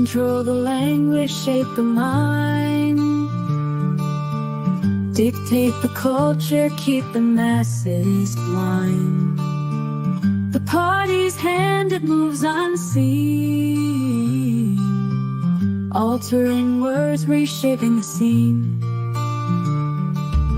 control the language, shape the mind, dictate the culture, keep the masses blind. The party's hand, it moves unseen, altering words, reshaping the scene.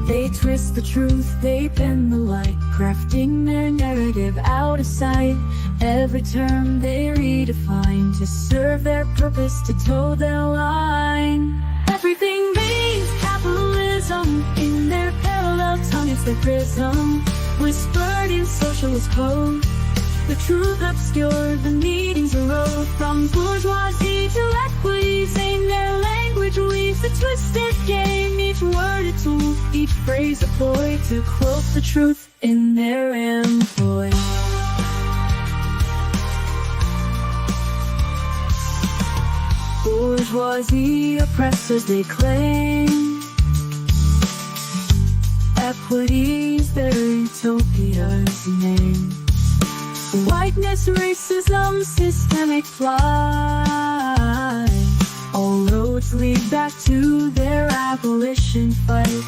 They twist the truth, they bend the light, crafting their narrative out of sight. Every term they redefine to serve their purpose, to toe their line. Everything means capitalism, in their parallel tongue it's their prism, whispered in socialist code. The truth obscured, the meanings erode. From bourgeoisie to equities, in their language weaves a twisted game. Each word a tool, each phrase a ploy to cloak the truth in their employ. Bourgeoisie oppressors they claim, equities their utopia's name. Whiteness, racism, systemic fly, all roads lead back to their abolition fight.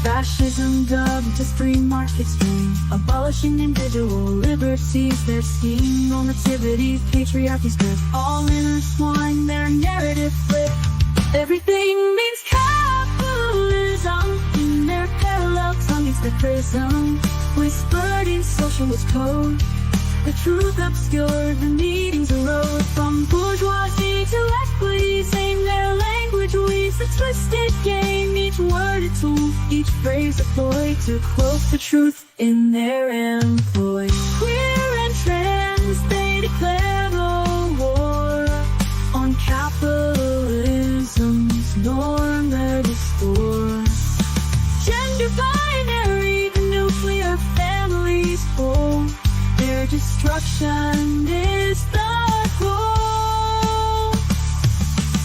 Fascism dubbed as free market stream, abolishing individual liberties, their scheme. Normativities, patriarchy's grip, all intertwined, their narrative flip. Everything means capitalism, in their parallel tongue it's the prism, whispered in socialist code. The truth obscured, the meanings erode. From bourgeoisie to equities, in their language weaves a twisted game. Each word a tool, each phrase a ploy to cloak the truth in their employ. Queer and trans, they declare the war on capitalism's norm they're restore. Gender binary, the nuclear family's full. Their destruction is the goal.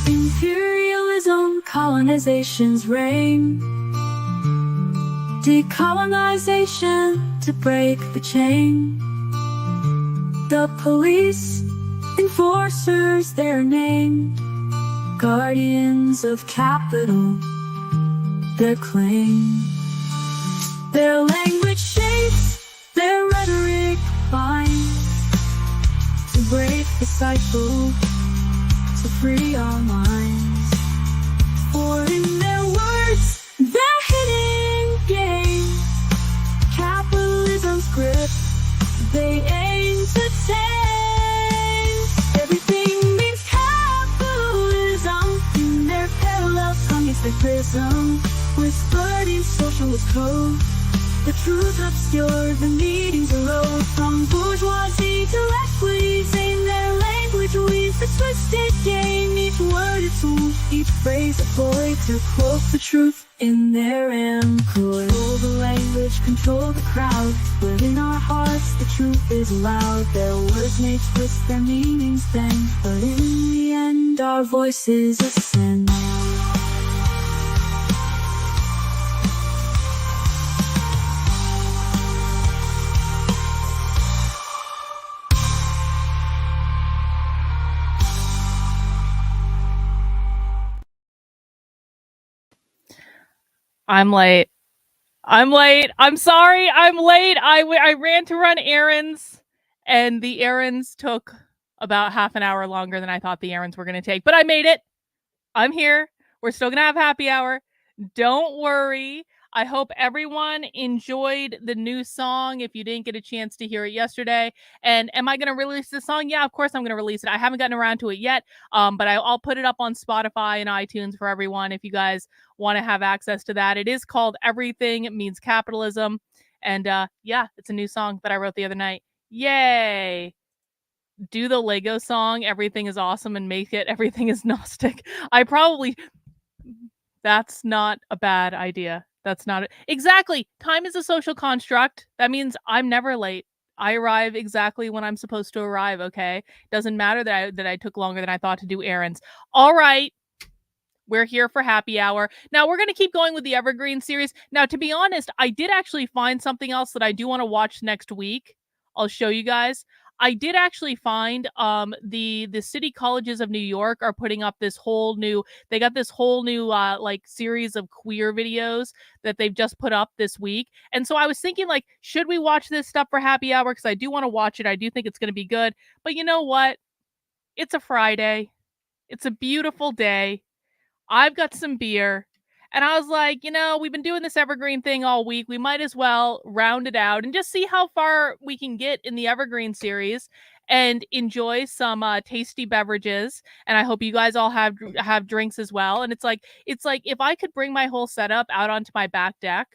Imperialism, colonization's reign, decolonization to break the chain. The police, enforcers they're named, guardians of capital, their claim. Their language shapes, their rhetoric binds, to break the cycle, to free our minds. For in their words, their hidden game, capitalism's grip, they aim to tame. Everything means capitalism, in their parallel tongue it's their prism, whispered in socialist code. The truth obscured, the meanings erode. From bourgeoisie to equities, in their language weaves a twisted game. Each word a tool, each phrase a ploy to cloak the truth in their employ. Control the language, control the crowd. Within our hearts the truth is loud. Their words may twist, their meanings bend, but in the end our voices ascend. I'm late. I'm sorry. I'm late. I ran to run errands, and the errands took about half an hour longer than I thought the errands were going to take. But I made it. I'm here. We're still going to have happy hour. Don't worry. I hope everyone enjoyed the new song if you didn't get a chance to hear it yesterday. And am I going to release this song? Yeah, of course I'm going to release it. I haven't gotten around to it yet, but I'll put it up on Spotify and iTunes for everyone if you guys want to have access to that. It is called Everything Means Capitalism. And yeah, it's a new song that I wrote the other night. Yay! Do the Lego song, Everything is Awesome, and make it Everything is Gnostic. That's not a bad idea. That's not exactly. Time is a social construct. That means I'm never late. I arrive exactly when I'm supposed to arrive, okay? Doesn't matter that I took longer than I thought to do errands. All right. We're here for happy hour. Now, we're going to keep going with the Evergreen series. Now, to be honest, I did actually find something else that I do want to watch next week. I'll show you guys. I did actually find the city colleges of New York are putting up this whole new, they got this whole new like series of queer videos that they've just put up this week. And so I was thinking, like, should we watch this stuff for happy hour? Because I do want to watch it. I do think it's going to be good. But you know what? It's a Friday. It's a beautiful day. I've got some beer. And I was like, we've been doing this Evergreen thing all week. We might as well round it out and just see how far we can get in the Evergreen series and enjoy some tasty beverages. And I hope you guys all have drinks as well. And it's like if I could bring my whole setup out onto my back deck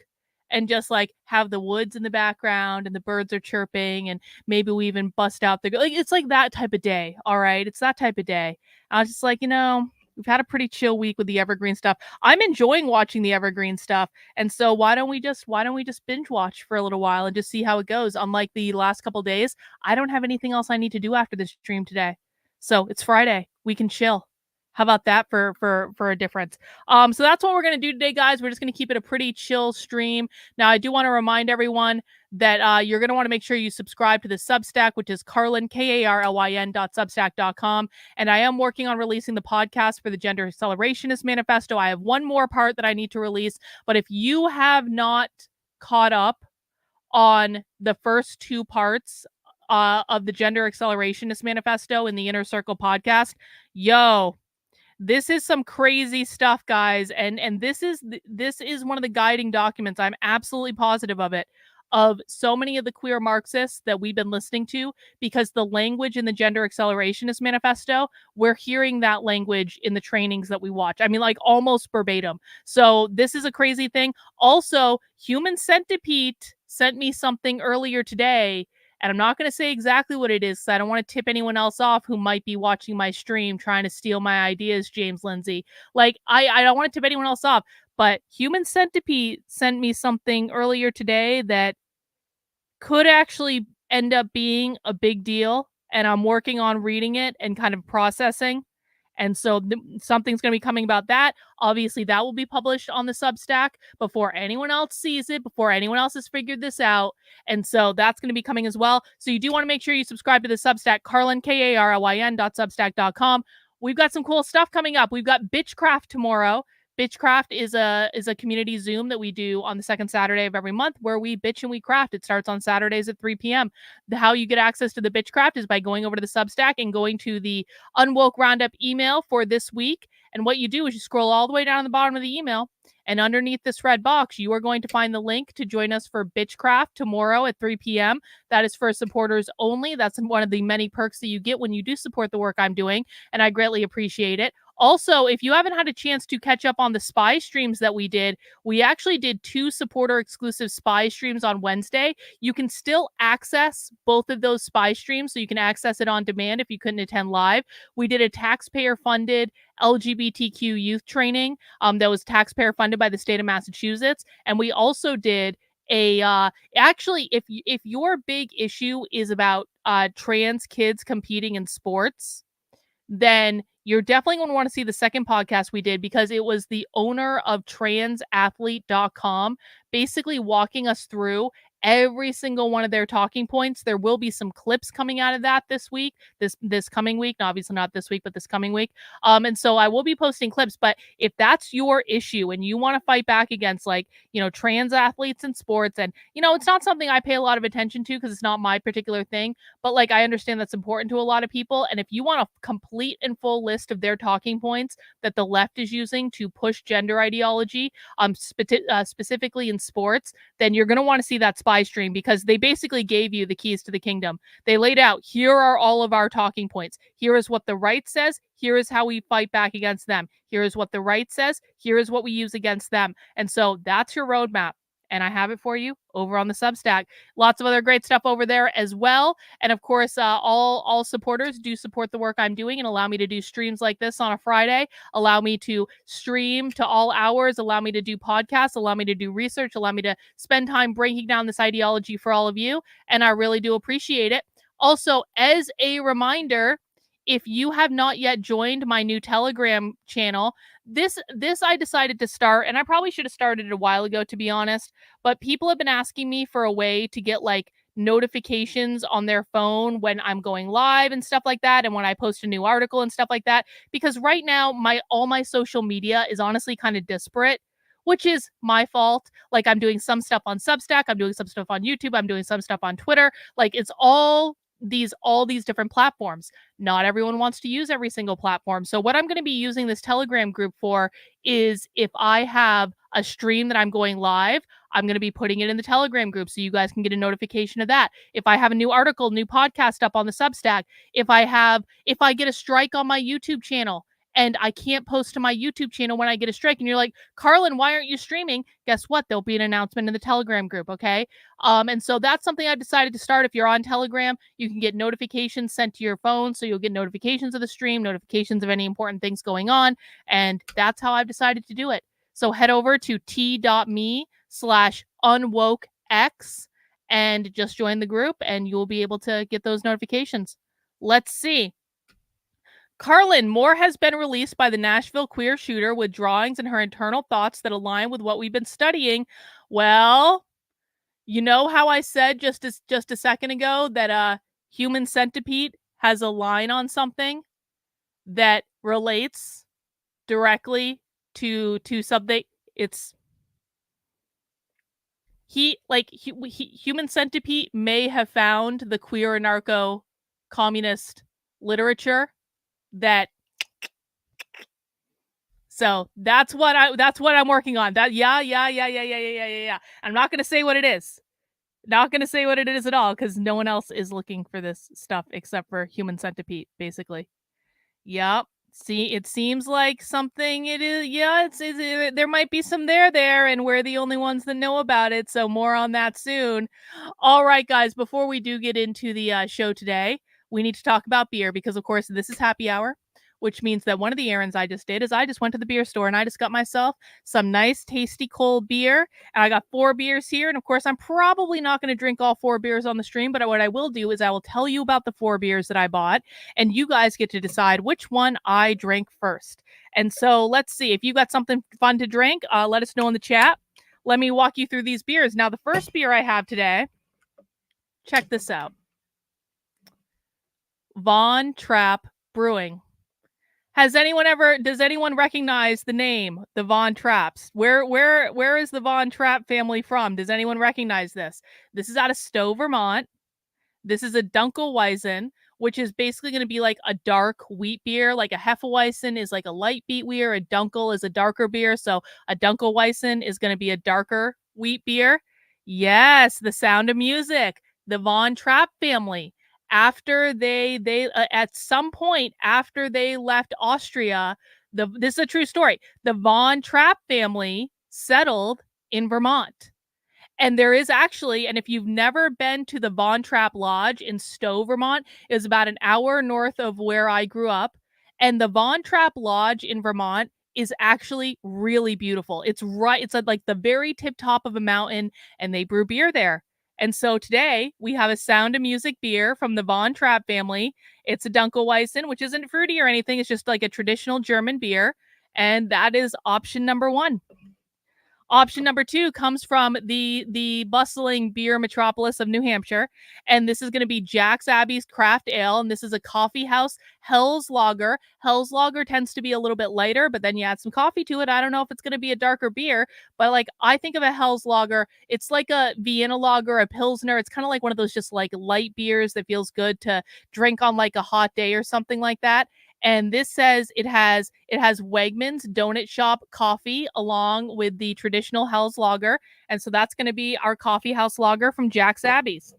and just like have the woods in the background and the birds are chirping and maybe we even bust out the, like, it's like that type of day. All right. It's that type of day. I was just like, we've had a pretty chill week with the Evergreen stuff. I'm enjoying watching the Evergreen stuff. And so why don't we just binge watch for a little while and just see how it goes? Unlike the last couple days, I don't have anything else I need to do after this stream today. So it's Friday. We can chill. How about that for a difference? So that's what we're going to do today, guys. We're just going to keep it a pretty chill stream. Now, I do want to remind everyone that you're going to want to make sure you subscribe to the Substack, which is Carlin, KARLYN.substack.com. And I am working on releasing the podcast for the Gender Accelerationist Manifesto. I have one more part that I need to release. But if you have not caught up on the first two parts of the Gender Accelerationist Manifesto in the Inner Circle podcast, this is some crazy stuff, guys, and this is one of the guiding documents. I'm absolutely positive of it, of so many of the queer Marxists that we've been listening to, because the language in the Gender Accelerationist Manifesto, we're hearing that language in the trainings that we watch. I mean, like almost verbatim. So this is a crazy thing. Also, Human Centipede sent me something earlier today. And I'm not going to say exactly what it is, because I don't want to tip anyone else off who might be watching my stream trying to steal my ideas, James Lindsay. Like, I don't want to tip anyone else off, but Human Centipede sent me something earlier today that could actually end up being a big deal. And I'm working on reading it and kind of processing. And so something's going to be coming about that. Obviously, that will be published on the Substack before anyone else sees it, before anyone else has figured this out. And so that's going to be coming as well. So you do want to make sure you subscribe to the Substack, Carlin, KARLYN.substack.com. We've got some cool stuff coming up. We've got Bitchcraft tomorrow. Bitchcraft is a community Zoom that we do on the second Saturday of every month where we bitch and we craft. It starts on Saturdays at 3 p.m. How you get access to the Bitchcraft is by going over to the Substack and going to the Unwoke Roundup email for this week. And what you do is you scroll all the way down to the bottom of the email, and underneath this red box, you are going to find the link to join us for Bitchcraft tomorrow at 3 p.m. That is for supporters only. That's one of the many perks that you get when you do support the work I'm doing, and I greatly appreciate it. Also, if you haven't had a chance to catch up on the spy streams that we actually did 2 supporter exclusive spy streams on Wednesday. You can still access both of those spy streams, so you can access it on demand if you couldn't attend live. We did a taxpayer funded LGBTQ youth training that was taxpayer funded by the state of Massachusetts. And we also did actually, if your big issue is about trans kids competing in sports, then you're definitely going to want to see the second podcast we did, because it was the owner of transathlete.com basically walking us through every single one of their talking points. There will be some clips coming out of that this week, this coming week, obviously not this week, but this coming week. And so I will be posting clips, but if that's your issue and you want to fight back against, like, trans athletes in sports, and, it's not something I pay a lot of attention to because it's not my particular thing, but like, I understand that's important to a lot of people. And if you want a complete and full list of their talking points that the left is using to push gender ideology, specifically in sports, then you're going to want to see that spy stream, because they basically gave you the keys to the kingdom. They laid out, here are all of our talking points. Here is what the right says. Here is how we fight back against them. Here is what the right says. Here is what we use against them. And so that's your roadmap. And I have it for you over on the Substack. Lots of other great stuff over there as well. And of course, all supporters do support the work I'm doing and allow me to do streams like this on a Friday, allow me to stream to all hours, allow me to do podcasts, allow me to do research, allow me to spend time breaking down this ideology for all of you. And I really do appreciate it. Also, as a reminder, if you have not yet joined my new Telegram channel, this I decided to start, and I probably should have started it a while ago, to be honest, but people have been asking me for a way to get like notifications on their phone when I'm going live and stuff like that, and when I post a new article and stuff like that, because right now all my social media is honestly kind of disparate, which is my fault. Like, I'm doing some stuff on Substack, I'm doing some stuff on YouTube, I'm doing some stuff on Twitter. Like, it's all these different platforms. Not everyone wants to use every single platform. So what I'm going to be using this Telegram group for is, if I have a stream that I'm going live, I'm going to be putting it in the Telegram group so you guys can get a notification of that. If I have a new article, new podcast up on the Substack, if I get a strike on my YouTube channel and I can't post to my YouTube channel when I get a strike, and you're like, Carlin, why aren't you streaming? Guess what? There'll be an announcement in the Telegram group, okay? And so that's something I've decided to start. If you're on Telegram, you can get notifications sent to your phone, so you'll get notifications of the stream, notifications of any important things going on, and that's how I've decided to do it. So head over to t.me/unwokex and just join the group, and you'll be able to get those notifications. Let's see. Carlin, more has been released by the Nashville queer shooter with drawings and her internal thoughts that align with what we've been studying. Well, you know how I said just a second ago that Human Centipede has a line on something that relates directly to something. It's Human Centipede may have found the queer anarcho communist literature that. So that's what I'm working on. Yeah. I'm not gonna say what it is. Not gonna say what it is at all, because no one else is looking for this stuff except for Human Centipede, basically. Yep. See, it seems like something it is. Yeah, there might be some there, and we're the only ones that know about it. So more on that soon. All right, guys, before we do get into the show today, we need to talk about beer, because, of course, this is happy hour, which means that one of the errands I just did is I just went to the beer store and I just got myself some nice, tasty, cold beer. And I got 4 beers here. And, of course, I'm probably not going to drink all 4 beers on the stream, but what I will do is I will tell you about the 4 beers that I bought, and you guys get to decide which one I drank first. And so let's see. If you got something fun to drink, let us know in the chat. Let me walk you through these beers. Now, the first beer I have today, check this out. Von Trapp Brewing. Does anyone recognize the name, the Von Trapps? Where is the Von Trapp family from? Does anyone recognize this? This is out of Stowe, Vermont. This is a Dunkelweizen, which is basically going to be like a dark wheat beer. Like a Hefeweizen is like a light wheat beer. A Dunkel is a darker beer. So a Dunkelweizen is going to be a darker wheat beer. Yes, The Sound of Music, the Von Trapp family. After they at some point after they left Austria, this is a true story. The Von Trapp family settled in Vermont. And there is actually, and if you've never been to the Von Trapp Lodge in Stowe, Vermont, is about an hour north of where I grew up. And the Von Trapp Lodge in Vermont is actually really beautiful. It's at like the very tip top of a mountain, and they brew beer there. And so today we have a Sound of Music beer from the Von Trapp family. It's a Dunkelweizen, which isn't fruity or anything. It's just like a traditional German beer. And that is option number 1. Option number 2 comes from the bustling beer metropolis of New Hampshire, and this is going to be Jack's Abbey's Craft Ale, and this is a coffee house Hell's Lager. Hell's Lager tends to be a little bit lighter, but then you add some coffee to it. I don't know if it's going to be a darker beer, but like I think of a Hell's Lager, it's like a Vienna Lager, a Pilsner. It's kind of like one of those just like light beers that feels good to drink on like a hot day or something like that. And this says it has Wegmans Donut Shop coffee along with the traditional Hell's Lager. And so that's going to be our coffee house lager from Jack's Abbey's.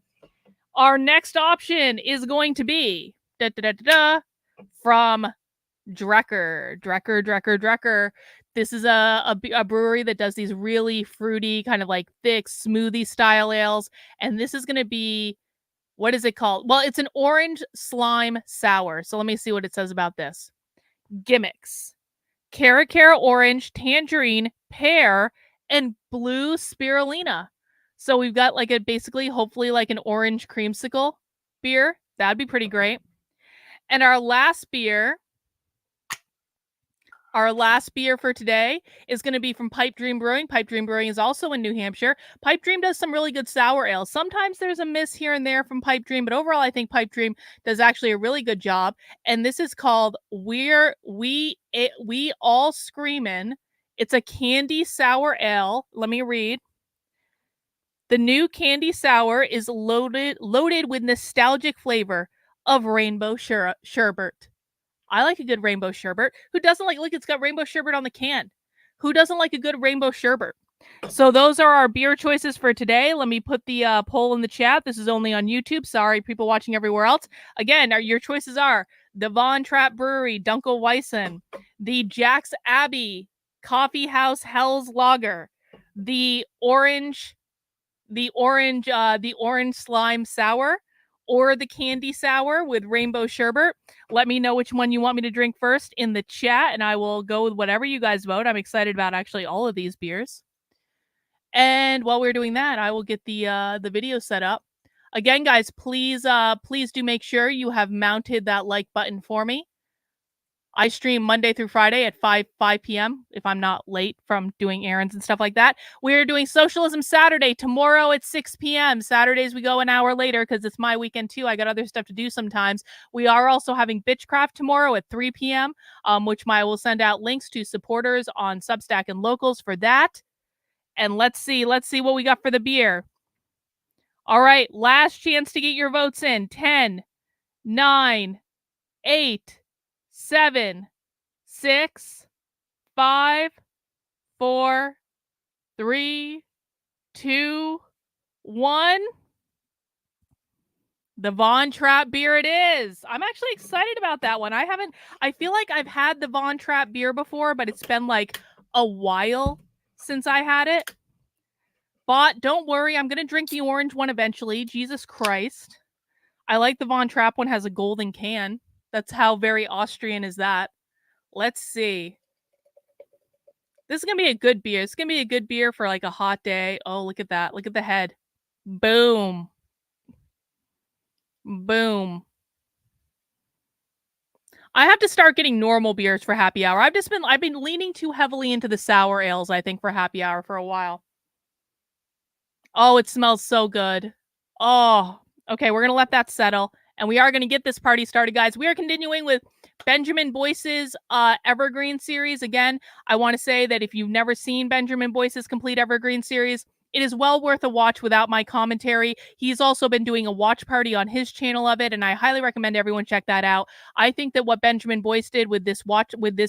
Our next option is going to be from Drecker. This is a brewery that does these really fruity, kind of like thick smoothie style ales. And this is going to be, what is it called? Well, it's an orange slime sour. So let me see what it says about this. Gimmicks. Cara orange, tangerine, pear, and blue spirulina. So we've got like hopefully like an orange creamsicle beer. That'd be pretty great. And our last beer Our last beer for today is going to be from Pipe Dream Brewing. Pipe Dream Brewing is also in New Hampshire. Pipe Dream does some really good sour ales. Sometimes there's a miss here and there from Pipe Dream, but overall I think Pipe Dream does actually a really good job. And this is called We All Screamin'. It's a candy sour ale. Let me read. The new candy sour is loaded with nostalgic flavor of rainbow sherbet. I like a good rainbow sherbet. Who doesn't like, look, it's got rainbow sherbet on the can. Who doesn't like a good rainbow sherbet? So those are our beer choices for today. Let me put the poll in the chat. This is only on YouTube. Sorry, people watching everywhere else. Again, your choices are the Von Trapp Brewery, Dunkelweissen, the Jack's Abbey Coffee House Hell's Lager, the orange slime sour, or the candy sour with rainbow sherbet. Let me know which one you want me to drink first in the chat, and I will go with whatever you guys vote. I'm excited about actually all of these beers. And while we're doing that, I will get the video set up. Again, guys, please do make sure you have mounted that like button for me. I stream Monday through Friday at 5 p.m. if I'm not late from doing errands and stuff like that. We're doing Socialism Saturday tomorrow at 6 p.m. Saturdays we go an hour later because it's my weekend too. I got other stuff to do sometimes. We are also having Bitchcraft tomorrow at 3 p.m., which I will send out links to supporters on Substack and Locals for that. And let's see what we got for the beer. All right, last chance to get your votes in. 10, 9, 8, 7, 6, 5, 4, 3, 2, 1. The Von Trapp beer it is. I'm actually excited about that one. I feel like I've had the Von Trapp beer before, but it's been like a while since I had it. But don't worry, I'm going to drink the orange one eventually. Jesus Christ. I like the Von Trapp one has a golden can. That's how very Austrian is that. Let's see. This is going to be a good beer. It's going to be a good beer for like a hot day. Oh, look at that. Look at the head. Boom. Boom. I have to start getting normal beers for happy hour. I've been leaning too heavily into the sour ales, I think, for happy hour for a while. Oh, it smells so good. Oh, okay. We're going to let that settle. And we are going to get this party started, guys. We are continuing with Benjamin Boyce's Evergreen series. Again, I want to say that if you've never seen Benjamin Boyce's complete Evergreen series, it is well worth a watch without my commentary. He's also been doing a watch party on his channel of it, and I highly recommend everyone check that out. I think that what Benjamin Boyce did with this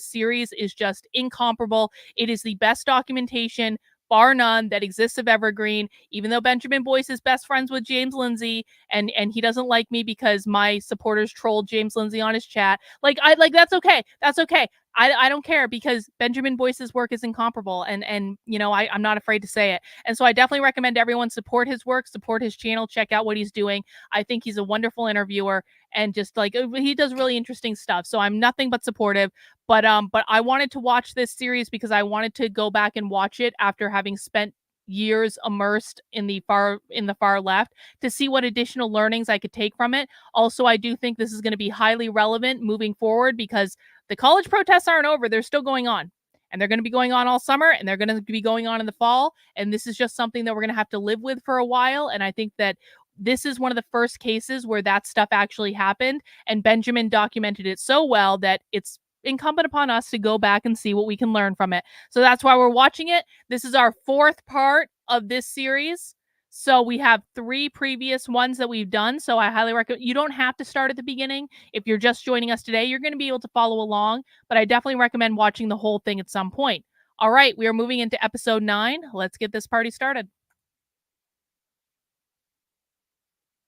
series is just incomparable. It is the best documentation, bar none, that exists of Evergreen. Even though Benjamin Boyce is best friends with James Lindsay, and he doesn't like me because my supporters trolled James Lindsay on his chat. That's okay. That's okay. I don't care because Benjamin Boyce's work is incomparable, and you know I'm not afraid to say it. And so I definitely recommend everyone support his work, support his channel, check out what he's doing. I think he's a wonderful interviewer, and just like he does really interesting stuff. So I'm nothing but supportive. But I wanted to watch this series because I wanted to go back and watch it after having spent years immersed in the far left to see what additional learnings I could take from it. Also, I do think this is going to be highly relevant moving forward because the college protests aren't over. They're still going on. And they're going to be going on all summer, and they're going to be going on in the fall. And this is just something that we're going to have to live with for a while. And I think that this is one of the first cases where that stuff actually happened. And Benjamin documented it so well that it's incumbent upon us to go back and see what we can learn from it. So that's why we're watching it. This is our fourth part of this series. So we have 3 previous ones that we've done. So I highly recommend, you don't have to start at the beginning. If you're just joining us today, you're going to be able to follow along, but I definitely recommend watching the whole thing at some point. All right, we are moving into episode 9. Let's get this party started.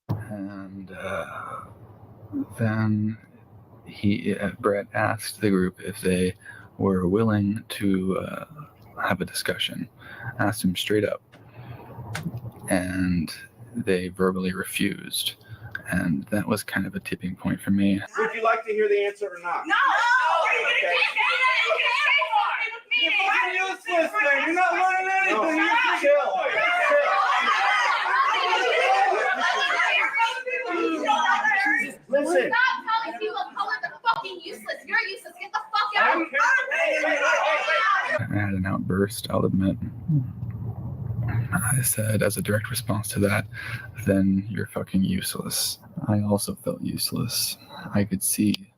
And then Brett asked the group if they were willing to have a discussion. Asked him straight up, and they verbally refused. And that was kind of a tipping point for me. Would you like to hear the answer or not? No! Okay. You're useless, man. You're not learning anything. No. Chill. Listen. Stop telling people of color they're fucking useless. You're useless. Get the fuck out. first, I'll admit. I said, as a direct response to that, then you're fucking useless. I also felt useless. I could see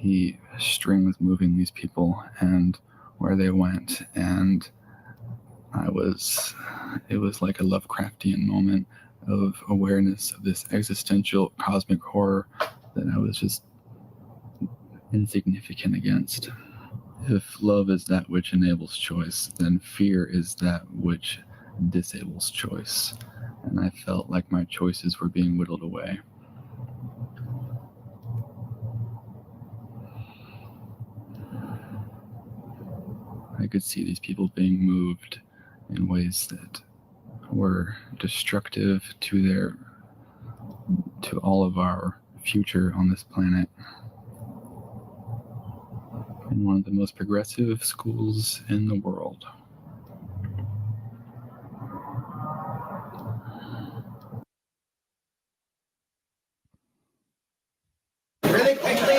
the strings moving these people and where they went, and it was like a Lovecraftian moment of awareness of this existential cosmic horror that I was just insignificant against. If love is that which enables choice, then fear is that which disables choice. And I felt like my choices were being whittled away. I could see these people being moved in ways that were destructive to all of our future on this planet. In one of the most progressive schools in the world. Really quickly,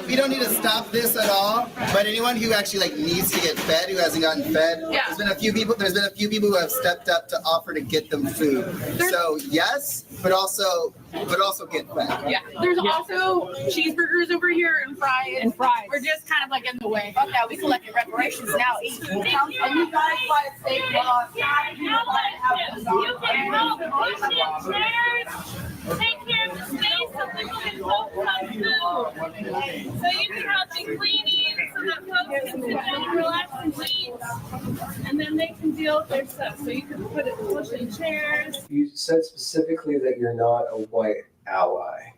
we don't need to stop this at all. But anyone who actually needs to get fed, who hasn't gotten fed, there's been a few people who have stepped up to offer to get them food. So yes, but also get fed. Yeah. There's also cheeseburgers over here and fries. We're just kind of in the way. Fuck that, we collected reparations now. Eat. And you guys buy a steak loss. You can help push in chairs. Take care of the space so people can focus on food. So you can help in cleaning so that folks can sit down and relax and eat. And then they can deal with their stuff. So you can push in chairs. You said specifically that you're not a white ally.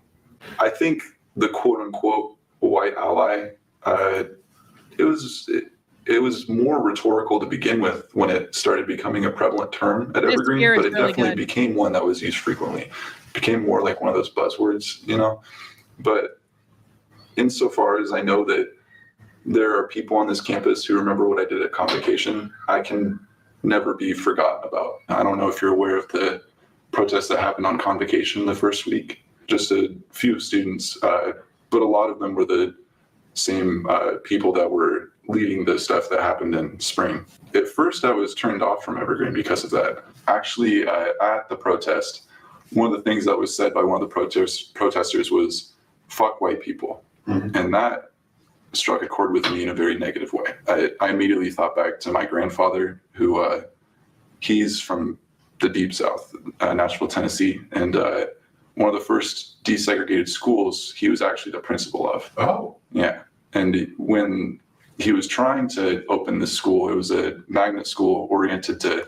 I think the quote unquote white ally, it was more rhetorical to begin with when it started becoming a prevalent term at Evergreen, but it really definitely became one that was used frequently. It became more like one of those buzzwords, But insofar as I know that there are people on this campus who remember what I did at Convocation, I can never be forgotten about. I don't know if you're aware of the protests that happened on Convocation the first week. Just a few students, but a lot of them were the same people that were leading the stuff that happened in spring. At first, I was turned off from Evergreen because of that. Actually, at the protest, one of the things that was said by one of the protesters was, "Fuck white people." Mm-hmm. And that struck a chord with me in a very negative way. I immediately thought back to my grandfather, who he's from the Deep South, Nashville, Tennessee, and one of the first desegregated schools he was actually the principal of. Oh. Yeah. And when he was trying to open this school, it was a magnet school oriented to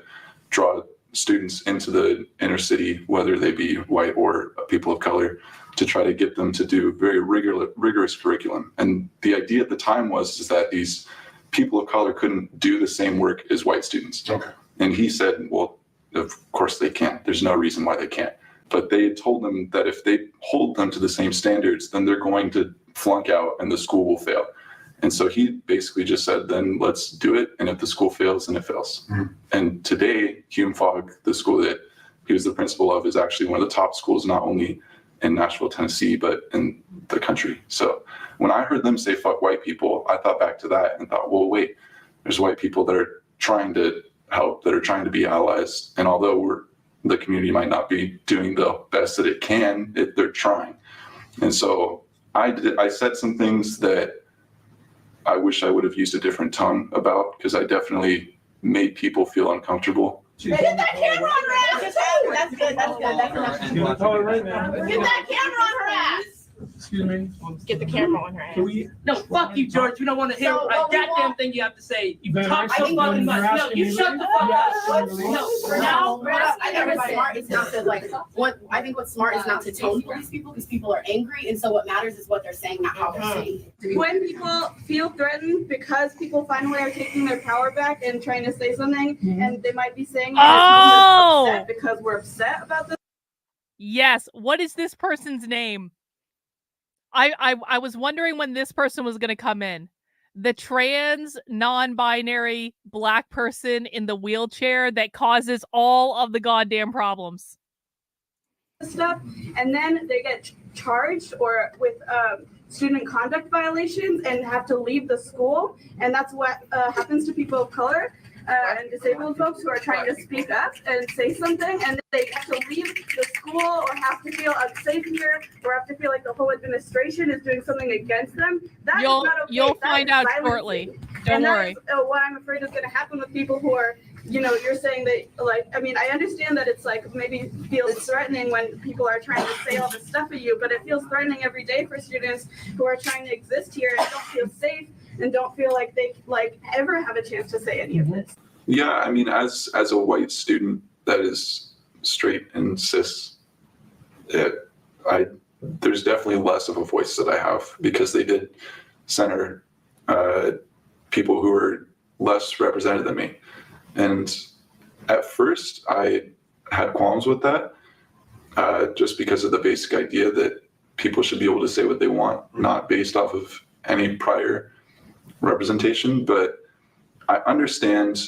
draw students into the inner city, whether they be white or people of color, to try to get them to do very rigorous curriculum. And the idea at the time was that these people of color couldn't do the same work as white students. Okay. And he said, well, of course they can't. There's no reason why they can't. But they had told them that if they hold them to the same standards, then they're going to flunk out and the school will fail. And so he basically just said, then let's do it. And if the school fails, then it fails. Mm-hmm. And today, Hume Fogg, the school that he was the principal of, is actually one of the top schools, not only in Nashville, Tennessee, but in the country. So when I heard them say, fuck white people, I thought back to that and thought, well, wait, there's white people that are trying to help, that are trying to be allies. And although the community might not be doing the best that it can, they're trying. And so I said some things that I wish I would have used a different tone about, because I definitely made people feel uncomfortable. Get that camera on her ass! That's good, that's good, that's enough. She's gonna tell her right now. Get that camera on her ass! Excuse me. Get the camera on her ass. No, fuck you, George. You don't want to hear So, a goddamn thing you have to say. You Then talk I so think fucking you're much. No, asking you me- shut the fuck up. No, Now, I think what's smart is not to I think what's smart is not to tone police people, because people are angry, and so what matters is what they're saying, not how they're saying it. When people feel threatened because people finally are taking their power back and trying to say something, and they might be saying upset because we're upset about this. Yes. What is this person's name? I was wondering when this person was going to come in. The trans, non-binary black person in the wheelchair that causes all of the goddamn problems. Stuff, and then they get charged or with student conduct violations and have to leave the school. And that's what happens to people of color and disabled folks who are trying to speak up and say something, and they have to leave the school or have to feel unsafe here or have to feel like the whole administration is doing something against them. That is not okay. You'll That find is out silencing. shortly. Don't And worry. that is what I'm afraid is going to happen with people who are, you know, you're saying that, like, I mean, I understand that it's like maybe feels threatening when people are trying to say all this stuff at you, but it feels threatening every day for students who are trying to exist here and don't feel safe and don't feel like they like ever have a chance to say any of this. Yeah, I mean, as a white student that is straight and cis, there's definitely less of a voice that I have because they did center people who are less represented than me. And at first, I had qualms with that just because of the basic idea that people should be able to say what they want, not based off of any prior representation. But I understand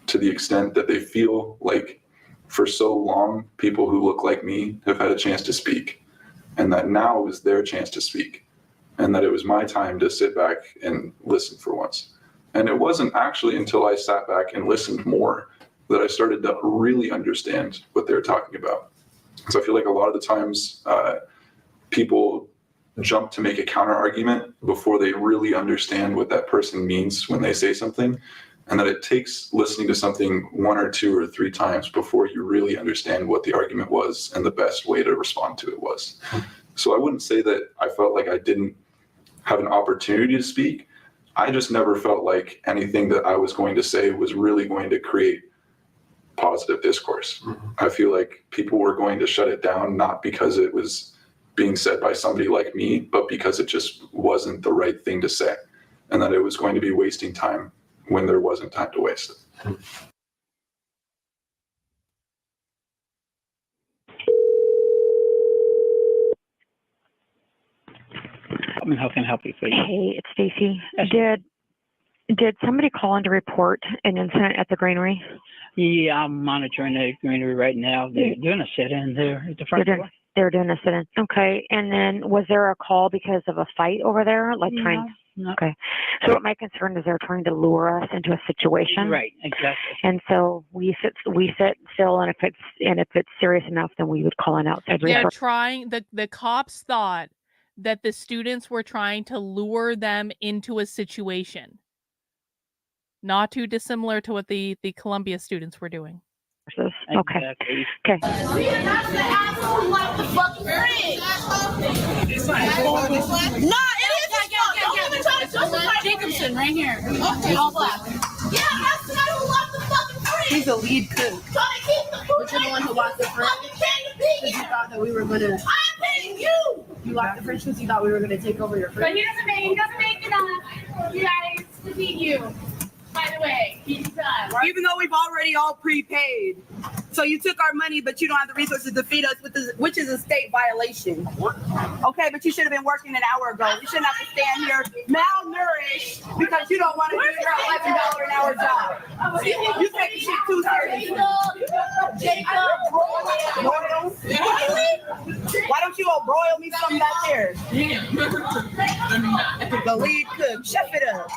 to the extent that they feel like for so long, people who look like me have had a chance to speak, and that now is their chance to speak, and that it was my time to sit back and listen for once. And it wasn't actually until I sat back and listened more that I started to really understand what they were talking about. So I feel like a lot of the times people jump to make a counter argument before they really understand what that person means when they say something, and that it takes listening to something 1 or 2 or 3 times before you really understand what the argument was and the best way to respond to it was. So I wouldn't say that I felt like I didn't have an opportunity to speak. I just never felt like anything that I was going to say was really going to create positive discourse. I feel like people were going to shut it down, not because it was being said by somebody like me, but because it just wasn't the right thing to say, and that it was going to be wasting time when there wasn't time to waste it. I mean, how can I help you, please? Hey, it's Stacy. Did somebody call in to report an incident at the greenery? Yeah, I'm monitoring the greenery right now. They're doing a sit-in there at the front door. They're doing a sit-in. Okay. And then was there a call because of a fight over there? Like trying? No. Okay. So what my concern is they're trying to lure us into a situation. Right. Exactly. And so we sit still, and if it's serious enough, then we would call in outside resources. The cops thought that the students were trying to lure them into a situation. Not too dissimilar to what the Columbia students were doing. Okay. Exactly. Okay. Jacobson, right here. Okay. All black. Yeah, that's the guy who locked the fucking fridge. He's a lead cook. But you're the one who locked the fridge. Because you thought that we were gonna. I'm paying you. You locked the fridge because you thought we were gonna take over your fridge. But he doesn't make enough, you guys, to feed you. By the way, he's done. Even though we've already all prepaid. So you took our money, but you don't have the resources to feed us, which is a state violation. Okay, but you should have been working an hour ago. We shouldn't have to stand here malnourished because you don't want to do your $11 an hour job. You take the shit too seriously. Why don't you all broil me something back there? The lead cook, chef it up.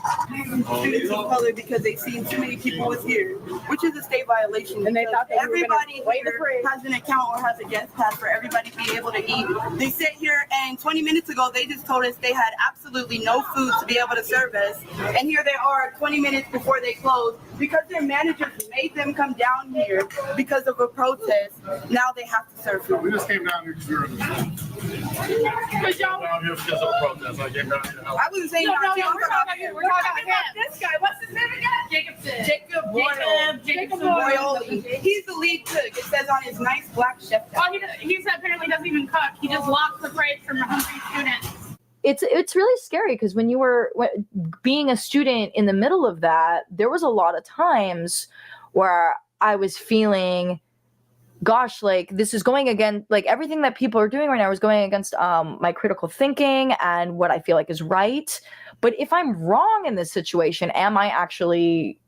Students of color because they seen too many people was here, which is a state violation. And they thought that everybody here has an account or has a guest pass for everybody to be able to eat. They sit here and 20 minutes ago they just told us they had absolutely no food to be able to serve us. And here they are 20 minutes before they close because their managers made them come down here because of a protest. Now they have to serve food. We just came down here because we were in the But y'all down here because of a protest. I came down here to help. I wasn't saying No, we're talking about this guy. What's his name again? Jacobson. Jacob Boyle. He's the lead cook. It says on his nice black chef. Oh, he apparently doesn't even cook. He just locks the fridge from hungry students. It's really scary because when you were being a student in the middle of that, there was a lot of times where I was feeling, gosh, like this is going against, like everything that people are doing right now is going against my critical thinking and what I feel like is right. But if I'm wrong in this situation, am I actually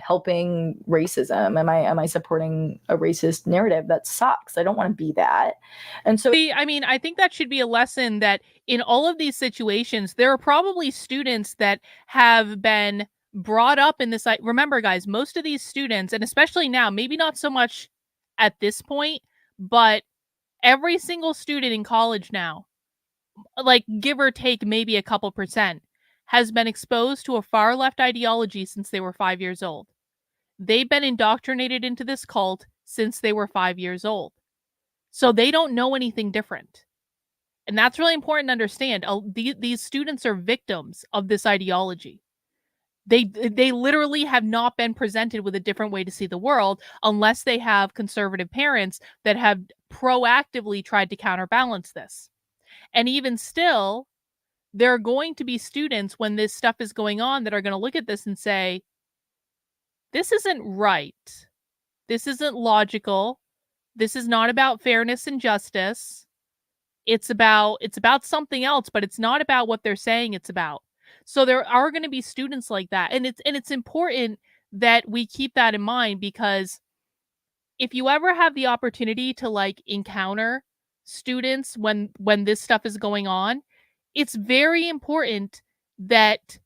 helping racism? Am I supporting a racist narrative? That sucks. I don't want to be that. And so I mean, I think that should be a lesson that in all of these situations, there are probably students that have been brought up in this. Remember, guys, most of these students, and especially now, maybe not so much at this point, but every single student in college now, like give or take maybe a couple percent, has been exposed to a far left ideology since they were 5 years old. They've been indoctrinated into this cult since they were 5 years old. So they don't know anything different. And that's really important to understand. These students are victims of this ideology. They literally have not been presented with a different way to see the world unless they have conservative parents that have proactively tried to counterbalance this. And even still, there are going to be students when this stuff is going on that are going to look at this and say, this isn't right. This isn't logical. This is not about fairness and justice. It's about something else, but it's not about what they're saying it's about. So there are going to be students like that. And it's important that we keep that in mind, because if you ever have the opportunity to like encounter students when this stuff is going on, it's very important that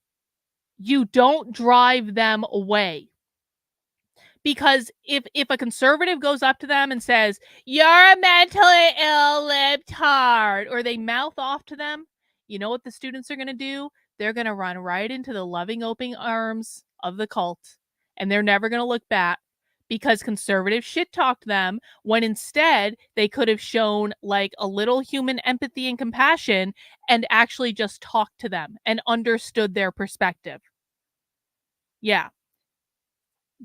you don't drive them away. Because if a conservative goes up to them and says, "You're a mentally ill libtard," or they mouth off to them, you know what the students are going to do? They're going to run right into the loving open arms of the cult, and they're never going to look back, because conservatives shit talked them when instead they could have shown like a little human empathy and compassion and actually just talked to them and understood their perspective. Yeah.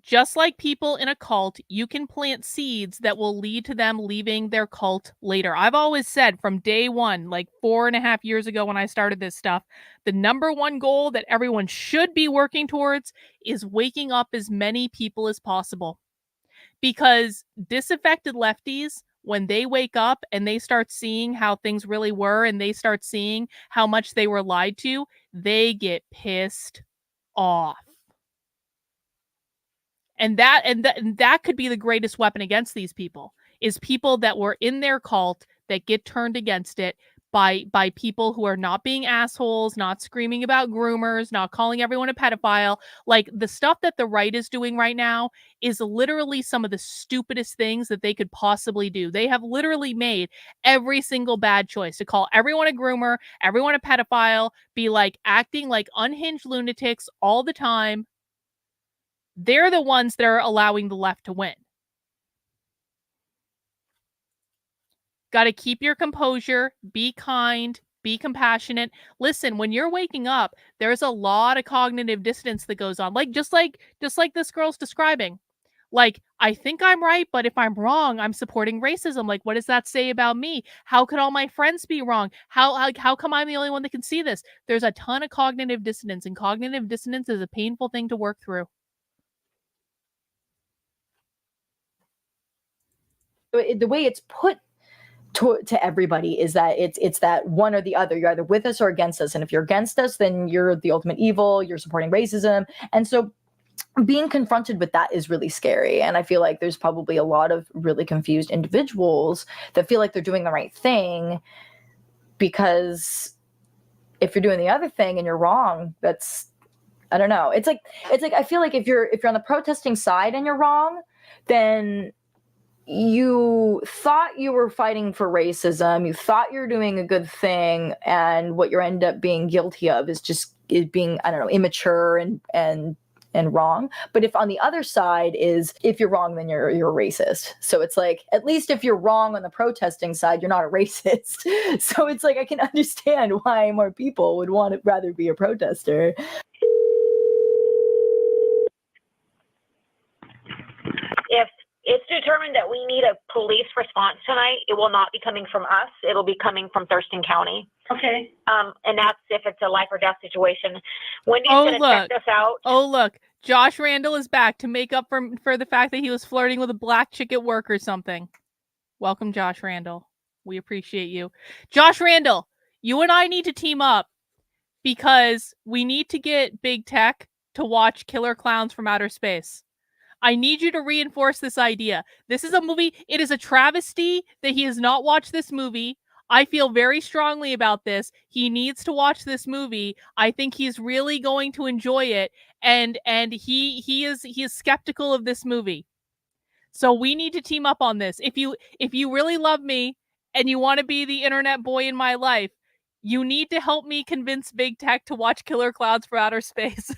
Just like people in a cult, you can plant seeds that will lead to them leaving their cult later. I've always said from day one, like 4.5 years ago when I started this stuff, the number one goal that everyone should be working towards is waking up as many people as possible. Because disaffected lefties, when they wake up and they start seeing how things really were and they start seeing how much they were lied to, they get pissed off. And that could be the greatest weapon against these people, is people that were in their cult that get turned against it by people who are not being assholes, not screaming about groomers, not calling everyone a pedophile. Like the stuff that the right is doing right now is literally some of the stupidest things that they could possibly do. They have literally made every single bad choice to call everyone a groomer, everyone a pedophile, be like acting like unhinged lunatics all the time. They're the ones that are allowing the left to win. Got to keep your composure, be kind, be compassionate. Listen, when you're waking up, there's a lot of cognitive dissonance that goes on. Just like this girl's describing. Like, I think I'm right, but if I'm wrong, I'm supporting racism. Like, what does that say about me? How could all my friends be wrong? How come I'm the only one that can see this? There's a ton of cognitive dissonance, and cognitive dissonance is a painful thing to work through. The way it's put to everybody is that it's that one or the other. You're either with us or against us, and if you're against us, then you're the ultimate evil. You're supporting racism. And so being confronted with that is really scary. And I feel like there's probably a lot of really confused individuals that feel like they're doing the right thing, because if you're doing the other thing and you're wrong, that's, I don't know. It's like I feel like if you're on the protesting side and you're wrong, then you thought you were fighting for racism, you thought you're doing a good thing, and what you end up being guilty of is being, I don't know, immature and wrong. But if on the other side is, if you're wrong, then you're a racist. So it's like, at least if you're wrong on the protesting side, you're not a racist. So it's like, I can understand why more people would want to rather be a protester. If it's determined that we need a police response tonight, it will not be coming from us. It'll be coming from Thurston County. Okay. And that's if it's a life or death situation. Wendy's going to check this out. Oh, look. Josh Randall is back to make up for the fact that he was flirting with a black chick at work or something. Welcome, Josh Randall. We appreciate you. Josh Randall, you and I need to team up, because we need to get big tech to watch Killer Clowns from Outer Space. I need you to reinforce this idea. This is a movie. It is a travesty that he has not watched this movie. I feel very strongly about this. He needs to watch this movie. I think he's really going to enjoy it. And he is skeptical of this movie. So we need to team up on this. If you really love me and you want to be the internet boy in my life, you need to help me convince Big Tech to watch Killer Clowns from Outer Space.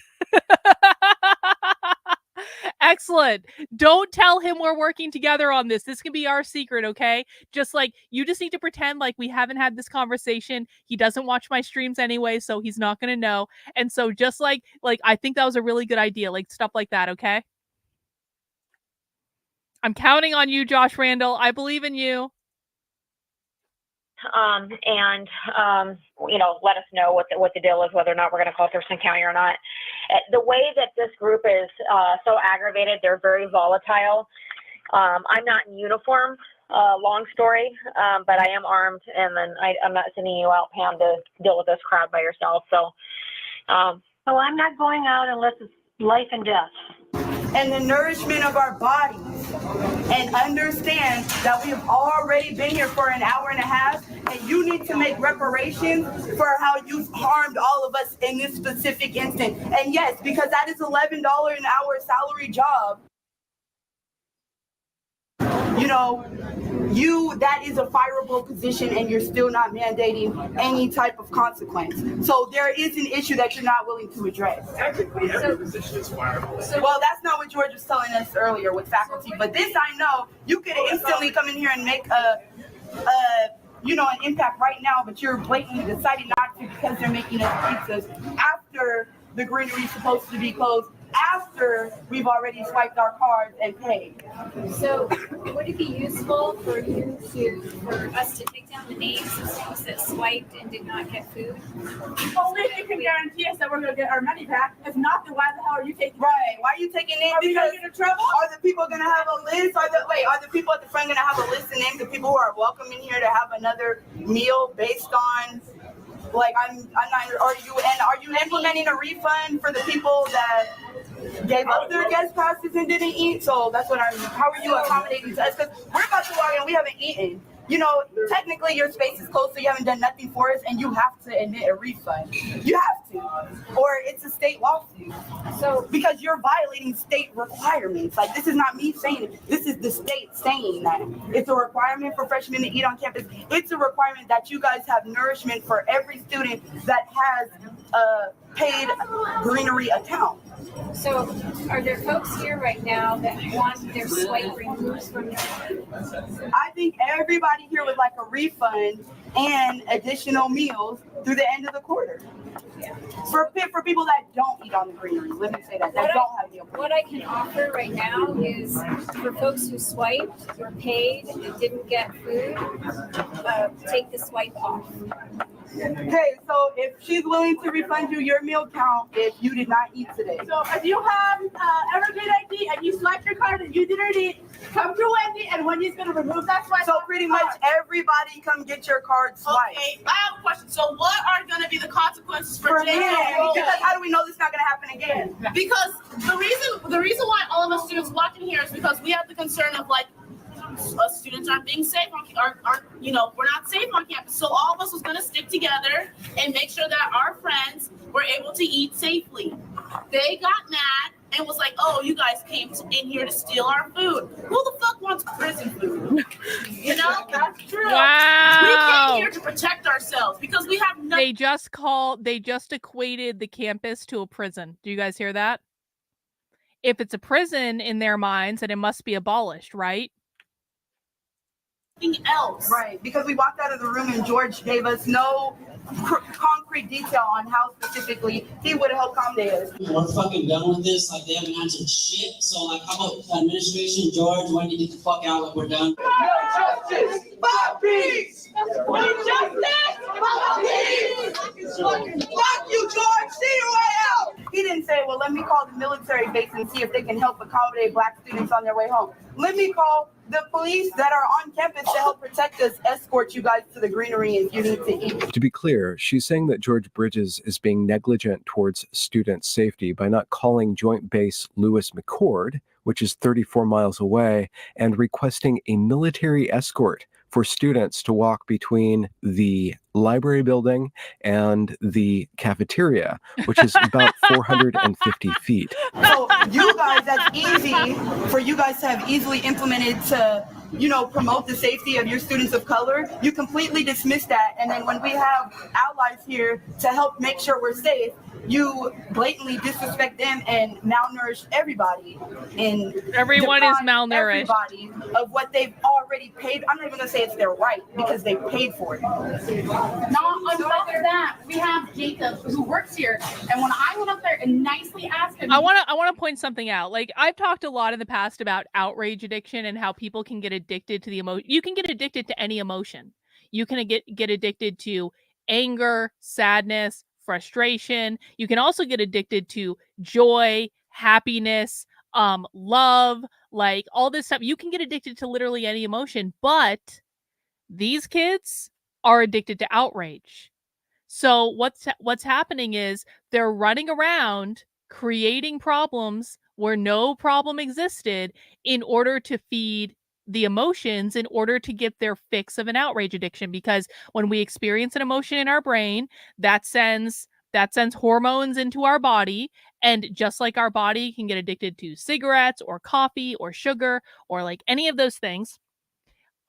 Excellent. Don't tell him we're working together on this. This can be our secret, okay? Just like, you just need to pretend like we haven't had this conversation. He doesn't watch my streams anyway, so he's not going to know. And so just like I think that was a really good idea. Like, stuff like that, okay? I'm counting on you, Josh Randall. I believe in you. You know, let us know what the deal is, whether or not we're going to call Thurston County or not. The way that this group is so aggravated, they're very volatile. I'm not in uniform, long story, but I am armed, and then I'm not sending you out, Pam, to deal with this crowd by yourself. So I'm not going out unless it's life and death. And the nourishment of our bodies, and understand that we have already been here for an hour and a half, and you need to make reparations for how you've harmed all of us in this specific instant. And yes, because that is $11 an hour salary job, you know, that is a fireable position, and you're still not mandating any type of consequence. So there is an issue that you're not willing to address. Technically, every position is fireable. Well, that's not what George was telling us earlier with faculty, but this I know. You could instantly come in here and make an impact right now, but you're blatantly deciding not to because they're making us pizzas after the greenery is supposed to be closed, after we've already swiped our cards and paid. So would it be useful for us to take down the names of students that swiped and did not get food? Only if you can guarantee us that we're going to get our money back. If not, then why the hell are you taking? Right? Why are you taking names? Are we going to get in trouble? Are the people going to have a list? Are the people at the front going to have a list of names of people who are welcome in here to have another meal based on? Like, I'm not. Are you implementing a refund for the people that gave up their guest passes and didn't eat? So that's what how are you accommodating to us? Because we're about to walk in, we haven't eaten. You know, technically your space is closed, so you haven't done nothing for us, and you have to admit a refund. You have to, or it's a state lawsuit. So because you're violating state requirements. Like, this is not me saying it. This is the state saying that it's a requirement for freshmen to eat on campus. It's a requirement that you guys have nourishment for every student that has a paid greenery account. So are there folks here right now that want their swipe removed from their... I think everybody here would like a refund and additional meals through the end of the quarter. Yeah. For people that don't eat on the greenery, let me say that don't have meal. What I can offer right now is for folks who swiped or paid and didn't get food, take the swipe off. Okay, so if she's willing to refund you your meal count if you did not eat today. So if you have Evergreen ID and you select your card and you didn't eat, come to Wendy and Wendy's going to remove that swipe. So pretty much everybody come get your card swiped. Okay, I have a question. So what are going to be the consequences for Jason? Because how do we know this is not going to happen again? Because the reason why all of us students walk in here is because we have the concern of, like, us students aren't being safe we're not safe on campus. So all of us was going to stick together and make sure that our friends were able to eat safely. They got mad and was like, oh, you guys came in here to steal our food. Who the fuck wants prison food? You know? That's true. Wow. We came here to protect ourselves because we have nothing. They just equated the campus to a prison. Do you guys hear that? If it's a prison in their minds, then it must be abolished, right? Else. Right, because we walked out of the room and George gave us no concrete detail on how specifically he would help accommodate us. We're fucking done with this. Like, they haven't answered shit. So, like, how about administration, George? When do you get the fuck out? Like, we're done. No justice, my peace. No justice, my peace. Fuck you, George. See you way out. He didn't say, well, let me call the military base and see if they can help accommodate Black students on their way home. Let me call the police that are on campus to help protect us, escort you guys to the greenery if you need to eat. To be clear, she's saying that George Bridges is being negligent towards student safety by not calling Joint Base Lewis McChord, which is 34 miles away, and requesting a military escort for students to walk between the library building and the cafeteria, which is about 450 feet. So you guys, that's easy for you guys to have easily implemented to, promote the safety of your students of color. You completely dismiss that. And then when we have allies here to help make sure we're safe, you blatantly disrespect them and malnourish everybody. And everyone is malnourished. Everybody of what they've already paid. I'm not even gonna say it's their right because they paid for it. Not on top of that, we have Jacob who works here, and when I went up there and nicely asked him, I want to point something out. Like, I've talked a lot in the past about outrage addiction and how people can get addicted to the emotion. You can get addicted to any emotion. You can get addicted to anger, sadness, frustration. You can also get addicted to joy, happiness, love, like all this stuff. You can get addicted to literally any emotion, but these kids are addicted to outrage. So what's happening is they're running around creating problems where no problem existed in order to feed the emotions, in order to get their fix of an outrage addiction. Because when we experience an emotion in our brain, that sends hormones into our body. And just like our body can get addicted to cigarettes or coffee or sugar or like any of those things,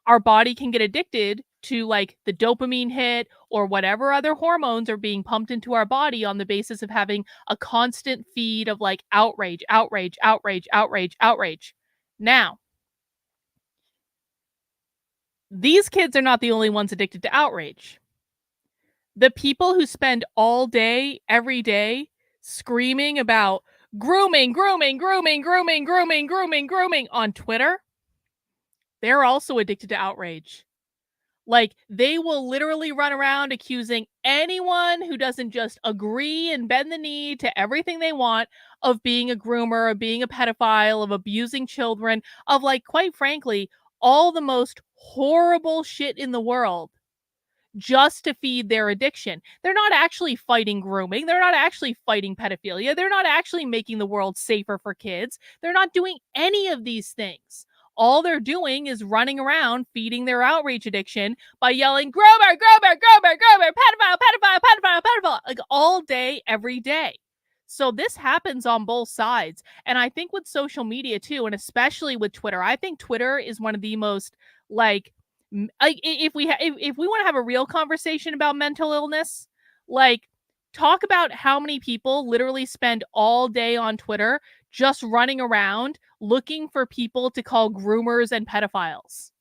our body can get addicted to like the dopamine hit or whatever other hormones are being pumped into our body on the basis of having a constant feed of like outrage, outrage, outrage, outrage, outrage. Now, these kids are not the only ones addicted to outrage. The people who spend all day, every day, screaming about grooming on Twitter, they're also addicted to outrage. Like, they will literally run around accusing anyone who doesn't just agree and bend the knee to everything they want of being a groomer, of being a pedophile, of abusing children, of, like, quite frankly, all the most horrible shit in the world, just to feed their addiction. They're not actually fighting grooming. They're not actually fighting pedophilia. They're not actually making the world safer for kids. They're not doing any of these things. All they're doing is running around feeding their outrage addiction by yelling, groomer, groomer, groomer, groomer, pedophile, pedophile, pedophile, pedophile, like all day, every day. So this happens on both sides. And I think with social media too, and especially with Twitter, I think Twitter is one of the most, like if we want to have a real conversation about mental illness, like, talk about how many people literally spend all day on Twitter just running around looking for people to call groomers and pedophiles.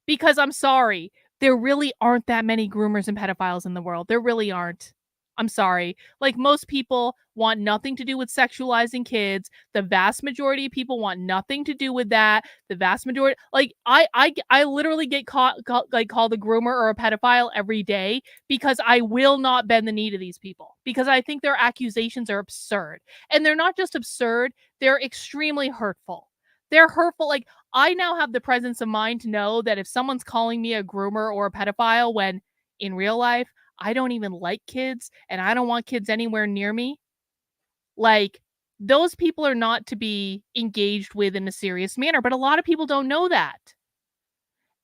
Because I'm sorry, there really aren't that many groomers and pedophiles in the world. There really aren't. I'm sorry. Like, most people want nothing to do with sexualizing kids. The vast majority of people want nothing to do with that. The vast majority, like, I literally get called a groomer or a pedophile every day because I will not bend the knee to these people, because I think their accusations are absurd. And they're not just absurd, they're extremely hurtful. They're hurtful. Like, I now have the presence of mind to know that if someone's calling me a groomer or a pedophile when in real life, I don't even like kids and I don't want kids anywhere near me, like, those people are not to be engaged with in a serious manner. But a lot of people don't know that.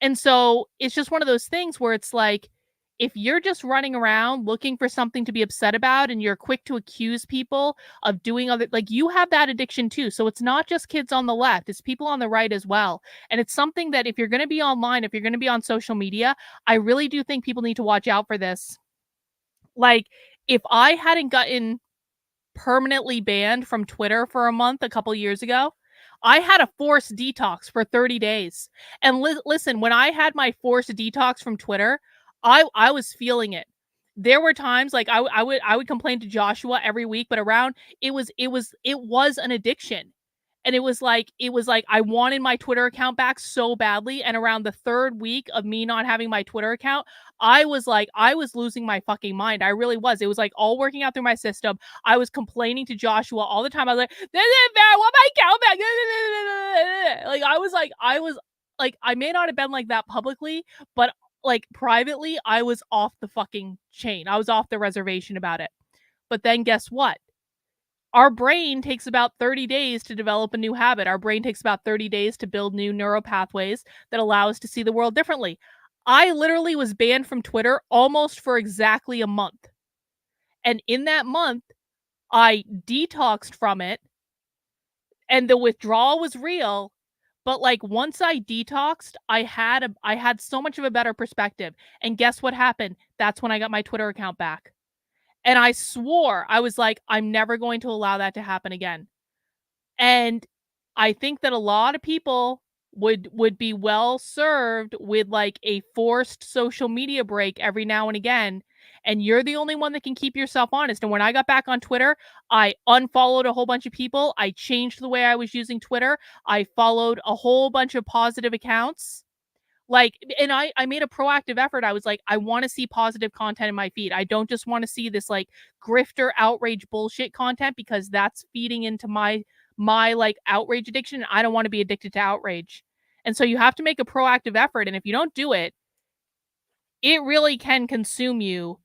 And so it's just one of those things where it's like, if you're just running around looking for something to be upset about and you're quick to accuse people of doing other, like, you have that addiction too. So it's not just kids on the left, it's people on the right as well. And it's something that if you're going to be online, if you're going to be on social media, I really do think people need to watch out for this. Like, if I hadn't gotten permanently banned from Twitter for a month a couple years ago, I had a forced detox for 30 days. And listen, when I had my forced detox from Twitter, I was feeling it. There were times like I would complain to Joshua every week, but around it was an addiction. And it was like I wanted my Twitter account back so badly. And around the 3rd week of me not having my Twitter account, I was losing my fucking mind. I really was. It was like all working out through my system. I was complaining to Joshua all the time. I was like, this isn't fair. I want my account back. Like I was like, I may not have been like that publicly, but like privately, I was off the fucking chain. I was off the reservation about it. But then guess what? Our brain takes about 30 days to develop a new habit. Our brain takes about 30 days to build new neural pathways that allow us to see the world differently. I literally was banned from Twitter almost for exactly a month. And in that month, I detoxed from it. And the withdrawal was real. But like once I detoxed, I had so much of a better perspective. And guess what happened? That's when I got my Twitter account back. And I swore, I was like, I'm never going to allow that to happen again. And I think that a lot of people would be well served with like a forced social media break every now and again. And you're the only one that can keep yourself honest. And when I got back on Twitter, I unfollowed a whole bunch of people. I changed the way I was using Twitter. I followed a whole bunch of positive accounts. Like, and I made a proactive effort. I was like, I want to see positive content in my feed. I don't just want to see this like grifter outrage bullshit content, because that's feeding into my like outrage addiction. I don't want to be addicted to outrage. And so you have to make a proactive effort. And if you don't do it, it really can consume you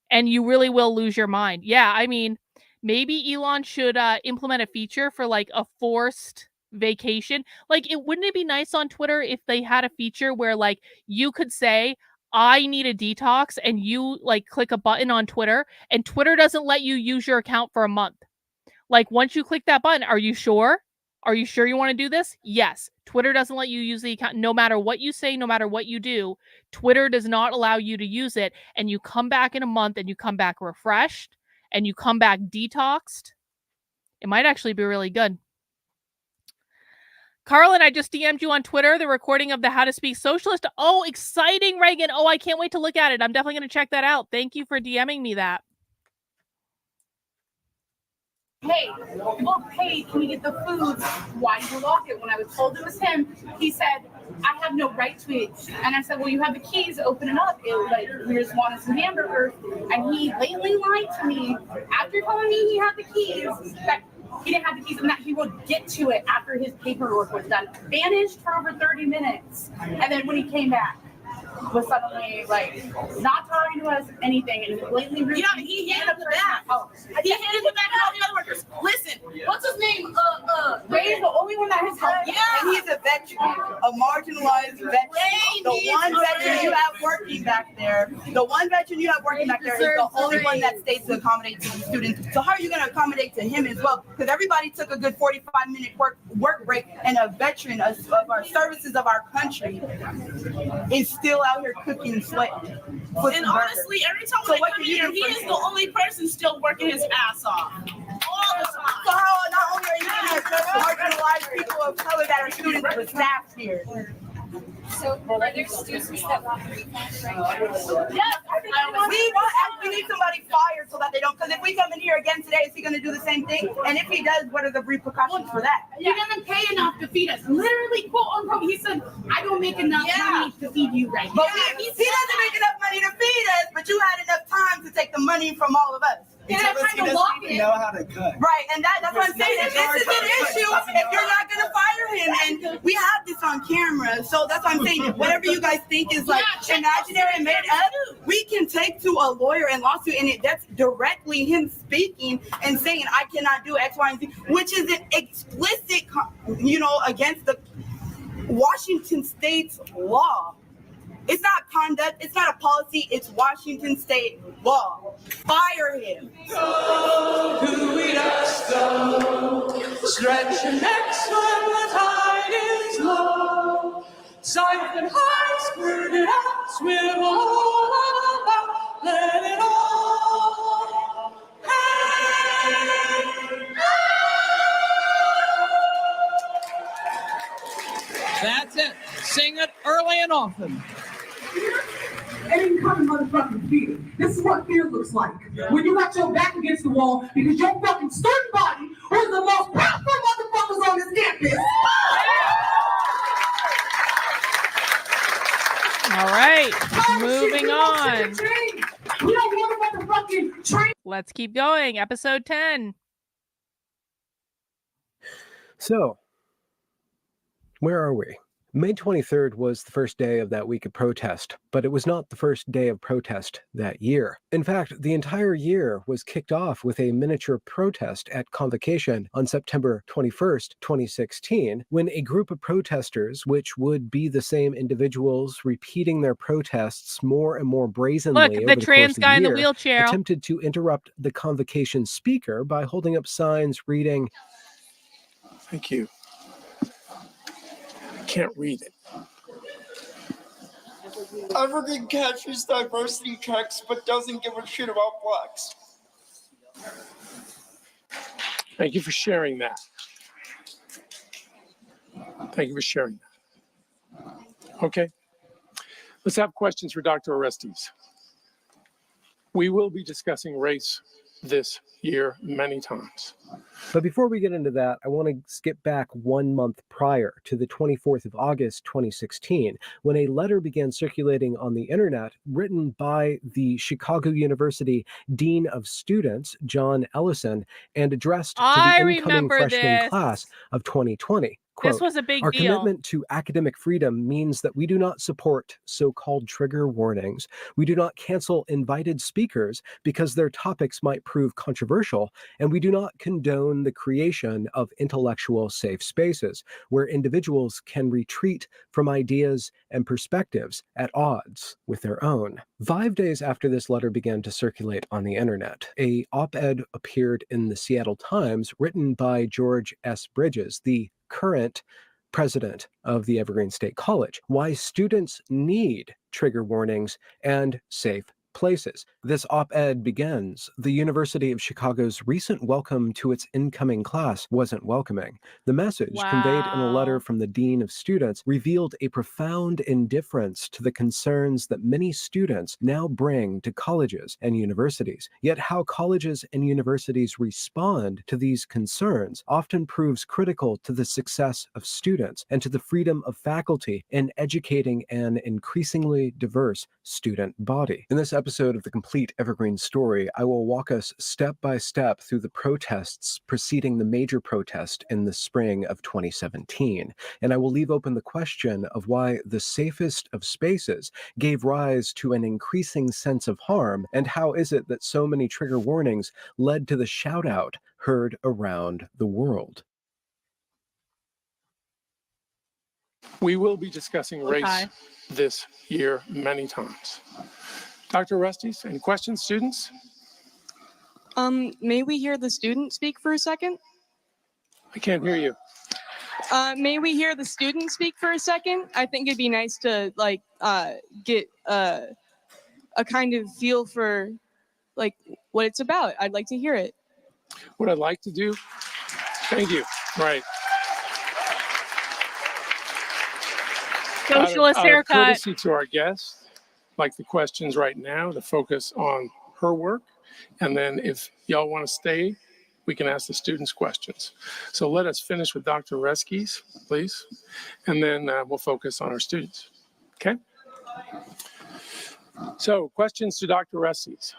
and you really will lose your mind. Yeah, I mean, maybe Elon should implement a feature for like a forced vacation. Like, wouldn't it be nice on Twitter if they had a feature where like you could say, I need a detox, and you like click a button on Twitter, and Twitter doesn't let you use your account for a month. Like, once you click that button, are you sure? Are you sure you want to do this? Yes. Twitter doesn't let you use the account. No matter what you say, no matter what you do, Twitter does not allow you to use it. And you come back in a month and you come back refreshed and you come back detoxed. It might actually be really good. Carlin, I just DM'd you on Twitter the recording of the How to Speak Socialist. Oh, exciting, Reagan. Oh, I can't wait to look at it. I'm definitely going to check that out. Thank you for DMing me that. Hey, well, hey, can we get the food? Why did you lock it? When I was told it was him, he said, I have no right to it. And I said, well, you have the keys, open it up. It was like, we just wanted some hamburgers. And he blatantly lied to me after telling me he had the keys, that he didn't have the keys and that he would get to it after his paperwork was done. Vanished for over 30 minutes. And then when he came back, was suddenly like not talking to us anything, and blatantly rude. Yeah, he handed the back. Oh, he handed the back to all the other workers. Listen, what's his name? Ray is the only one that has helped. Yeah, and he's a veteran, a marginalized veteran. The one veteran you have working back there, is the only one that stays to accommodate to the students. So how are you going to accommodate to him as well? Because everybody took a good 45-minute work break, and a veteran of our services of our country is still out here cooking and sweating. And honestly, every time I come here, he is the only person still working his ass off. All the time. So how not only are you going to address marginalized people of color that are students but staff here? So are there students that want refunds right now? Yes, we need somebody fired so that they don't. Because if we come in here again today, is he going to do the same thing? And if he does, what are the repercussions for that? He doesn't pay enough to feed us. Literally, quote unquote, he said, "I don't make enough money to feed you right now." But he doesn't make enough money to feed us. But you had enough time to take the money from all of us. He doesn't even know how to cook. Right, and that's what I'm saying. If this is an issue, if you're not going to fire him, and we have this on camera, so that's what I'm saying. Whatever you guys think is like imaginary and made up, we can take to a lawyer and lawsuit, and that's directly him speaking and saying, I cannot do X, Y, and Z, which is an explicit, against the Washington State's law. It's not conduct, it's not a policy, it's Washington State law. Fire him. Go, Dewey-Dust, go. Stretch your necks when the tide is low. Siphon high, squirt it out, swim all about, let it all hang. That's it. Sing it early and often. And then come motherfucking fear. This is what fear looks like. When you got your back against the wall because your fucking student body was the most powerful motherfuckers campus. All right, moving on. We don't want a motherfucking train. Let's keep going. Episode 10. So, where are we? May 23rd was the first day of that week of protest, but it was not the first day of protest that year. In fact, the entire year was kicked off with a miniature protest at Convocation on September 21st, 2016, when a group of protesters, which would be the same individuals repeating their protests more and more brazenly Look, over the the trans course of guy in the the year, wheelchair. attempted to interrupt the Convocation speaker by holding up signs reading, Thank you. I can't read it. Evergreen captures diversity checks but doesn't give a shit about blacks. Thank you for sharing that. Thank you for sharing that. Okay. Let's have questions for Dr. Orestes. We will be discussing race this year many times. But before we get into that, I want to skip back 1 month prior to the 24th of August, 2016, when a letter began circulating on the internet written by the Chicago University Dean of Students, John Ellison, and addressed to the incoming freshman class of 2020. Quote, this was a big Our deal. commitment to academic freedom means that we do not support so-called trigger warnings. We do not cancel invited speakers because their topics might prove controversial, and we do not condone the creation of intellectual safe spaces where individuals can retreat from ideas and perspectives at odds with their own. 5 days after this letter began to circulate on the internet, a op-ed appeared in the Seattle Times written by George S. Bridges, the current president of the Evergreen State College, why students need trigger warnings and safe places. This op-ed begins, the University of Chicago's recent welcome to its incoming class wasn't welcoming. The message conveyed in a letter from the Dean of Students revealed a profound indifference to the concerns that many students now bring to colleges and universities. Yet how colleges and universities respond to these concerns often proves critical to the success of students and to the freedom of faculty in educating an increasingly diverse student body. In this episode of The Complete Evergreen Story, I will walk us step by step through the protests preceding the major protest in the spring of 2017, and I will leave open the question of why the safest of spaces gave rise to an increasing sense of harm, and how is it that so many trigger warnings led to the shout-out heard around the world. We will be discussing race this year many times. Dr. Orestes, any questions, students? May we hear the student speak for a second? I can't hear you. May we hear the student speak for a second? I think it'd be nice to get a kind of feel for what it's about. I'd like to hear it. What I'd like to do? Thank you. Right. Socialist out of haircut. Courtesy to our guests, like the questions right now to focus on her work. And then if y'all want to stay, we can ask the students questions. So let us finish with Dr. Orestes, please. And then we'll focus on our students. Okay? So questions to Dr. Orestes.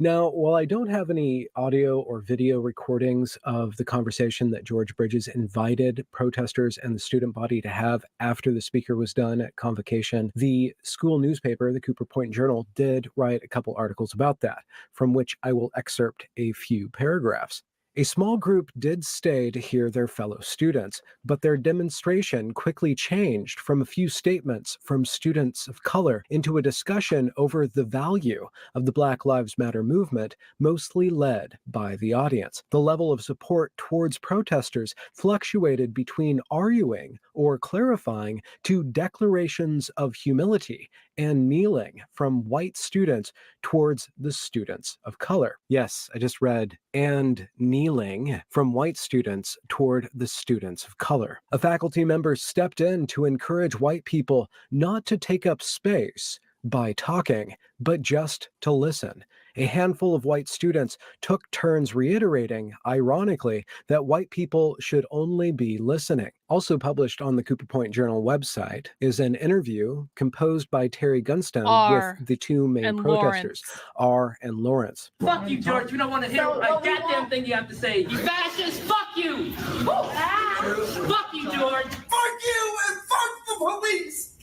Now, while I don't have any audio or video recordings of the conversation that George Bridges invited protesters and the student body to have after the speaker was done at Convocation, the school newspaper, the Cooper Point Journal, did write a couple articles about that, from which I will excerpt a few paragraphs. A small group did stay to hear their fellow students, but their demonstration quickly changed from a few statements from students of color into a discussion over the value of the Black Lives Matter movement, mostly led by the audience. The level of support towards protesters fluctuated between arguing or clarifying to declarations of humility and kneeling from white students towards the students of color. Yes, I just read, and kneeling from white students toward the students of color. A faculty member stepped in to encourage white people not to take up space by talking, but just to listen. A handful of white students took turns reiterating, ironically, that white people should only be listening. Also published on the Cooper Point Journal website is an interview composed by Terry Gunstone with the two main protesters, R. and Lawrence. Fuck you, George. We don't want to hear a goddamn thing you have to say. You fascist. Fuck you. Fuck you, George. Fuck you and fuck the police.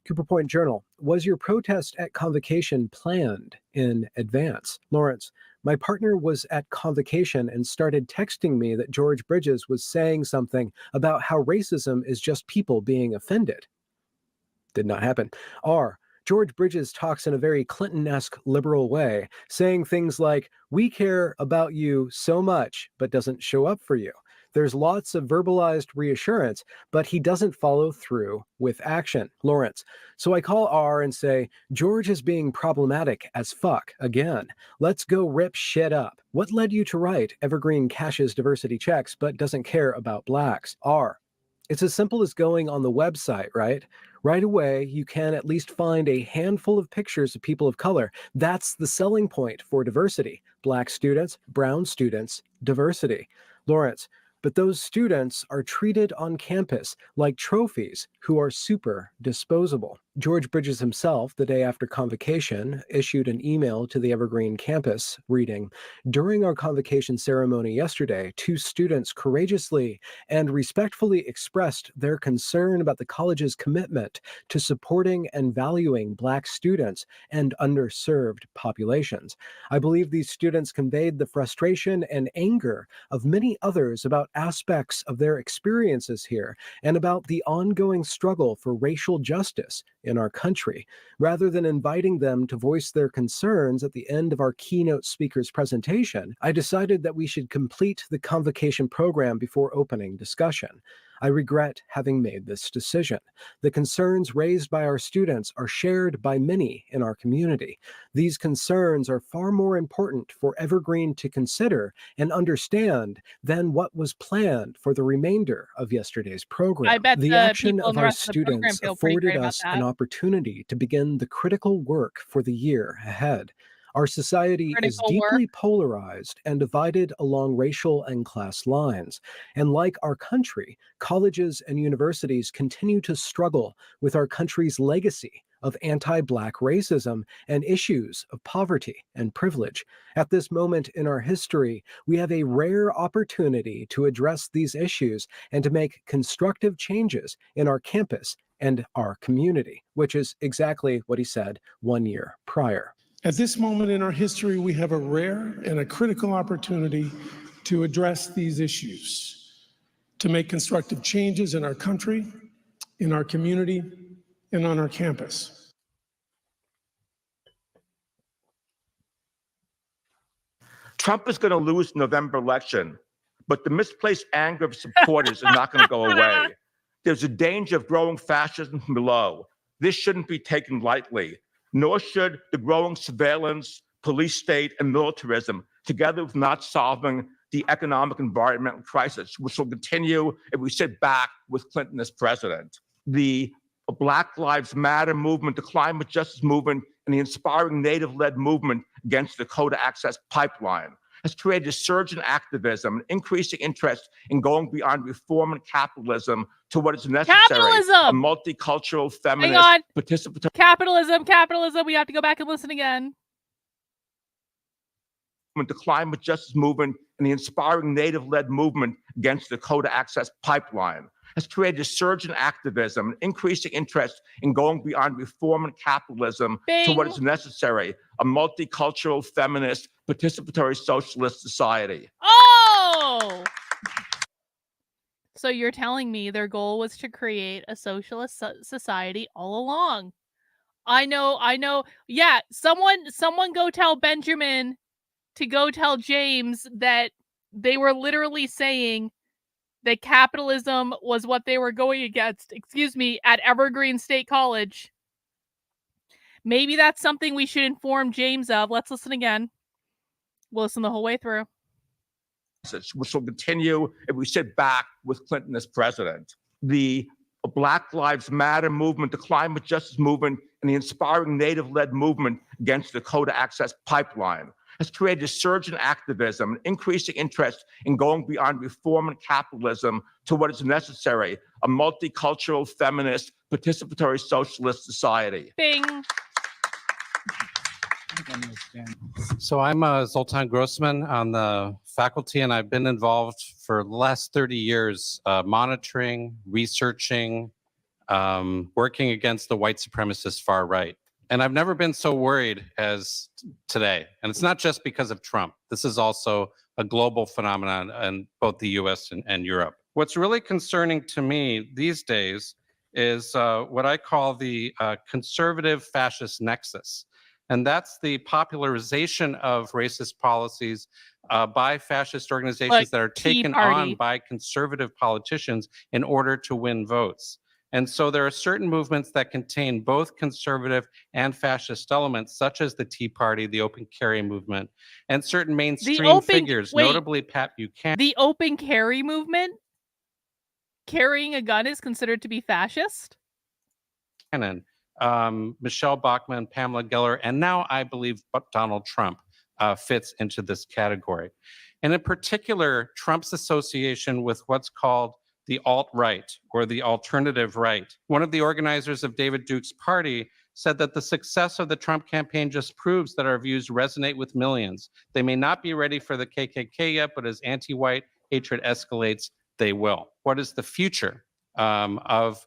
Cooper Point Journal, was your protest at Convocation planned in advance? Lawrence, my partner was at Convocation and started texting me that George Bridges was saying something about how racism is just people being offended. Did not happen. R, George Bridges talks in a very Clinton-esque liberal way, saying things like, we care about you so much, but doesn't show up for you. There's lots of verbalized reassurance, but he doesn't follow through with action. Lawrence, so I call R and say, George is being problematic as fuck again. Let's go rip shit up. What led you to write Evergreen cashes diversity checks but doesn't care about blacks? R, it's as simple as going on the website, right? Right away, you can at least find a handful of pictures of people of color. That's the selling point for diversity. Black students, brown students, diversity. Lawrence, but those students are treated on campus like trophies who are super disposable. George Bridges himself, the day after Convocation, issued an email to the Evergreen campus reading, during our Convocation ceremony yesterday, 2 students courageously and respectfully expressed their concern about the college's commitment to supporting and valuing Black students and underserved populations. I believe these students conveyed the frustration and anger of many others about aspects of their experiences here and about the ongoing struggle for racial justice in our country. Rather than inviting them to voice their concerns at the end of our keynote speaker's presentation, I decided that we should complete the Convocation program before opening discussion. I regret having made this decision. The concerns raised by our students are shared by many in our community. These concerns are far more important for Evergreen to consider and understand than what was planned for the remainder of yesterday's program. I bet the the action people in of the our rest of the program students feel pretty afforded great about us an that. opportunity to begin the critical work for the year ahead. Our society is Critical deeply work. polarized and divided along racial and class lines. And like our country, colleges and universities continue to struggle with our country's legacy of anti-Black racism and issues of poverty and privilege. At this moment in our history, we have a rare opportunity to address these issues and to make constructive changes in our campus and our community, which is exactly what he said 1 year prior. At this moment in our history, we have a rare and a critical opportunity to address these issues, to make constructive changes in our country, in our community, and on our campus. Trump is going to lose the November election, but the misplaced anger of supporters is not going to go away. There's a danger of growing fascism from below. This shouldn't be taken lightly, nor should the growing surveillance, police state, and militarism, together with not solving the economic environmental crisis, which will continue if we sit back with Clinton as president. The Black Lives Matter movement, the climate justice movement, and the inspiring Native-led movement against the Dakota Access Pipeline has created a surge in activism, an increasing interest in going beyond reform and capitalism to what is necessary. Capitalism! A multicultural, feminist, Hang on. participatory. Capitalism. We have to go back and listen again. The climate justice movement and the inspiring Native-led movement against the Dakota Access Pipeline has created a surge in activism, an increasing interest in going beyond reform and capitalism to what is necessary, a multicultural, feminist, participatory socialist society. Oh! So you're telling me their goal was to create a socialist society all along. I know. Yeah, someone go tell Benjamin to go tell James that they were literally saying that capitalism was what they were going against, at Evergreen State College. Maybe that's something we should inform James of. Let's listen again. We'll listen the whole way through. Which will continue if we sit back with Clinton as president. The a Black Lives Matter movement, the climate justice movement, and the inspiring Native-led movement against the Dakota Access Pipeline has created a surge in activism, an increasing interest in going beyond reform and capitalism to what is necessary, a multicultural, feminist, participatory socialist society. Bing. So I'm Zoltan Grossman on the faculty, and I've been involved for the last 30 years monitoring, researching, working against the white supremacist far right. And I've never been so worried as today. And it's not just because of Trump. This is also a global phenomenon in both the US and Europe. What's really concerning to me these days is what I call the conservative fascist nexus. And that's the popularization of racist policies by fascist organizations Like that are Tea taken Party. on by conservative politicians in order to win votes. And so there are certain movements that contain both conservative and fascist elements, such as the Tea Party, the Open Carry movement, and certain mainstream figures, notably Pat Buchanan. The open carry movement? Carrying a gun is considered to be fascist? Michelle Bachmann, Pamela Geller, and now I believe Donald Trump fits into this category. And in particular, Trump's association with what's called the alt-right or the alternative right. One of the organizers of David Duke's party said that the success of the Trump campaign just proves that our views resonate with millions. They may not be ready for the KKK yet, but as anti-white hatred escalates, they will. What is the future of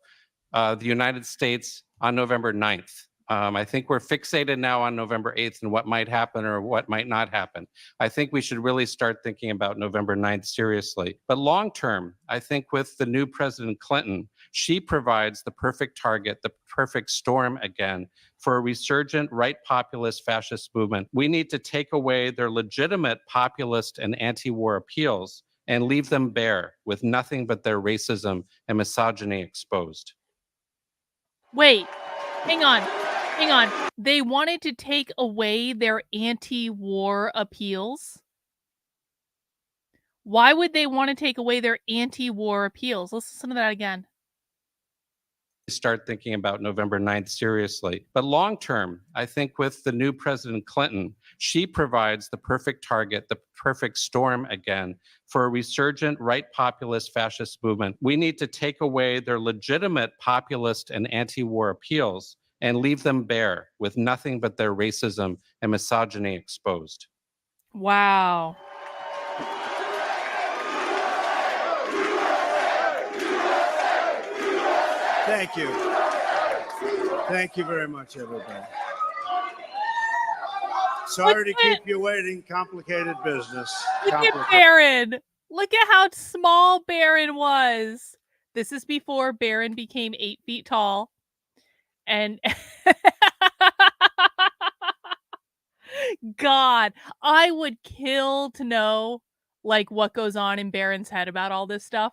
the United States on November 9th? I think we're fixated now on November 8th and what might happen or what might not happen. I think we should really start thinking about November 9th seriously. But long term, I think with the new President Clinton, she provides the perfect target, the perfect storm again for a resurgent right populist fascist movement. We need to take away their legitimate populist and anti-war appeals and leave them bare with nothing but their racism and misogyny exposed. Wait, hang on. They wanted to take away their anti-war appeals? Why would they want to take away their anti-war appeals? Let's listen to that again. Start thinking about November 9th seriously. But long term, I think with the new President Clinton, she provides the perfect target, the perfect storm again for a resurgent right populist fascist movement. We need to take away their legitimate populist and anti-war appeals and leave them bare with nothing but their racism and misogyny exposed. Wow. Thank you. Thank you very much, everybody. Sorry to keep you waiting. Complicated business. Look at Barron. Look at how small Barron was. This is before Barron became 8 feet tall. And God, I would kill to know like what goes on in Barron's head about all this stuff.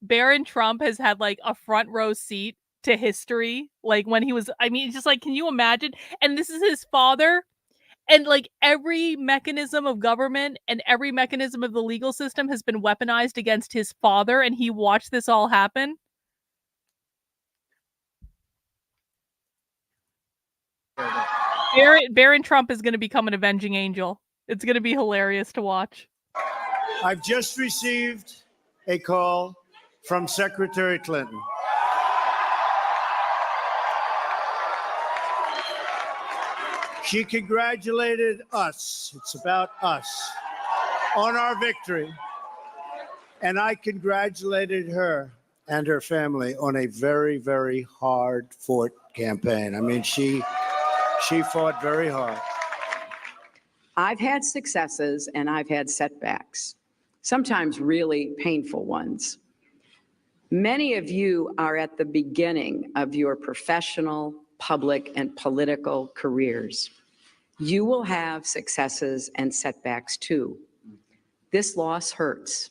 Barron Trump has had like a front row seat to history. Like when he was, I mean, just like, can you imagine? And this is his father. And like every mechanism of government and every mechanism of the legal system has been weaponized against his father. And he watched this all happen. Barron Trump is going to become an avenging angel. It's going to be hilarious to watch. I've just received a call from Secretary Clinton. She congratulated us, it's about us, on our victory. And I congratulated her and her family on a very, very hard-fought campaign. I mean, she fought very hard. I've had successes and I've had setbacks, sometimes really painful ones. Many of you are at the beginning of your professional, public, and political careers. You will have successes and setbacks too. This loss hurts,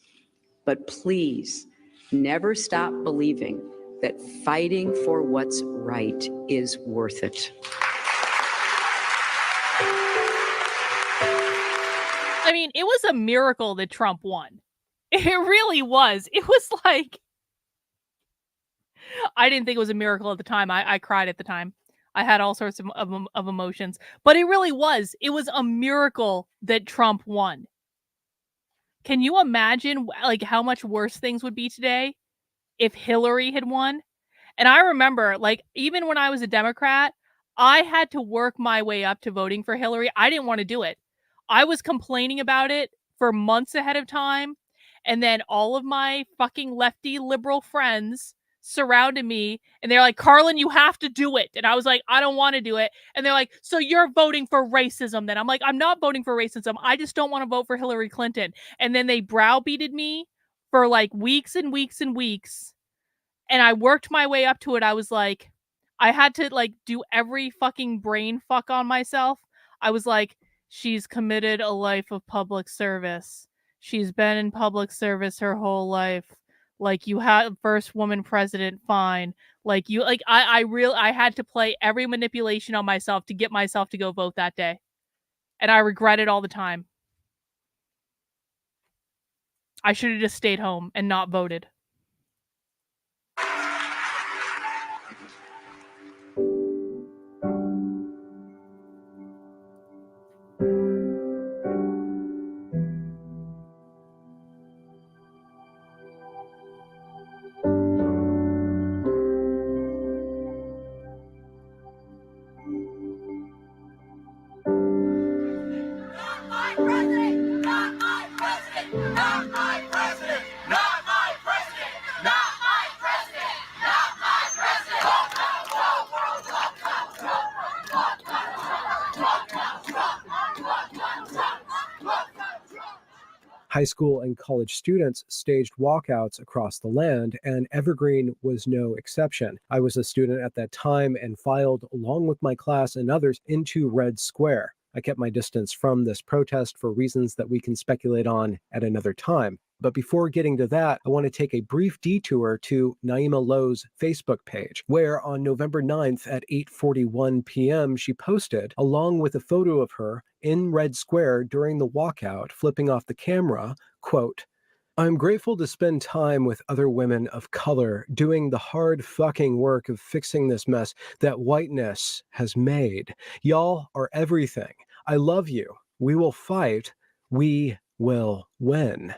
but please never stop believing that fighting for what's right is worth it. I mean, it was a miracle that Trump won. It really was. It was like, I didn't think it was a miracle at the time. I cried at the time. I had all sorts of emotions, but it really was. It was a miracle that Trump won. Can you imagine like how much worse things would be today if Hillary had won? And I remember, like, even when I was a Democrat, I had to work my way up to voting for Hillary. I didn't want to do it. I was complaining about it for months ahead of time. And then all of my fucking lefty liberal friends surrounded me and they're like, Carlin, you have to do it. And I was like, I don't want to do it. And they're like, so you're voting for racism then? I'm like, I'm not voting for racism. I just don't want to vote for Hillary Clinton. And then they browbeated me for like weeks and weeks and weeks. And I worked my way up to it. I was like, I had to like do every fucking brain fuck on myself. I was like, she's committed a life of public service. She's been in public service her whole life. Like, you have first woman president, fine. Like, you, like, I had to play every manipulation on myself to get myself to go vote that day. And I regret it all the time. I should have just stayed home and not voted. High school and college students staged walkouts across the land, and Evergreen was no exception. I was a student at that time and filed, along with my class and others, into Red Square. I kept my distance from this protest for reasons that we can speculate on at another time. But before getting to that, I want to take a brief detour to Naima Lo's Facebook page, where on November 9th at 8:41 p.m. she posted, along with a photo of her in Red Square during the walkout, flipping off the camera, quote, I'm grateful to spend time with other women of color doing the hard fucking work of fixing this mess that whiteness has made. Y'all are everything. I love you. We will fight. We will win.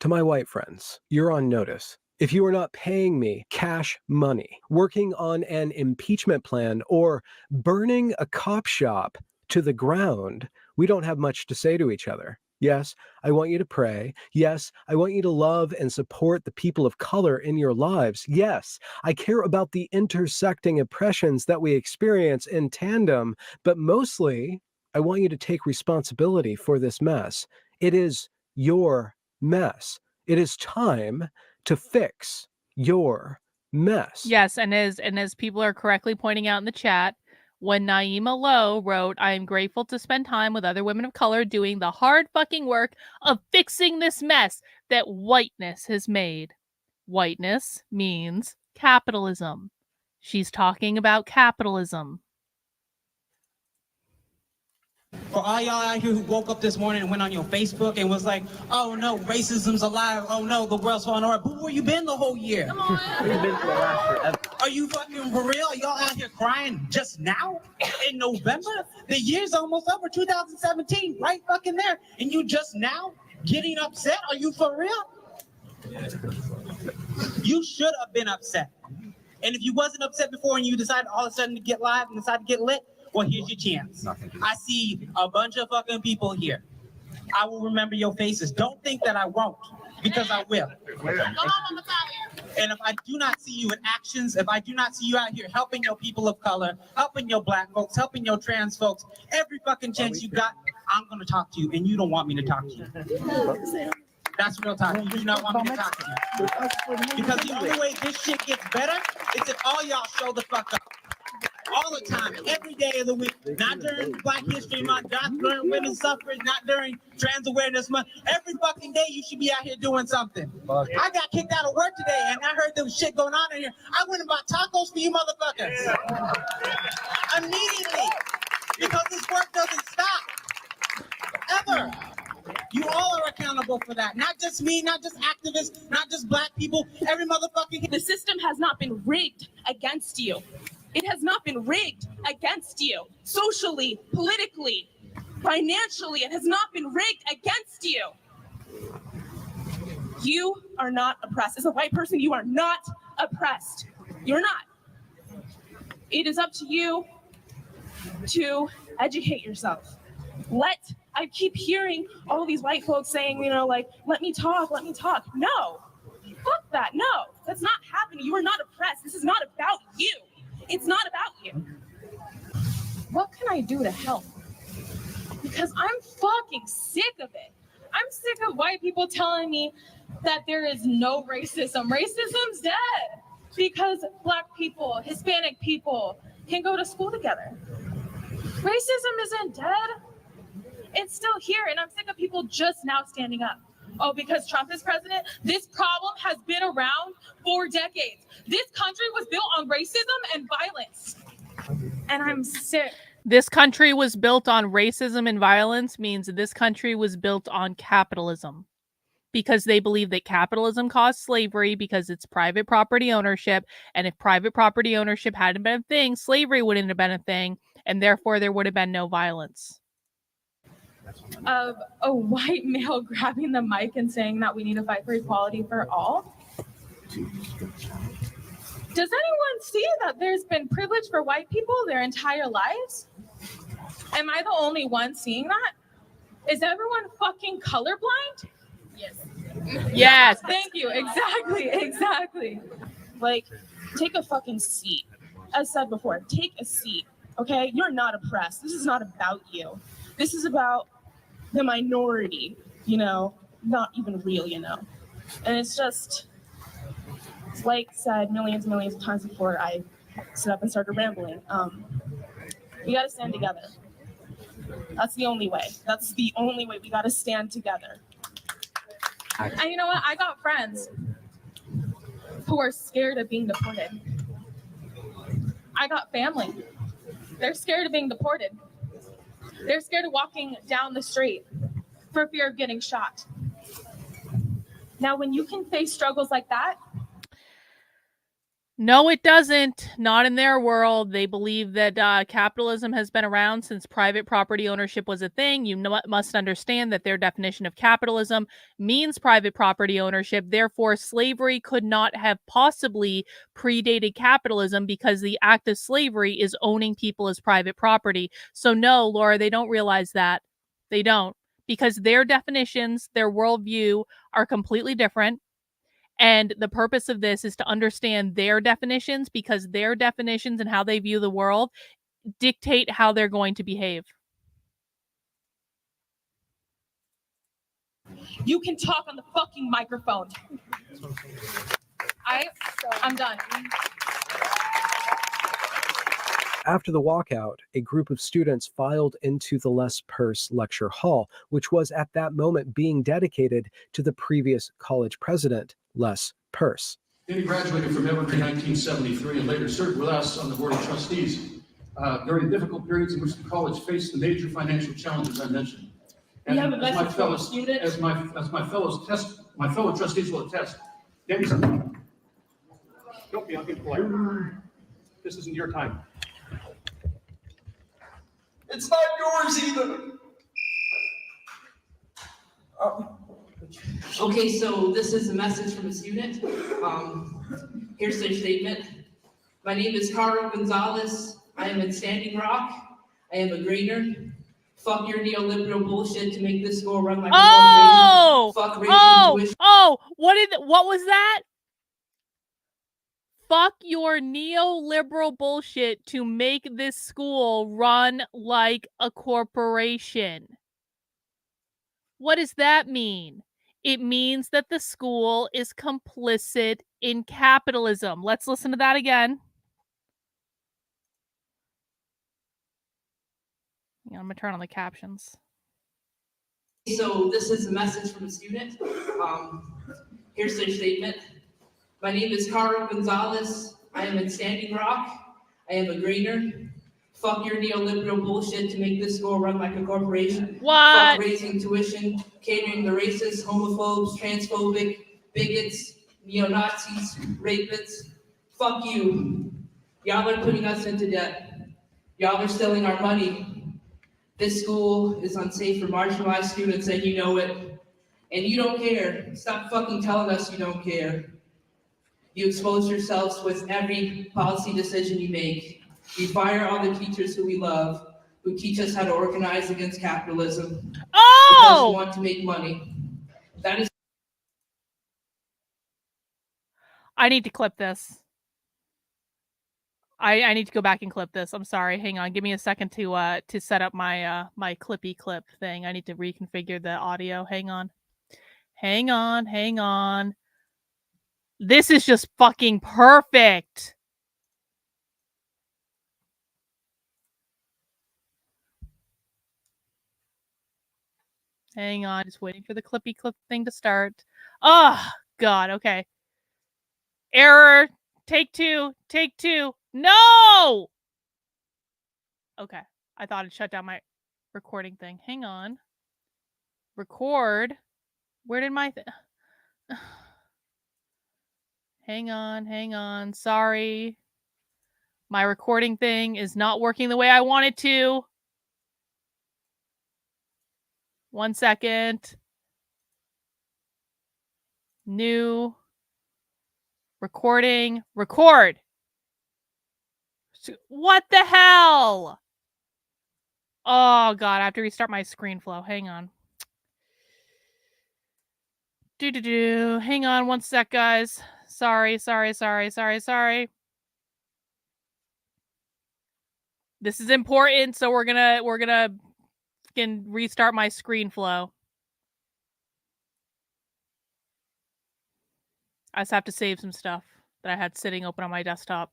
To my white friends, you're on notice. If you are not paying me cash money, working on an impeachment plan, or burning a cop shop to the ground, we don't have much to say to each other. Yes, I want you to pray. Yes, I want you to love and support the people of color in your lives. Yes, I care about the intersecting oppressions that we experience in tandem, but mostly, I want you to take responsibility for this mess. It is your mess. It is time to fix your mess. Yes, and as people are correctly pointing out in the chat, when Naima Lo wrote, I am grateful to spend time with other women of color doing the hard fucking work of fixing this mess that whiteness has made. Whiteness means capitalism. She's talking about capitalism. For all y'all out here who woke up this morning and went on your Facebook and was like, oh no, racism's alive. Oh no, the world's falling apart. But where you been the whole year? Come on. We've been for the last forever. Are you fucking for real? Are y'all out here crying just now in November? The year's almost over, 2017, right fucking there. And you just now getting upset? Are you for real? You should have been upset. And if you wasn't upset before and you decided all of a sudden to get live and decide to get lit, well, here's your chance. I see a bunch of fucking people here. I will remember your faces. Don't think that I won't, because I will. And if I do not see you in actions, if I do not see you out here helping your people of color, helping your black folks, helping your trans folks, every fucking chance you got, I'm going to talk to you, and you don't want me to talk to you. That's real talk. You do not want me to talk to you. Because the only way this shit gets better is if all y'all show the fuck up. All the time, every day of the week, not during Black History Month, not during Women's Suffrage, not during Trans Awareness Month. Every fucking day you should be out here doing something. I got kicked out of work today and I heard there was shit going on in here. I went and bought tacos for you motherfuckers. Immediately. Because this work doesn't stop. Ever. You all are accountable. accountable for that. Not just me, not just activists, not just black people, every motherfucking. The system has not been rigged against you. It has not been rigged against you. Socially, politically, financially, it has not been rigged against you. You are not oppressed. As a white person, you are not oppressed. You're not. It is up to you to educate yourself. I keep hearing all these white folks saying, you know, like, let me talk. No, fuck that. No, that's not happening. You are not oppressed. This is not about you. It's not about you. What can I do to help? Because I'm fucking sick of it. I'm sick of white people telling me that there is no racism. Racism's dead because black people, Hispanic people can go to school together. Racism isn't dead. It's still here, and I'm sick of people just now standing up. Oh, because Trump is president? This problem has been around for decades. This country was built on racism and violence. And I'm sick. This country was built on racism and violence means this country was built on capitalism. Because they believe that capitalism caused slavery because it's private property ownership. And if private property ownership hadn't been a thing, slavery wouldn't have been a thing. And therefore, there would have been no violence. Of a white male grabbing the mic and saying that we need to fight for equality for all. Does anyone see that there's been privilege for white people their entire lives? Am I the only one seeing that? Is everyone fucking colorblind? Yes. Yes. Thank you. Exactly. Like, take a fucking seat. As said before, take a seat. Okay? You're not oppressed. This is not about you. This is about the minority, you know, not even real, you know. And it's just, it's like said millions and millions of times before I stood up and started rambling. We gotta stand together. That's the only way. That's the only way. We gotta stand together. And you know what? I got friends who are scared of being deported. I got family. They're scared of being deported. They're scared of walking down the street for fear of getting shot. Now, when you can face struggles like that. No, it doesn't. Not in their world. They believe that capitalism has been around since private property ownership was a thing. You must understand that their definition of capitalism means private property ownership. Therefore, slavery could not have possibly predated capitalism because the act of slavery is owning people as private property. So no, Laura, they don't realize that. They don't. Because their definitions, their worldview are completely different. And the purpose of this is to understand their definitions because their definitions and how they view the world dictate how they're going to behave. You can talk on the fucking microphone. I'm done. After the walkout, a group of students filed into the Les Perce Lecture Hall, which was at that moment being dedicated to the previous college president, Les Perce. He graduated from Evergreen in 1973 and later served with us on the Board of Trustees during difficult periods in which the college faced the major financial challenges I mentioned. And as my fellow trustees will attest, don't be unpolite. This isn't your time. It's not yours either. Okay, so this is a message from a student. Here's their statement. My name is Carl Gonzalez. I am in Standing Rock. I am a greener. Fuck your neoliberal bullshit to make this school run like a fuck racial tuition. What was that? Fuck your neoliberal bullshit to make this school run like a corporation. What does that mean? It means that the school is complicit in capitalism. Let's listen to that again. I'm going to turn on the captions. So this is a message from a student. Here's their statement. My name is Carl Gonzalez. I am in Standing Rock. I am a greener. Fuck your neoliberal bullshit to make this school run like a corporation. What? Fuck raising tuition, catering to racists, homophobes, transphobic, bigots, neo-Nazis, rapists. Fuck you. Y'all are putting us into debt. Y'all are stealing our money. This school is unsafe for marginalized students and you know it. And you don't care. Stop fucking telling us you don't care. You expose yourselves with every policy decision you make. You fire all the teachers who we love, who teach us how to organize against capitalism. Because you want to make money. That is. I need to clip this. I need to go back and clip this. I'm sorry. Hang on. Give me a second to set up my my clippy clip thing. I need to reconfigure the audio. Hang on. Hang on. Hang on. This is just fucking perfect. Hang on. Just waiting for the clippy clip thing to start. Oh, God. Okay. Error. Take two. Take two. No! Okay. I thought it shut down my recording thing. Hang on. Record. Where did my... Hang on. Hang on. Sorry. My recording thing is not working the way I want it to. 1 second. New. Recording. Record. What the hell? Oh, God. I have to restart my screen flow. Hang on. Hang on 1 sec, guys. Sorry. This is important, so we're gonna fucking restart my screen flow. I just have to save some stuff that I had sitting open on my desktop.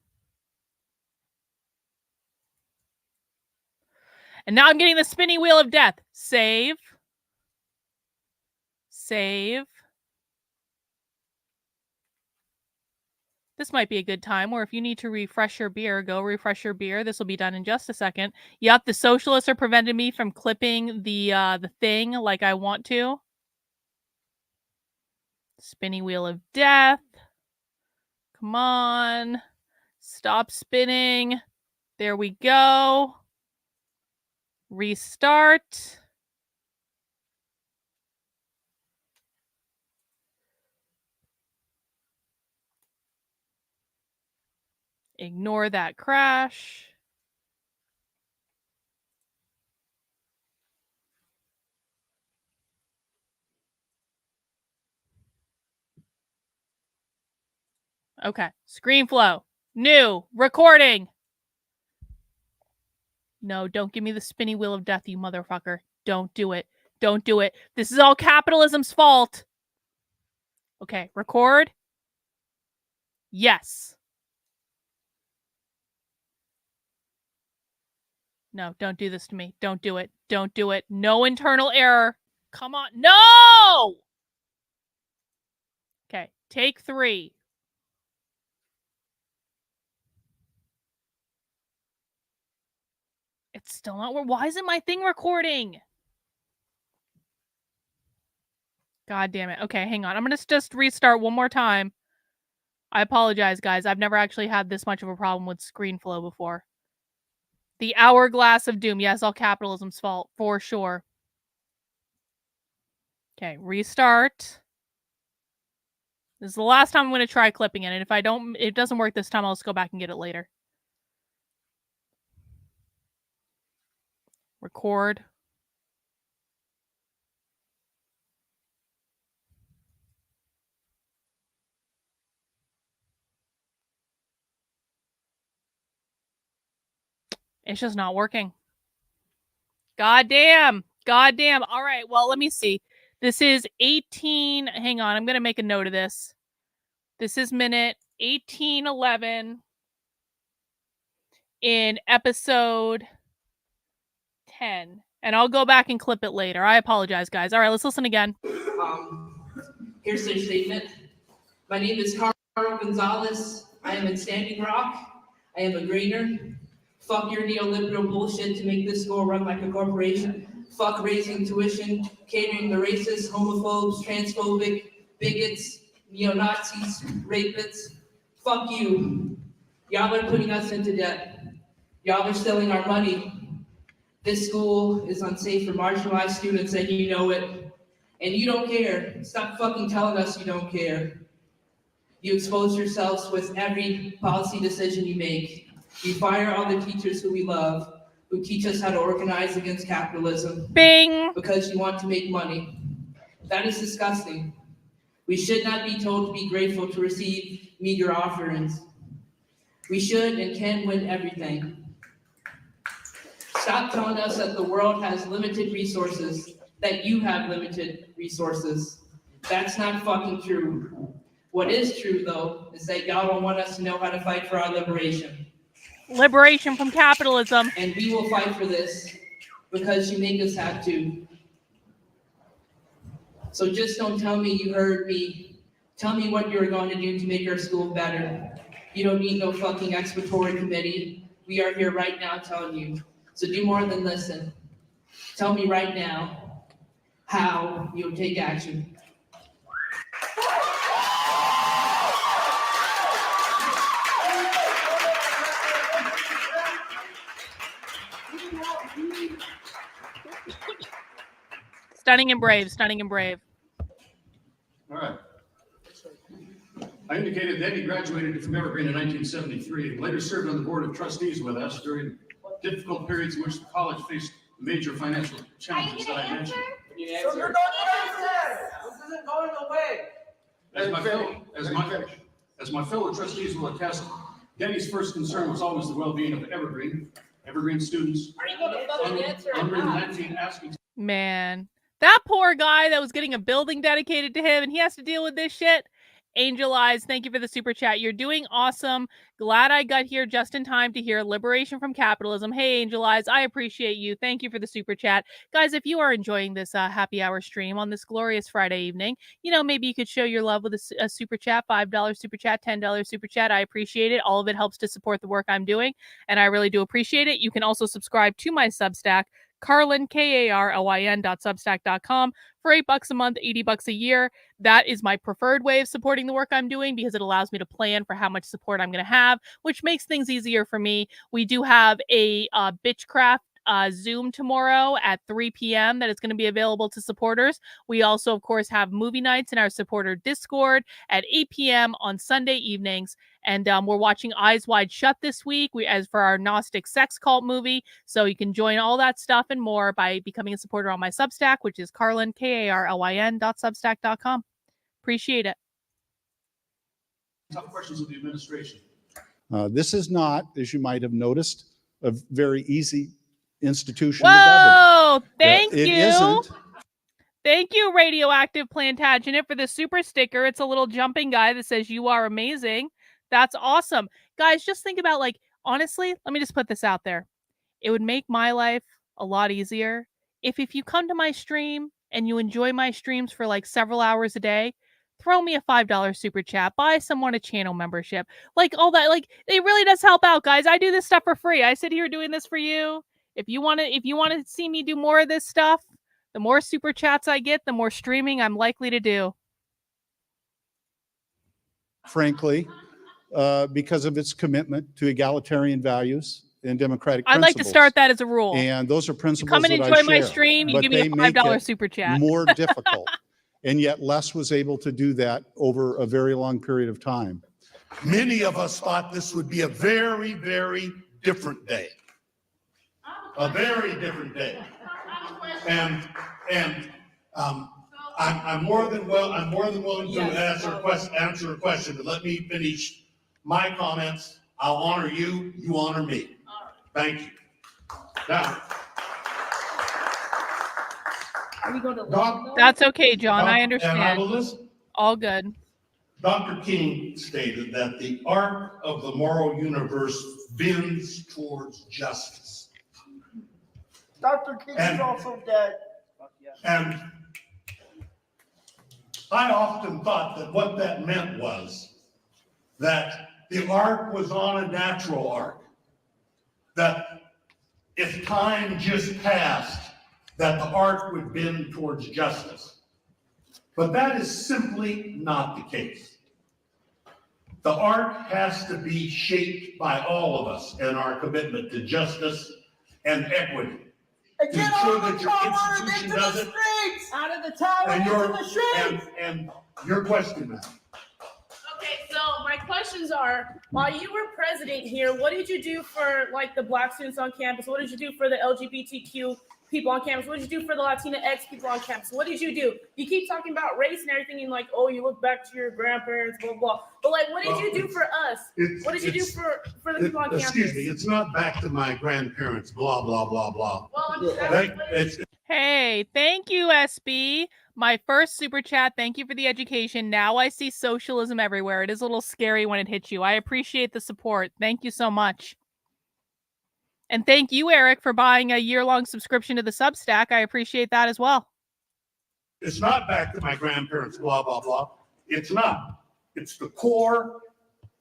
And now I'm getting the spinning wheel of death. Save. Save. This might be a good time where if you need to refresh your beer, go refresh your beer. This will be done in just a second. Yep, the socialists are preventing me from clipping the thing like I want to. Spinning wheel of death. Come on. Stop spinning. There we go. Restart. Ignore that crash. Okay. Screen flow. New. Recording. No, don't give me the spinny wheel of death, you motherfucker. Don't do it. Don't do it. This is all capitalism's fault. Okay. Record. Yes. No, don't do this to me. Don't do it. Don't do it. No internal error. Come on. No! Okay. Take 3. It's still not. Why isn't my thing recording? God damn it. Okay, hang on. I'm going to just restart one more time. I apologize, guys. I've never actually had this much of a problem with screen flow before. The hourglass of doom. Yes, all capitalism's fault, for sure. Okay, restart. This is the last time I'm going to try clipping it, and if it doesn't work this time, I'll just go back and get it later. Record. It's just not working. God damn. God damn. All right, well, let me see. This is 18. Hang on, I'm going to make a note of this. This is minute 1811 in episode 10. And I'll go back and clip it later. I apologize, guys. All right, let's listen again. Here's their statement. My name is Carl Gonzalez. I am in Standing Rock. I am a greener. Fuck your neoliberal bullshit to make this school run like a corporation. Fuck raising tuition, catering to racists, homophobes, transphobic, bigots, neo-Nazis, rapists. Fuck you. Y'all are putting us into debt. Y'all are stealing our money. This school is unsafe for marginalized students and you know it. And you don't care. Stop fucking telling us you don't care. You expose yourselves with every policy decision you make. You fire all the teachers who we love, who teach us how to organize against capitalism. Bing! Because you want to make money. That is disgusting. We should not be told to be grateful to receive meager offerings. We should and can win everything. Stop telling us that the world has limited resources, that you have limited resources. That's not fucking true. What is true, though, is that y'all don't want us to know how to fight for our liberation. Liberation from capitalism. And we will fight for this because you make us have to. So just don't tell me you heard me. Tell me what you're going to do to make our school better. You don't need no fucking exploratory committee. We are here right now telling you. So do more than listen. Tell me right now how you'll take action. Stunning and brave, stunning and brave. All right. I indicated that he graduated from Evergreen in 1973 and later served on the board of trustees with us during difficult periods in which the college faced major financial challenges that I mentioned. So you're not answer. This isn't going away. As my fellow trustees will attest, Denny's first concern was always the well-being of Evergreen students. Are you going to fucking answer or not? Man, that poor guy that was getting a building dedicated to him and he has to deal with this shit. Angel Eyes, thank you for the super chat. You're doing awesome. Glad I got here just in time to hear liberation from capitalism. Hey, Angel Eyes, I appreciate you. Thank you for the super chat. Guys, if you are enjoying this happy hour stream on this glorious Friday evening, maybe you could show your love with a super chat, $5 super chat, $10 super chat. I appreciate it. All of it helps to support the work I'm doing, and I really do appreciate it. You can also subscribe to my Substack, Carlin, KARLYN.substack.com for $8 a month, $80 a year. That is my preferred way of supporting the work I'm doing because it allows me to plan for how much support I'm going to have, which makes things easier for me. We do have a Bitchcraft Zoom tomorrow at 3 p.m. that is going to be available to supporters. We also, of course, have movie nights in our supporter Discord at 8 p.m. on Sunday evenings. And we're watching Eyes Wide Shut this week as for our Gnostic sex cult movie. So you can join all that stuff and more by becoming a supporter on my Substack, which is Carlin, KARLYN.substack.com. Appreciate it. Tough questions of the administration. This is not, as you might have noticed, a very easy institution Whoa, to govern. thank you. It isn't. Thank you, Radioactive Plantagenet, for the super sticker. It's a little jumping guy that says, "You are amazing." That's awesome. Guys, just think about, honestly, let me just put this out there. It would make my life a lot easier if you come to my stream and you enjoy my streams for several hours a day, throw me a $5 super chat, buy someone a channel membership, all that. It really does help out, guys. I do this stuff for free. I sit here doing this for you. If you want to see me do more of this stuff, the more super chats I get, the more streaming I'm likely to do. Frankly, because of its commitment to egalitarian values and democratic I'd principles. like to start that as a rule. And those are principles you come and that enjoy I share, my stream, you but give me a they make $5 it super chat. more difficult. And yet Les was able to do that over a very long period of time. Many of us thought this would be a very, very different day. A very different day. And I'm more than willing to answer a question, but let me finish my comments. I'll honor you, you honor me. Thank you. Now, Are we going to That's okay, John. I understand. and I will listen. All good. Dr. King stated that the arc of the moral universe bends towards justice. Dr. King is also dead. And I often thought that what that meant was that the arc was on a natural arc. that if time just passed, that the arc would bend towards justice. But that is simply not the case. The arc has to be shaped by all of us in our commitment to justice and equity. And To get ensure all the that your commoners institution into does the it. streets! Out of the tower And into the streets! and your question, ma'am. Okay, so my questions are, while you were president here, what did you do for like the Black students on campus? What did you do for the LGBTQ people on campus? What did you do for the Latinx people on campus? What did you do? You keep talking about race and everything and like, oh, you look back to your grandparents, blah, blah. But like, what did you do for us? What did you do for the people on campus? Excuse me, it's not back to my grandparents, blah, blah, blah, blah. Well, Hey, thank you, SB. My first super chat. Thank you for the education. Now I see socialism everywhere. It is a little scary when it hits you. I appreciate the support. Thank you so much. And thank you, Eric, for buying a year-long subscription to the Substack. I appreciate that as well. It's not back to my grandparents, blah, blah, blah. It's not. It's the core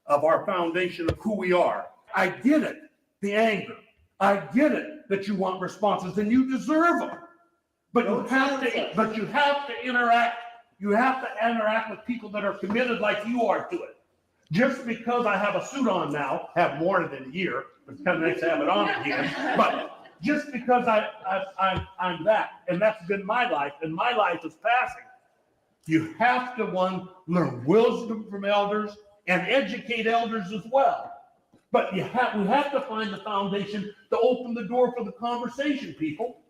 of our foundation of who we are. I get it, the anger. I get it that you want responses and you deserve them. But you have to interact. You have to interact with people that are committed like you are to it. Just because I have a suit on now, have more than a year, it's kind of nice to have it on again. But just because I'm that, and that's been my life, and my life is passing. You have to, one, learn wisdom from elders and educate elders as well. But we have to find the foundation to open the door for the conversation, people.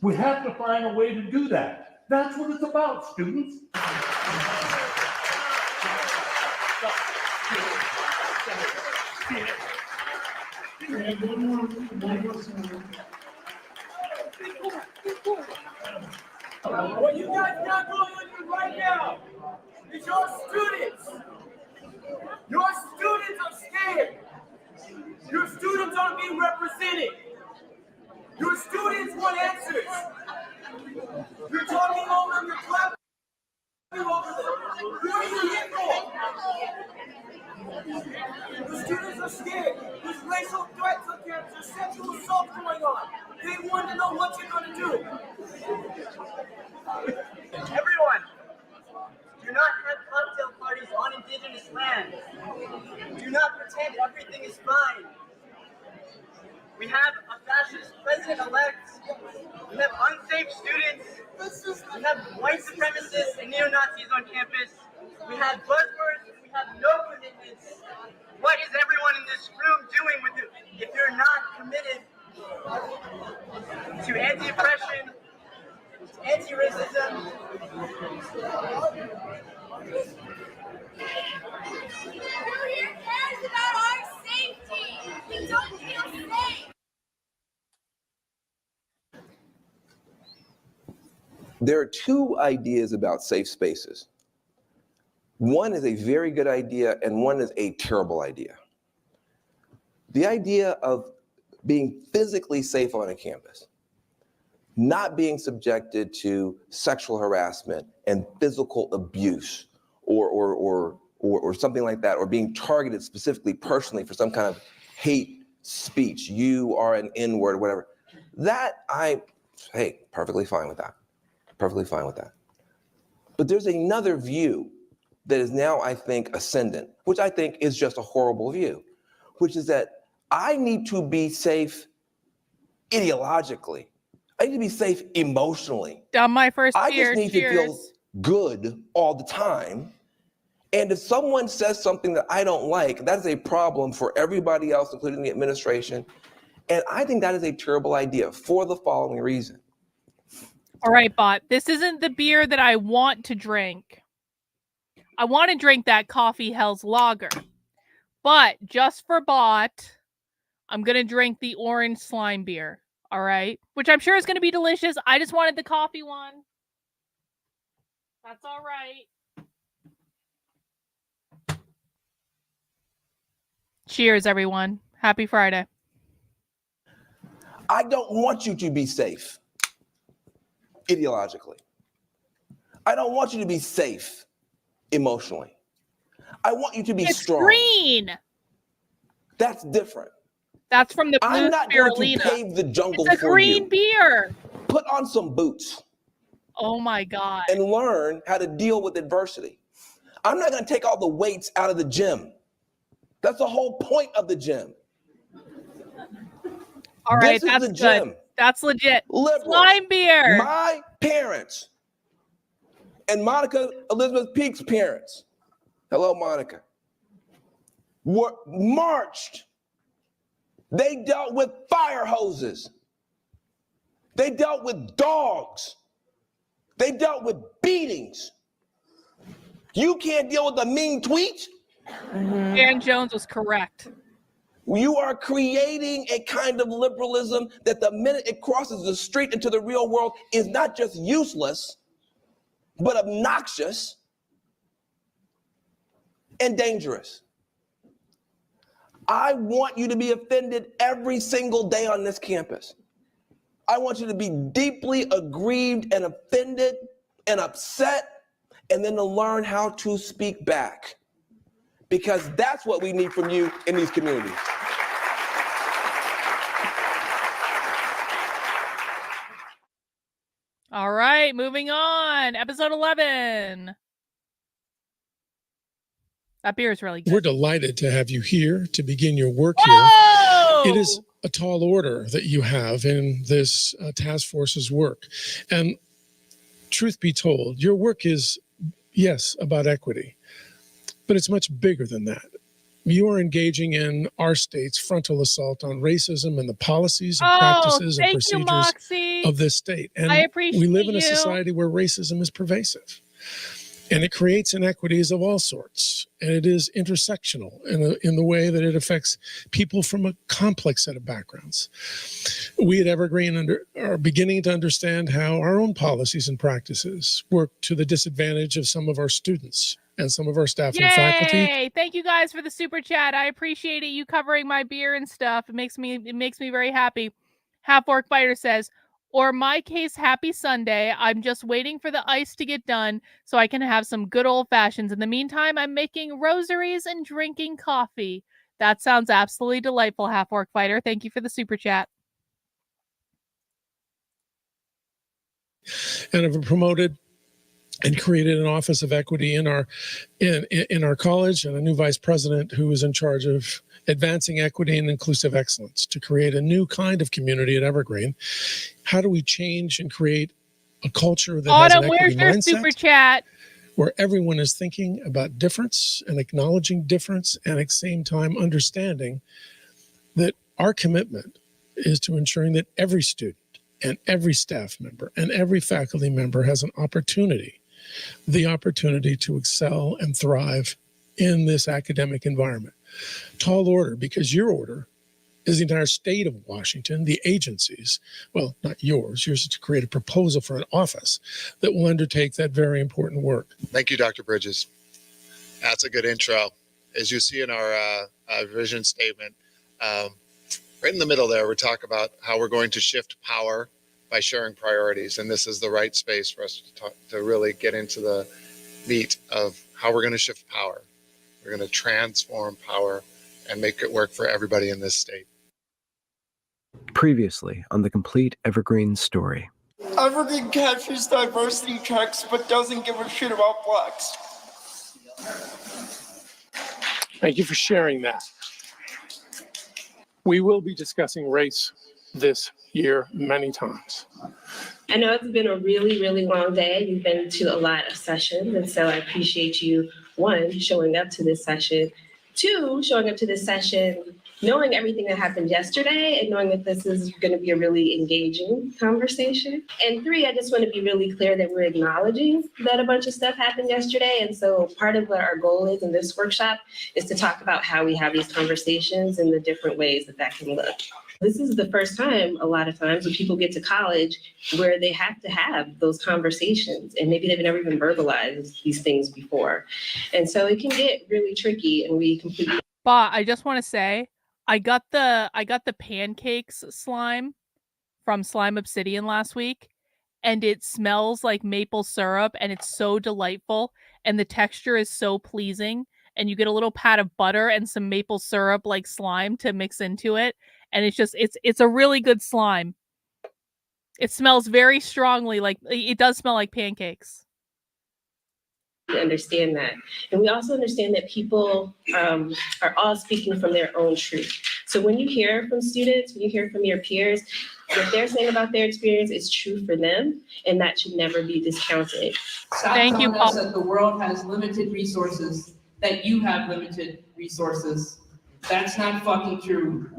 We have to find a way to do that. That's what it's about, students. What you guys got going on right now is your students. Your students are scared. Your students aren't being represented. Your students want answers. You're talking over them, you're clapping over them. Who are you here for? The students are scared. There's racial threats on campus. There's sexual assault going on. They want to know what you're going to do. Everyone, do not have cocktail parties on indigenous land. Do not pretend everything is fine. We have a fascist president-elect. We have unsafe students. We have white supremacists and neo-Nazis on campus. We have buzzwords. We have no commitments. What is everyone in this room doing with it if you're not committed to anti-oppression, anti-racism? Who here cares about our safety? We don't feel safe. There are two ideas about safe spaces. One is a very good idea and one is a terrible idea. The idea of being physically safe on a campus, not being subjected to sexual harassment and physical abuse or something like that, or being targeted specifically personally for some kind of hate speech, you are an N-word, whatever. Perfectly fine with that. Perfectly fine with that. But there's another view that is now, I think, ascendant, which I think is just a horrible view, which is that I need to be safe ideologically. I need to be safe emotionally. Down my first I beer. just need to feel good all the time. And if someone says something that I don't like, that is a problem for everybody else, including the administration. And I think that is a terrible idea for the following reason. All right, Bot. This isn't the beer that I want to drink. I want to drink that Coffee Hell's Lager. But just for Bot, I'm going to drink the orange slime beer. All right? Which I'm sure is going to be delicious. I just wanted the coffee one. That's all right. Cheers, everyone. Happy Friday. I don't want you to be safe ideologically. I don't want you to be safe emotionally. I want you to be strong. Green. That's different. That's from the blue I'm not going to spirulina. pave the jungle It's a for green you. beer. Put on some boots. Oh my God. And learn how to deal with adversity. I'm not going to take all the weights out of the gym. That's the whole point of the gym. All right, This is that's the good. gym. That's legit. Liberals, Slime beer. my parents and Monica Elizabeth Peake's parents, hello, Monica, were marched. They dealt with fire hoses. They dealt with dogs. They dealt with beatings. You can't deal with a mean tweet? Dan Jones was correct. You are creating a kind of liberalism that the minute it crosses the street into the real world is not just useless, but obnoxious and dangerous. I want you to be offended every single day on this campus. I want you to be deeply aggrieved and offended and upset, and then to learn how to speak back. Because that's what we need from you in these communities. All right, moving on. Episode 11. That beer is really good. We're delighted to have you here to begin your work Whoa! here. It is a tall order that you have in this task force's work. And truth be told, your work is, yes, about equity, but it's much bigger than that. You are engaging in our state's frontal assault on racism and the policies and practices and procedures of this state. And I appreciate we live in a you. society where racism is pervasive. And it creates inequities of all sorts. And it is intersectional in the way that it affects people from a complex set of backgrounds. We at Evergreen are beginning to understand how our own policies and practices work to the disadvantage of some of our students and some of our staff and faculty. Yay! Thank you guys for the super chat. I appreciate it. You covering my beer and stuff. It makes me very happy. Half Orc Fighter says, or my case, happy Sunday. I'm just waiting for the ice to get done so I can have some good old fashions. In the meantime, I'm making rosaries and drinking coffee. That sounds absolutely delightful, Half Orc Fighter. Thank you for the super chat. And have promoted and created an office of equity in our college, and a new vice president who is in charge of advancing equity and inclusive excellence to create a new kind of community at Evergreen. How do we change and create a culture that has an equity where's your super chat? Where everyone is thinking about difference and acknowledging difference, and at the same time understanding that our commitment is to ensuring that every student and every staff member and every faculty member has the opportunity to excel and thrive in this academic environment. Tall order, because your order is the entire state of Washington, the agencies, well, not yours is to create a proposal for an office that will undertake that very important work. Thank you, Dr. Bridges. That's a good intro. As you see in our vision statement, right in the middle there, we talk about how we're going to shift power by sharing priorities. And this is the right space for us to really get into the meat of how we're going to shift power. We're going to transform power and make it work for everybody in this state. Previously on the Complete Evergreen Story. Evergreen captures diversity checks but doesn't give a shit about blacks. Thank you for sharing that. We will be discussing race this year many times. I know it's been a really, really long day. You've been to a lot of sessions, and so I appreciate you, one, showing up to this session, two, showing up to this session, knowing everything that happened yesterday and knowing that this is going to be a really engaging conversation. And three, I just want to be really clear that we're acknowledging that a bunch of stuff happened yesterday. And so part of what our goal is in this workshop is to talk about how we have these conversations and the different ways that can look. This is the first time, a lot of times, when people get to college where they have to have those conversations, and maybe they've never even verbalized these things before. And so it can get really tricky, and we completely... But I just want to say, I got the pancakes slime from Slime Obsidian last week, and it smells like maple syrup, and it's so delightful, and the texture is so pleasing, and you get a little pat of butter and some maple syrup like slime to mix into it, and it's a really good slime. It smells very strongly, like it does smell like pancakes. We understand that. And we also understand that people are all speaking from their own truth. So when you hear from students, when you hear from your peers, what they're saying about their experience is true for them, and that should never be discounted. Stop Thank you, telling us Paul. that the world has limited resources, that you have limited resources. That's not fucking true.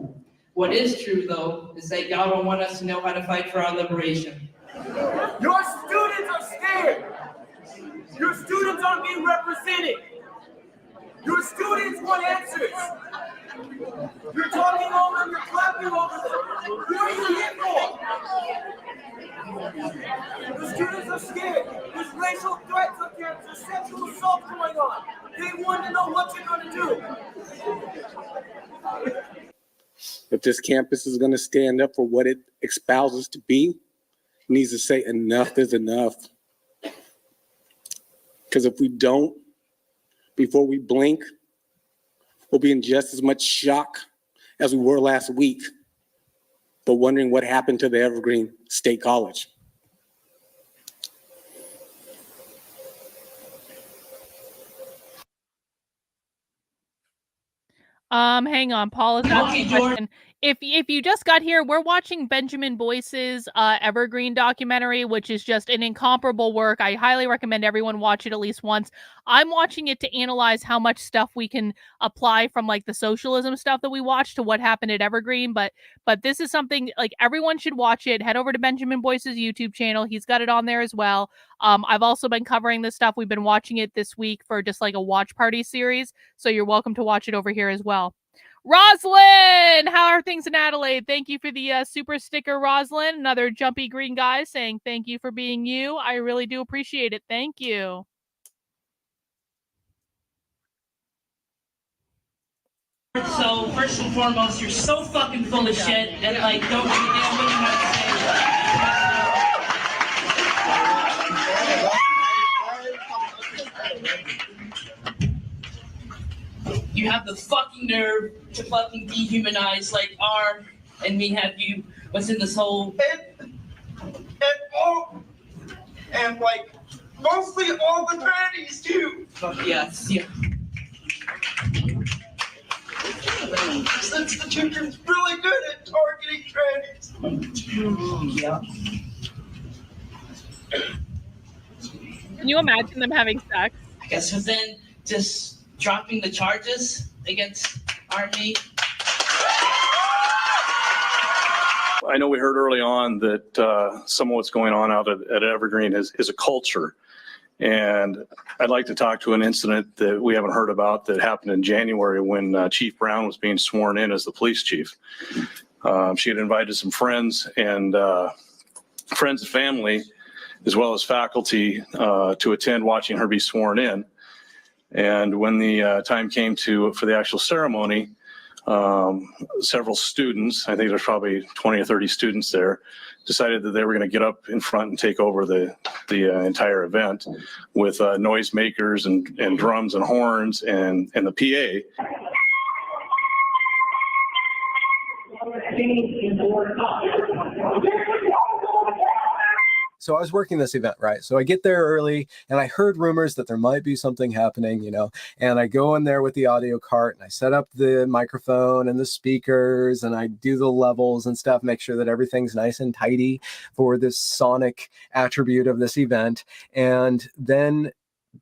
What is true, though, is that y'all don't want us to know how to fight for our liberation. Your students are scared. Your students aren't being represented. Your students want answers. You're talking over them, you're clapping over them. Who are you here for? The students are scared. There's racial threats on campus. There's sexual assault going on. They want to know what you're going to do. If this campus is going to stand up for what it espouses to be, it needs to say enough is enough. Because if we don't, before we blink, we'll be in just as much shock as we were last week, but wondering what happened to the Evergreen State College. Hang on. Paul is asking a question. If you just got here, we're watching Benjamin Boyce's Evergreen documentary, which is just an incomparable work. I highly recommend everyone watch it at least once. I'm watching it to analyze how much stuff we can apply from like the socialism stuff that we watched to what happened at Evergreen. But this is something like everyone should watch it. Head over to Benjamin Boyce's YouTube channel. He's got it on there as well. I've also been covering this stuff. We've been watching it this week for just like a watch party series. So you're welcome to watch it over here as well. Roslyn, how are things in Adelaide? Thank you for the super sticker, Roslyn. Another jumpy green guy saying thank you for being you. I really do appreciate it. Thank you. So first and foremost, you're so fucking full of shit, and like don't give a damn what you have to say. You have the fucking nerve to fucking dehumanize like R and me have you. What's in this whole and like mostly all the trannies too. Yes, yeah. Since the children's really good at targeting trannies. Yeah. Can you imagine them having sex? I guess, but then just dropping the charges against Army. I know we heard early on that some of what's going on out at Evergreen is a culture. And I'd like to talk to an incident that we haven't heard about that happened in January when Chief Brown was being sworn in as the police chief. She had invited some friends and family, as well as faculty, to attend watching her be sworn in. And when the time came for the actual ceremony, several students, I think there's probably 20 or 30 students there, decided that they were going to get up in front and take over the entire event with noisemakers and drums and horns and the PA. So I was working this event, right? So I get there early and I heard rumors that there might be something happening, you know, and I go in there with the audio cart and I set up the microphone and the speakers and I do the levels and stuff, make sure that everything's nice and tidy for this sonic attribute of this event. And then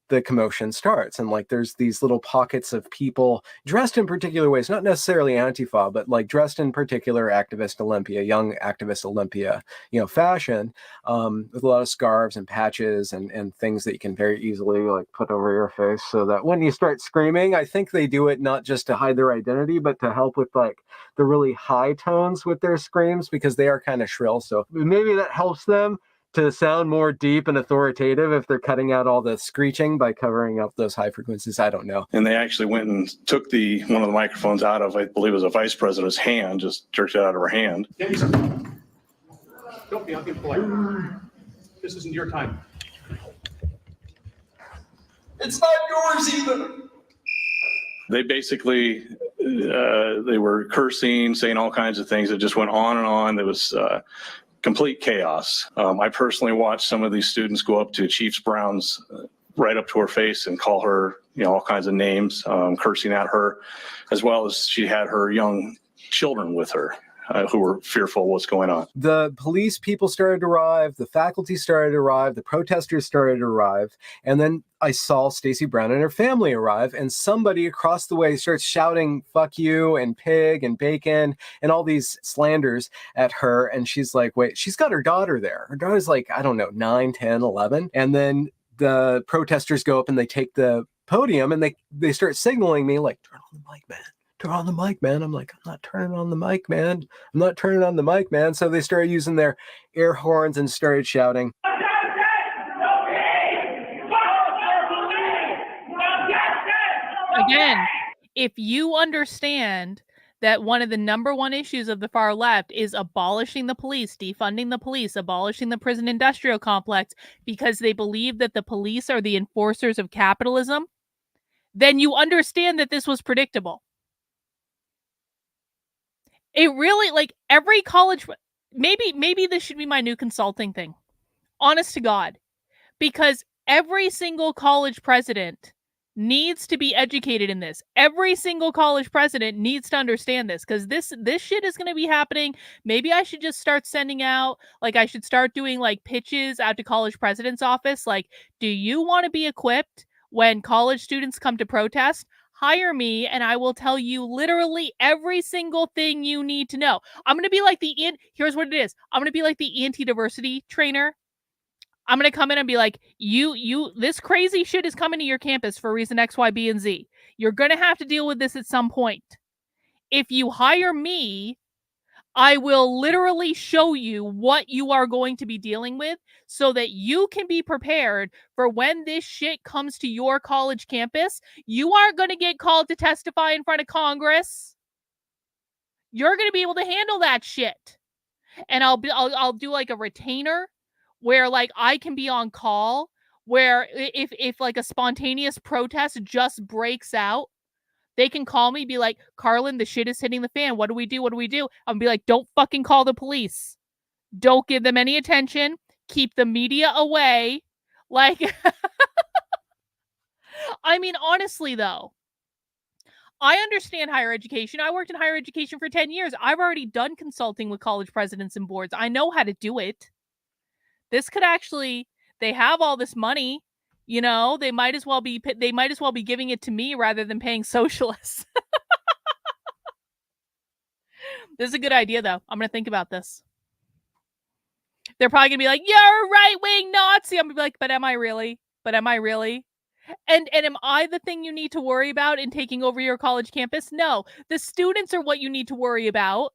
the commotion starts, and like there's these little pockets of people dressed in particular ways, not necessarily Antifa, but like dressed in particular activist Olympia, young activist Olympia, you know, fashion, with a lot of scarves and patches and things that you can very easily like put over your face so that when you start screaming, I think they do it not just to hide their identity, but to help with like the really high tones with their screams, because they are kind of shrill. So maybe that helps them to sound more deep and authoritative if they're cutting out all the screeching by covering up those high frequencies. I don't know. And they actually went and took one of the microphones out of, I believe it was a vice president's hand, just jerked it out of her hand. Don't be polite. This isn't your time. It's not yours either. They basically They were cursing, saying all kinds of things. It just went on and on. There was complete chaos. I personally watched some of these students go up to Chiefs Brown's right up to her face and call her, all kinds of names, cursing at her, as well as she had her young children with her. Who were fearful of what's going on. The police people started to arrive, the faculty started to arrive, the protesters started to arrive, and then I saw Stacey Brown and her family arrive, and somebody across the way starts shouting, "Fuck you," and "pig," and "bacon," and all these slanders at her, and she's like, wait, she's got her daughter there. Her daughter's like, I don't know, 9, 10, 11, and then the protesters go up and they take the podium, and they start signaling me like, "Turn on the mic, man. Turn on the mic, man." I'm like, "I'm not turning on the mic, man. I'm not turning on the mic, man." So they started using their air horns and started shouting. Again, if you understand that one of the number one issues of the far left is abolishing the police, defunding the police, abolishing the prison industrial complex, because they believe that the police are the enforcers of capitalism, then you understand that this was predictable. It really, like, every college, maybe this should be my new consulting thing. Honest to God. Because every single college president needs to be educated in this. Every single college president needs to understand this, because this shit is going to be happening. Maybe I should just start sending out, like, I should start doing, like, pitches out to college president's office. Like, do you want to be equipped when college students come to protest? Hire me and I will tell you literally every single thing you need to know. I'm going to be like here's what it is. I'm going to be like the anti-diversity trainer. I'm going to come in and be like, this crazy shit is coming to your campus for reason X, Y, B, and Z. You're going to have to deal with this at some point. If you hire me, I will literally show you what you are going to be dealing with so that you can be prepared for when this shit comes to your college campus. You aren't going to get called to testify in front of Congress. You're going to be able to handle that shit. And I'll do like a retainer where, like, I can be on call, where if like a spontaneous protest just breaks out, they can call me, be like, "Carlin, the shit is hitting the fan. What do we do? What do we do?" I'm be like, "Don't fucking call the police. Don't give them any attention. Keep the media away." Like, I mean, honestly, though, I understand higher education. I worked in higher education for 10 years. I've already done consulting with college presidents and boards. I know how to do it. This could actually, they have all this money, they might as well be giving it to me rather than paying socialists. This is a good idea, though. I'm going to think about this. They're probably going to be like, "You're a right-wing Nazi." I'm going to be like, but am I really? And am I the thing you need to worry about in taking over your college campus? No. The students are what you need to worry about.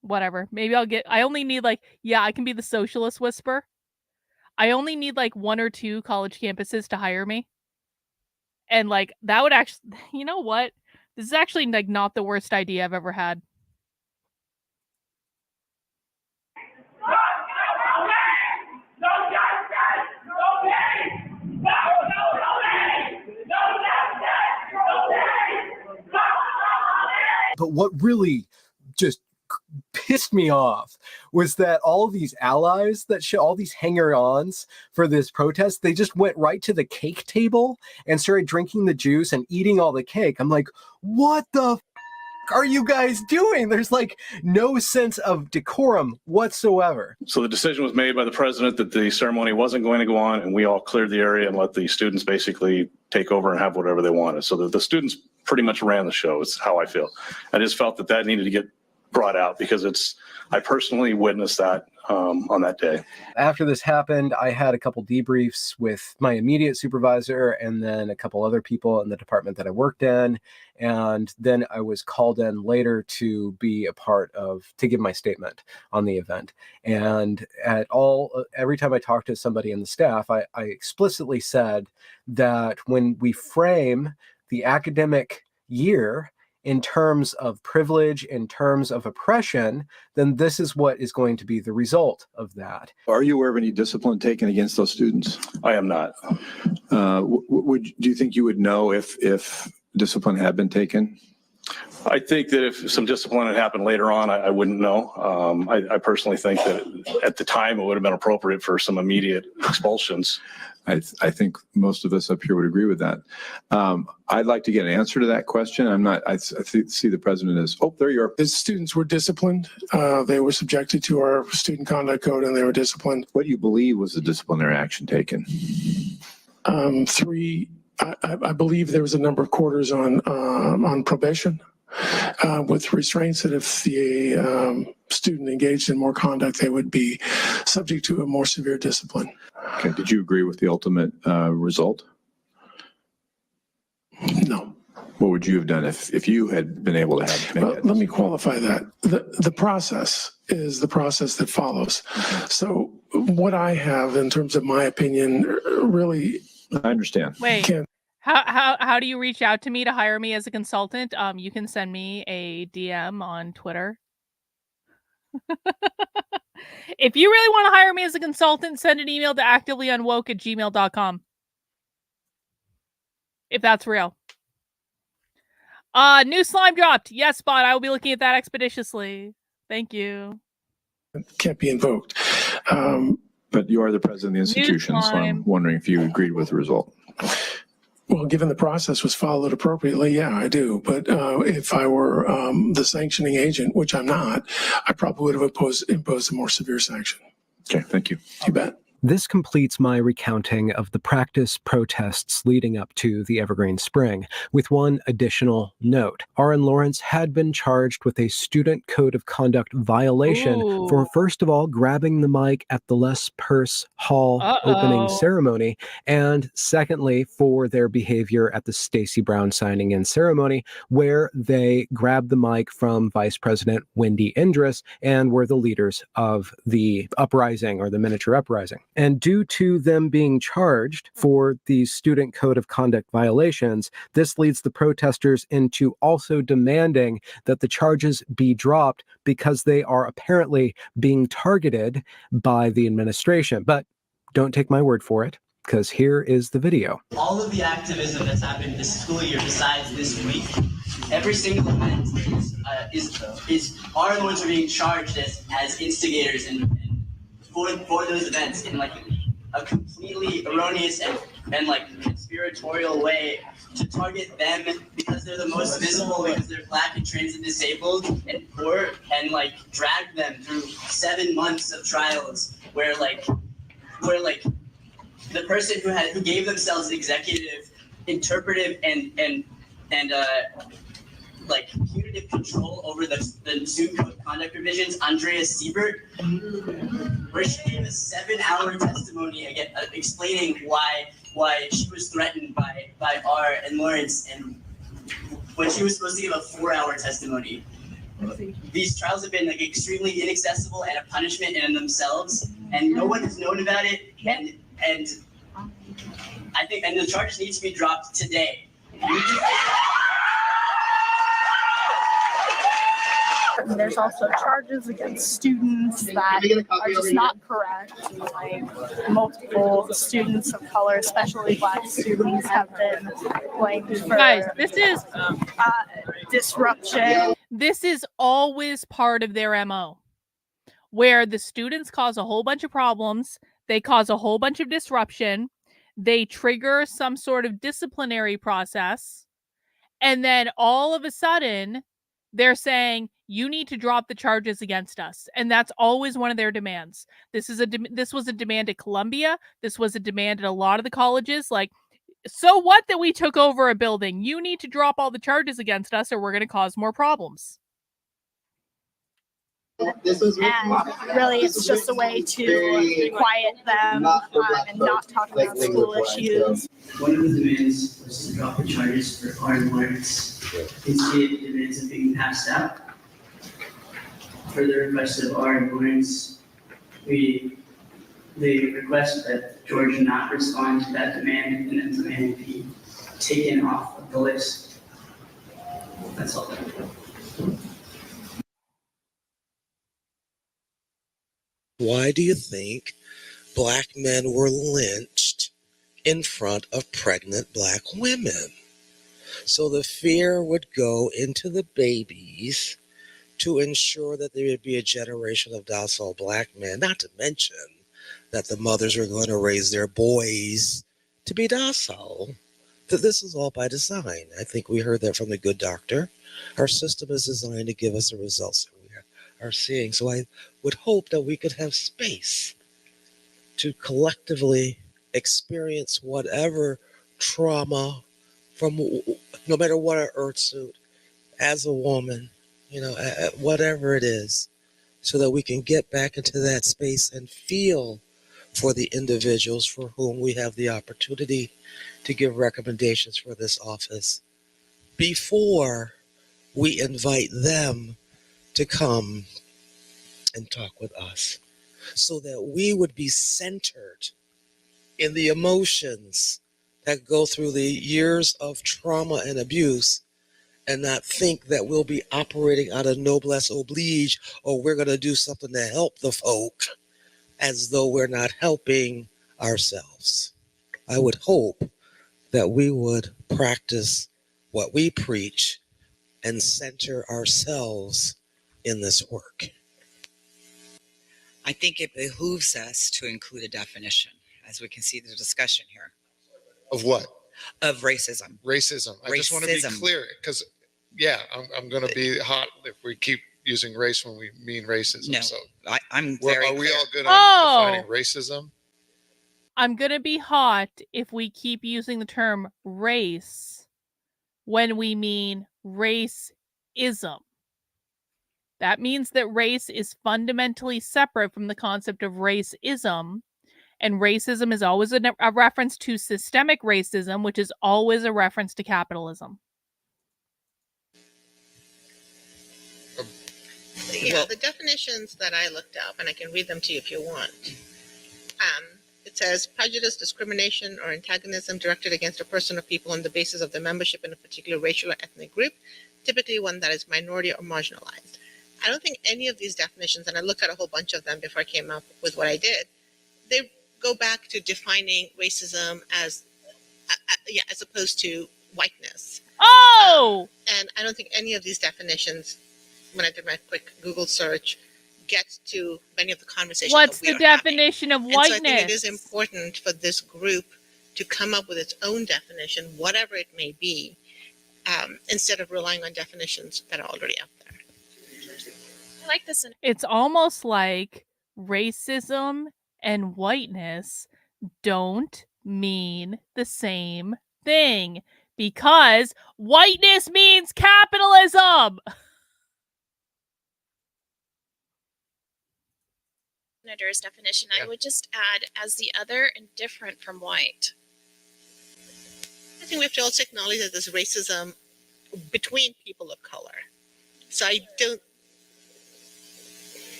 Whatever. Maybe I only need I can be the socialist whisper. I only need 1 or 2 college campuses to hire me. And that would actually, you know what? This is actually not the worst idea I've ever had. But what really just pissed me off was that all these allies all these hanger-ons for this protest, they just went right to the cake table and started drinking the juice and eating all the cake. I'm like, what the are you guys doing? There's no sense of decorum whatsoever. So the decision was made by the president that the ceremony wasn't going to go on, and we all cleared the area and let the students basically take over and have whatever they wanted. So the students pretty much ran the show, is how I feel. I just felt that needed to get brought out because I personally witnessed that on that day. After this happened, I had a couple debriefs with my immediate supervisor and then a couple other people in the department that I worked in. And then I was called in later to be to give my statement on the event. And every time I talked to somebody in the staff, I explicitly said that when we frame the academic year in terms of privilege, in terms of oppression, then this is what is going to be the result of that. Are you aware of any discipline taken against those students? I am not. Do you think you would know if discipline had been taken? I think that if some discipline had happened later on, I wouldn't know. I personally think that at the time it would have been appropriate for some immediate expulsions. I think most of us up here would agree with that. I'd like to get an answer to that question. I see the president as, oh, there you are. The students were disciplined. They were subjected to our student conduct code and they were disciplined. What do you believe was the disciplinary action taken? I believe there was a number of quarters on probation with restraints that if the student engaged in more conduct, they would be subject to a more severe discipline. Okay. Did you agree with the ultimate result? No. What would you have done if you had been able to have? Let me qualify that. The process is the process that follows. So what I have in terms of my opinion really. I understand. Wait. How do you reach out to me to hire me as a consultant? You can send me a DM on Twitter. If you really want to hire me as a consultant, send an email to activelyunwoke@gmail.com. If that's real. New slime dropped. Yes, Spot. I will be looking at that expeditiously. Thank you. Can't be invoked. But you are the president of the institution, so I'm wondering if you agreed with the result. Well, given the process was followed appropriately, yeah, I do. But if I were the sanctioning agent, which I'm not, I probably would have imposed a more severe sanction. Okay, thank you. You bet. This completes my recounting of the practice protests leading up to the Evergreen Spring, with one additional note. R.N. Lawrence had been charged with a student code of conduct violation for, first of all, grabbing the mic at the Les Perce Hall opening ceremony, and secondly, for their behavior at the Stacey Brown signing in ceremony, where they grabbed the mic from Vice President Wendy Indris and were the leaders of the uprising, or the miniature uprising. And due to them being charged for these student code of conduct violations, this leads the protesters into also demanding that the charges be dropped because they are apparently being targeted by the administration. But don't take my word for it, because here is the video. All of the activism that's happened this school year besides this week, every single event is our ones are being charged as instigators and for those events in like a completely erroneous and like conspiratorial way to target them because they're the most visible, because they're Black and trans and disabled and poor, and like drag them through 7 months of trials where the person who gave themselves executive, interpretive, and like punitive control over the Zoom code conduct revisions, Andrea Siebert, where she gave a 7-hour testimony again, explaining why she was threatened by R and Lawrence, and when she was supposed to give a 4-hour testimony. These trials have been like extremely inaccessible and a punishment in themselves, and no one has known about it. And I think the charges need to be dropped today. And there's also charges against students that are just not correct. Like multiple students of color, especially Black students, have been blamed for. Guys, this is disruption. This is always part of their MO, where the students cause a whole bunch of problems, they cause a whole bunch of disruption, they trigger some sort of disciplinary process, and then all of a sudden they're saying, you need to drop the charges against us. And that's always one of their demands. This was a demand at Columbia. This was a demand at a lot of the colleges. Like, so what that we took over a building? You need to drop all the charges against us or we're going to cause more problems. And really, it's just a way to quiet them and not talk about school issues. One of the demands was to drop the charges for R and Lawrence. Instead, the demands are being passed out. For the request of R and Lawrence, they request that George not respond to that demand, and that demand be taken off of the list. That's all. Why do you think Black men were lynched in front of pregnant Black women? So the fear would go into the babies to ensure that there would be a generation of docile black men, not to mention that the mothers are going to raise their boys to be docile. That this is all by design. I think we heard that from the good doctor. Our system is designed to give us the results that we are seeing. So I would hope that we could have space to collectively experience whatever trauma from no matter what our earth suit as a woman, whatever it is, so that we can get back into that space and feel for the individuals for whom we have the opportunity to give recommendations for this office before we invite them to come and talk with us, so that we would be centered in the emotions that go through the years of trauma and abuse, and not think that we'll be operating out of noblesse oblige, or we're going to do something to help the folk as though we're not helping ourselves. I would hope that we would practice what we preach and center ourselves in this work. I think it behooves us to include a definition, as we can see the discussion here. Of what? Of racism. Racism. I just want to be clear, because, I'm going to be hot if we keep using race when we mean racism. No, so I'm very are we clear. all good on defining racism? I'm going to be hot if we keep using the term race when we mean racism. That means that race is fundamentally separate from the concept of racism. And racism is always a reference to systemic racism, which is always a reference to capitalism. Yeah, the definitions that I looked up, and I can read them to you if you want. It says prejudice, discrimination, or antagonism directed against a person or people on the basis of their membership in a particular racial or ethnic group, typically one that is minority or marginalized. I don't think any of these definitions, and I looked at a whole bunch of them before I came up with what I did, they go back to defining racism as opposed to whiteness. Oh! And I don't think any of these definitions, when I did my quick Google search, get to many of the conversations. What's the definition of whiteness? And so I think it is important for this group to come up with its own definition, whatever it may be, instead of relying on definitions that are already out there. I like this. It's almost like racism and whiteness don't mean the same thing, because whiteness means capitalism. Senator's definition, I would just add as the other and different from white. I think we have to also acknowledge that there's racism between people of color. So I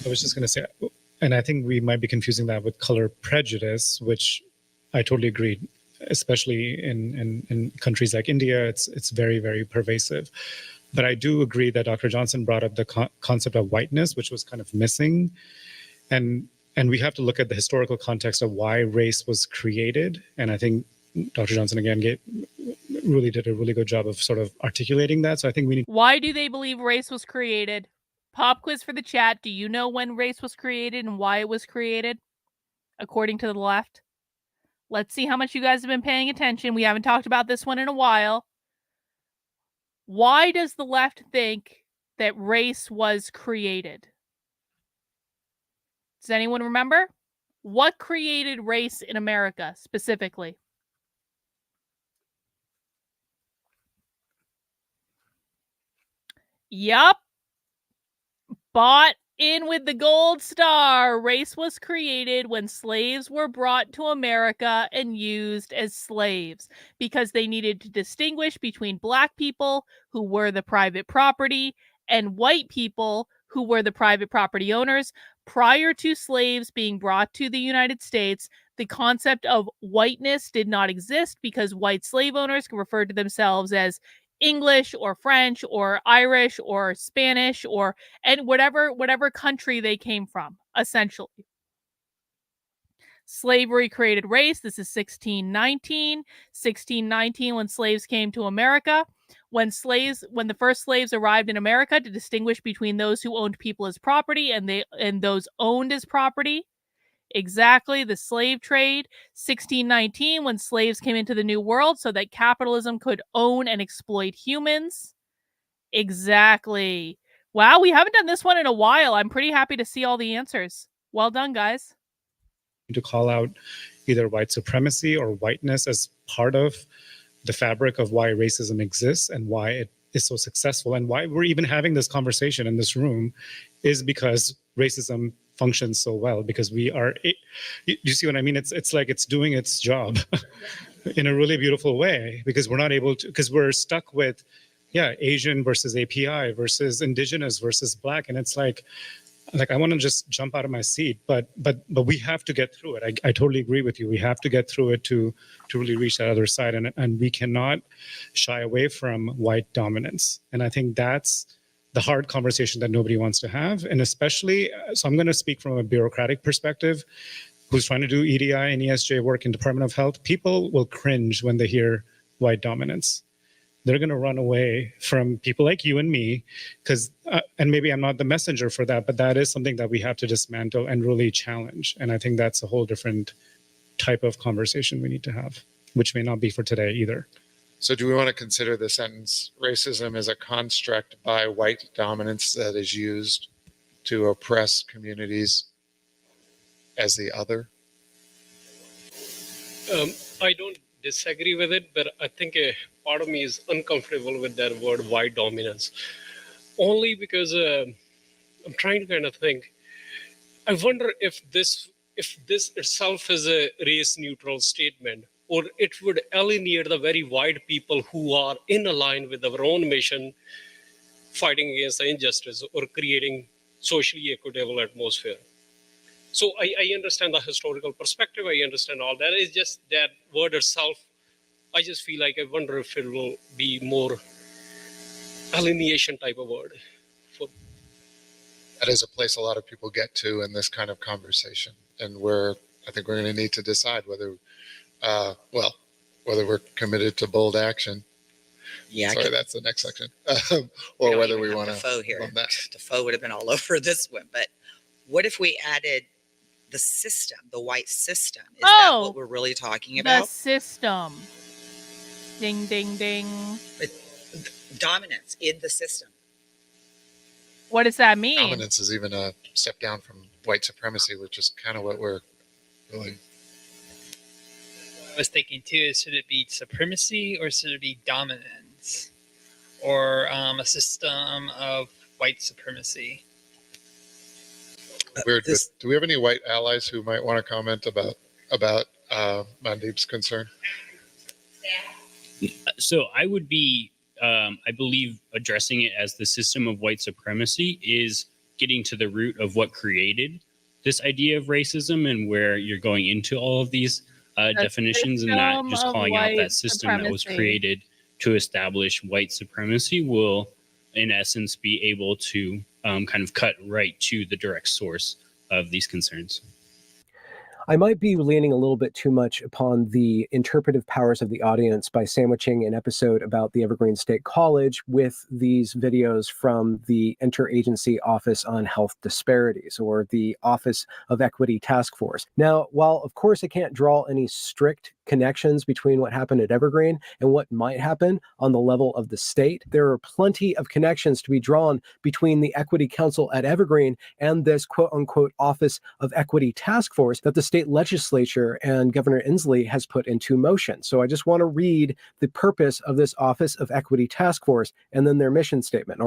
was just going to say, and I think we might be confusing that with color prejudice, which I totally agree, especially in countries like India, it's very, very pervasive. But I do agree that Dr. Johnson brought up the concept of whiteness, which was kind of missing. And we have to look at the historical context of why race was created. And I think Dr. Johnson, again, really did a really good job of sort of articulating that. So I think we need... Why do they believe race was created? Pop quiz for the chat. Do you know when race was created and why it was created, according to the left? Let's see how much you guys have been paying attention. We haven't talked about this one in a while. Why does the left think that race was created? Does anyone remember? What created race in America specifically? Yup. Bought in with the gold star. Race was created when slaves were brought to America and used as slaves because they needed to distinguish between black people who were the private property and white people who were the private property owners. Prior to slaves being brought to the United States, the concept of whiteness did not exist because white slave owners referred to themselves as English or French or Irish or Spanish and whatever country they came from, essentially. Slavery created race. This is 1619. 1619, when slaves came to America. When the first slaves arrived in America, to distinguish between those who owned people as property and those owned as property. Exactly, the slave trade. 1619, when slaves came into the New World so that capitalism could own and exploit humans. Exactly. Wow, we haven't done this one in a while. I'm pretty happy to see all the answers. Well done, guys. To call out either white supremacy or whiteness as part of the fabric of why racism exists and why it is so successful and why we're even having this conversation in this room is because racism functions so well, because you see what I mean? It's like it's doing its job in a really beautiful way, because we're not able to, because we're stuck with, Asian versus API versus indigenous versus black. And it's like I want to just jump out of my seat, but we have to get through it. I totally agree with you. We have to get through it to really reach that other side, and we cannot shy away from white dominance. And I think that's the hard conversation that nobody wants to have. And especially, so I'm going to speak from a bureaucratic perspective, who's trying to do EDI and ESJ work in Department of Health. People will cringe when they hear white dominance. They're going to run away from people like you and me, because, and maybe I'm not the messenger for that, but that is something that we have to dismantle and really challenge. And I think that's a whole different type of conversation we need to have, which may not be for today either. So do we want to consider the sentence, racism is a construct by white dominance that is used to oppress communities as the other? I don't disagree with it, but I think a part of me is uncomfortable with that word white dominance, only because I'm trying to kind of think. I wonder if this itself is a race neutral statement, or it would alienate the very white people who are in line with our own mission, fighting against the injustice or creating socially equitable atmosphere. So I understand the historical perspective. I understand all that. It's just that word itself, I just feel like I wonder if it will be more alienation type of word. That is a place a lot of people get to in this kind of conversation. And I think we're going to need to decide whether we're committed to bold action. Yeah, sorry, that's the next section. Or whether we want to. Defoe here. Defoe would have been all over this one. But what if we added the system, the white system? Is that what we're really talking about? The system. Ding, ding, ding. Dominance in the system. What does that mean? Dominance is even a step down from white supremacy, which is kind of what we're really. I was thinking too, is should it be supremacy or should it be dominance, or a system of white supremacy? Weird. Do we have any white allies who might want to comment about Mandeep's concern? So I would be, I believe, addressing it as the system of white supremacy is getting to the root of what created this idea of racism, and where you're going into all of these definitions, and not just calling out that system that was created to establish white supremacy will, in essence, be able to kind of cut right to the direct source of these concerns. I might be leaning a little bit too much upon the interpretive powers of the audience by sandwiching an episode about the Evergreen State College with these videos from the Interagency Office on Health Disparities, or the Office of Equity Task Force. Now, while of course I can't draw any strict connections between what happened at Evergreen and what might happen on the level of the state, there are plenty of connections to be drawn between the Equity Council at Evergreen and this quote-unquote Office of Equity Task Force that the state legislature and Governor Inslee has put into motion. So I just want to read the purpose of this Office of Equity Task Force and then their mission statement,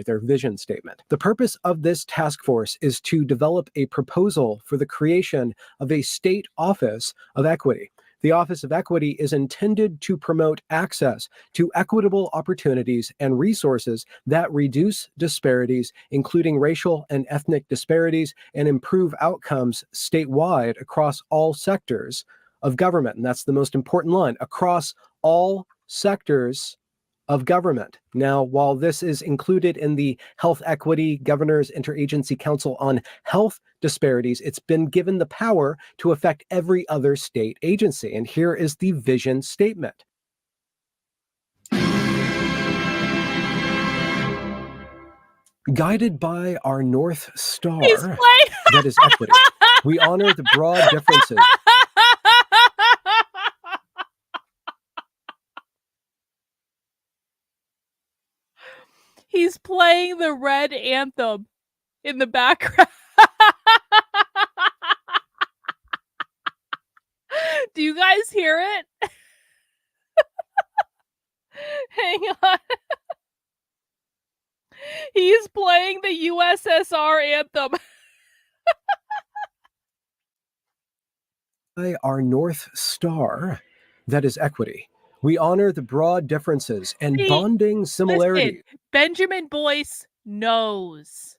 their vision statement. The purpose of this task force is to develop a proposal for the creation of a state office of equity. The Office of Equity is intended to promote access to equitable opportunities and resources that reduce disparities, including racial and ethnic disparities, and improve outcomes statewide across all sectors of government. And that's the most important line, across all sectors of government. Now, while this is included in the Health Equity Governor's Interagency Council on Health Disparities, it's been given the power to affect every other state agency. And here is the vision statement. Guided by our North Star, that is equity, we honor the broad differences. He's playing the red anthem in the background. Do you guys hear it? Hang on. He's playing the USSR anthem. By our North Star, that is equity. We honor the broad differences and bonding similarities. Listen, Benjamin Boyce knows.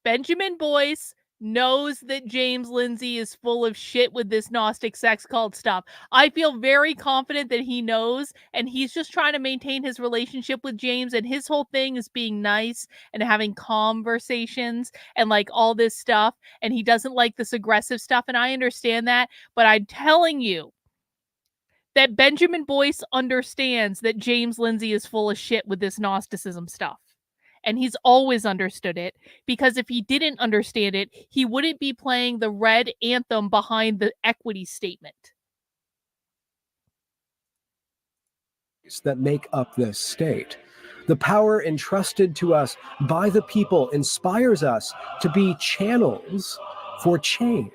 Benjamin Boyce knows that James Lindsay is full of shit with this Gnostic sex cult stuff. I feel very confident that he knows, and he's just trying to maintain his relationship with James, and his whole thing is being nice and having conversations and like all this stuff, and he doesn't like this aggressive stuff, and I understand that, but I'm telling you that Benjamin Boyce understands that James Lindsay is full of shit with this Gnosticism stuff. And he's always understood it, because if he didn't understand it, he wouldn't be playing the red anthem behind the equity statement. That make up this state. The power entrusted to us by the people inspires us to be channels for change.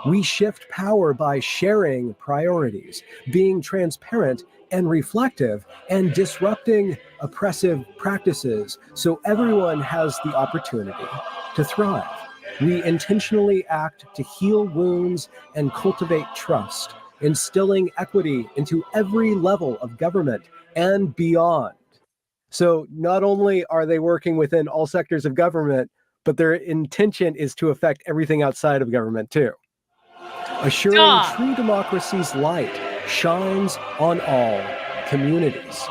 We shift power by sharing priorities, being transparent and reflective, and disrupting oppressive practices so everyone has the opportunity to thrive. We intentionally act to heal wounds and cultivate trust, instilling equity into every level of government and beyond. So not only are they working within all sectors of government, but their intention is to affect everything outside of government too. Assuring true democracy's light shines on all communities.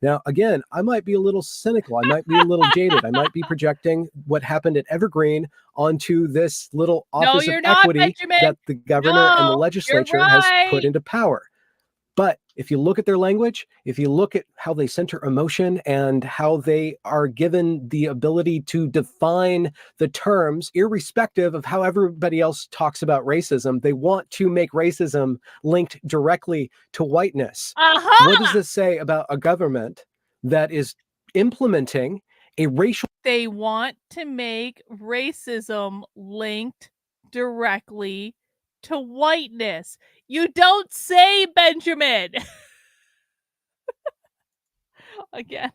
Now, again, I might be a little cynical. I might be a little jaded. I might be projecting what happened at Evergreen onto this little office of equity that the governor and the legislature has put into power. But if you look at their language, if you look at how they center emotion and how they are given the ability to define the terms, irrespective of how everybody else talks about racism, they want to make racism linked directly to whiteness. What does this say about a government that is implementing a racial... They want to make racism linked directly to whiteness. You don't say, Benjamin. Again.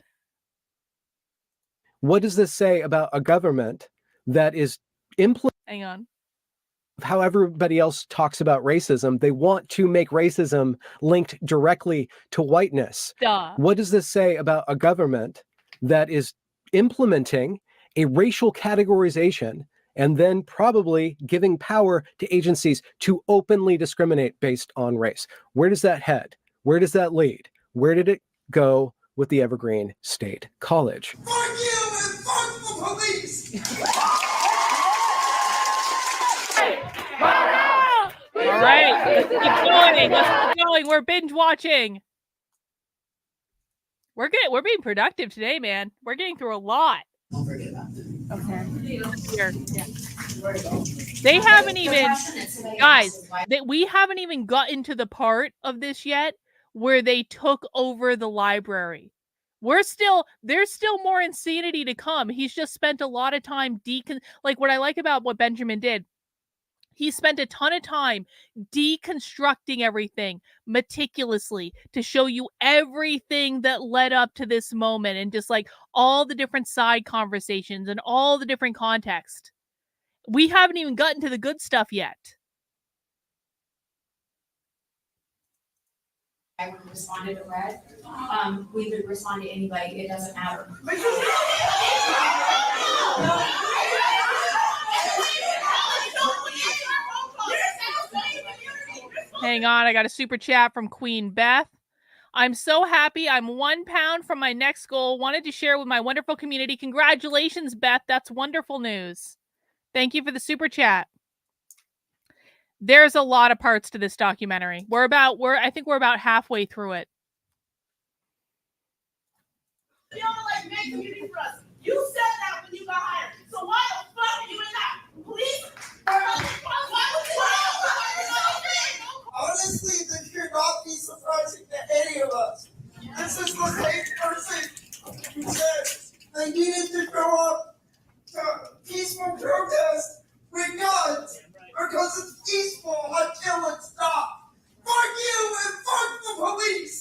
What does this say about a government that is implementing... Hang on. How everybody else talks about racism, they want to make racism linked directly to whiteness. Duh. What does this say about a government that is implementing a racial categorization and then probably giving power to agencies to openly discriminate based on race? Where does that head? Where does that lead? Where did it go with the Evergreen State College? Fuck you and fuck the police! All right, let's keep going. Let's keep going. We're binge watching. We're good. We're being productive today, man. We're getting through a lot. Okay. Here. Yeah. They haven't even, guys, we haven't even gotten to the part of this yet where they took over the library. There's still more insanity to come. He's just spent a lot of time like what I like about what Benjamin did. He spent a ton of time deconstructing everything meticulously to show you everything that led up to this moment and just like all the different side conversations and all the different context. We haven't even gotten to the good stuff yet. I responded to red. We would respond to anybody. It doesn't matter. Hang on, I got a super chat from Queen Beth. I'm so happy. I'm 1 pound from my next goal. Wanted to share with my wonderful community. Congratulations, Beth. That's wonderful news. Thank you for the super chat. There's a lot of parts to this documentary. I think we're about halfway through it. You don't like make community for us. You said that when you got hired. So why the fuck are you in that police? Honestly, this should not be surprising to any of us. This is the same person who said they needed to show up to peaceful protest with guns because it's peaceful until it's not. Fuck you and fuck the police!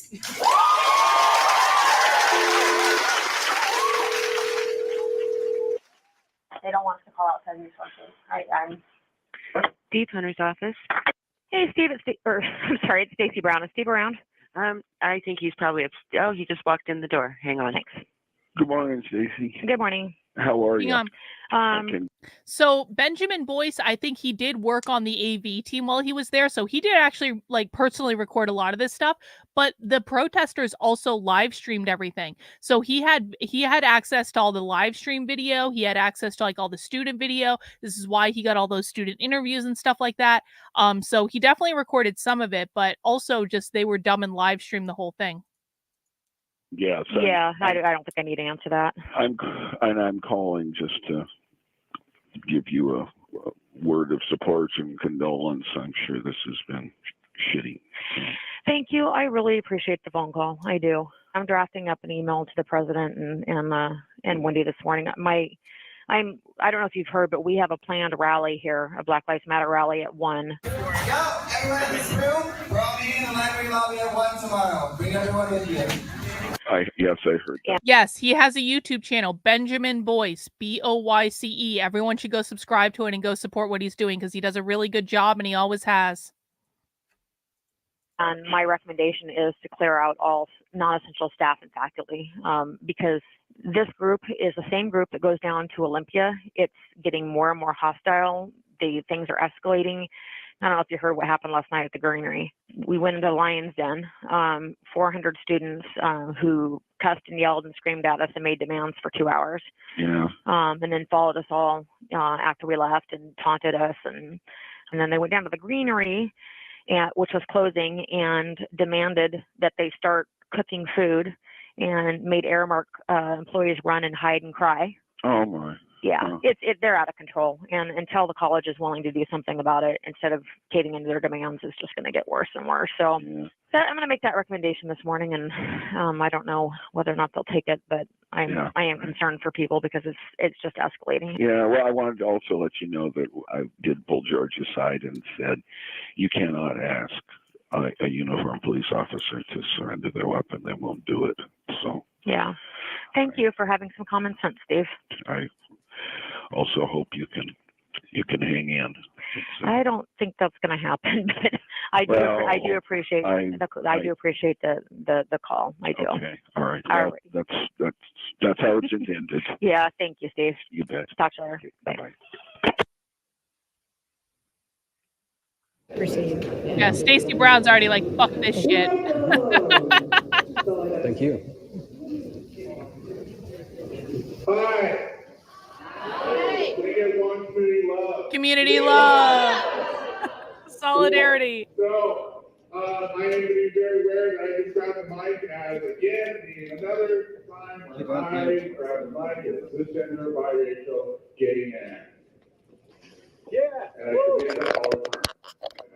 They don't want us to call outside resources. I'm Steve Hunter's office. Hey, Steve, it's Stacy Brown. Is Steve around? I think he's probably he just walked in the door. Hang on. Thanks. Good morning, Stacy. Good morning. How are you? So Benjamin Boyce, I think he did work on the AV team while he was there. So he did actually personally record a lot of this stuff, but the protesters also live streamed everything. So he had access to all the live stream video. He had access to all the student video. This is why he got all those student interviews and stuff like that. So he definitely recorded some of it, but also just they were dumb and live streamed the whole thing. Yeah. I don't think I need to answer that. I'm calling just to give you a word of support and condolence. I'm sure this has been shitty. Thank you. I really appreciate the phone call. I do. I'm drafting up an email to the president and Wendy this morning. I don't know if you've heard, but we have a planned rally here, a Black Lives Matter rally at 1. Yo, everyone in this room, we're all meeting in the library lobby at 1 tomorrow. Bring everyone with you. Yes, I heard that. Yes, he has a YouTube channel, Benjamin Boyce, Boyce. Everyone should go subscribe to it and go support what he's doing because he does a really good job and he always has. And my recommendation is to clear out all non-essential staff and faculty because this group is the same group that goes down to Olympia. It's getting more and more hostile. Things are escalating. I don't know if you heard what happened last night at the Greenery. We went into Lion's Den, 400 students who cussed and yelled and screamed at us and made demands for 2 hours. Yeah. And then followed us all after we left and taunted us. And then they went down to the Greenery, which was closing, and demanded that they start cooking food and made Aramark employees run and hide and cry. Oh, my. Yeah, Oh. They're out of control, and until the college is willing to do something about it, instead of caving into their demands, it's just going to get worse and worse. So I'm going to make that recommendation this morning, and I don't know whether or not they'll take it, but I am concerned for people because it's just escalating. Yeah, well, I wanted to also let you know that I did pull George aside and said, you cannot ask a uniformed police officer to surrender their weapon. They won't do it. So. Yeah. Thank you for having some common sense, Steve. I also hope you can hang in. I don't think that's going to happen, but I do appreciate the call. I do. Okay. All right. All well, that's how it's intended. Yeah. Thank you, Steve. You bet. Talk to you later. Bye. Yeah, Stacy Brown's already fuck this shit. Thank you. Hi. We get one Community love. Solidarity. So, I am to be very aware that I just grabbed the mic as again, another time I grab the mic as cisgender, biracial, gay man. Yeah. And I forget that all the time.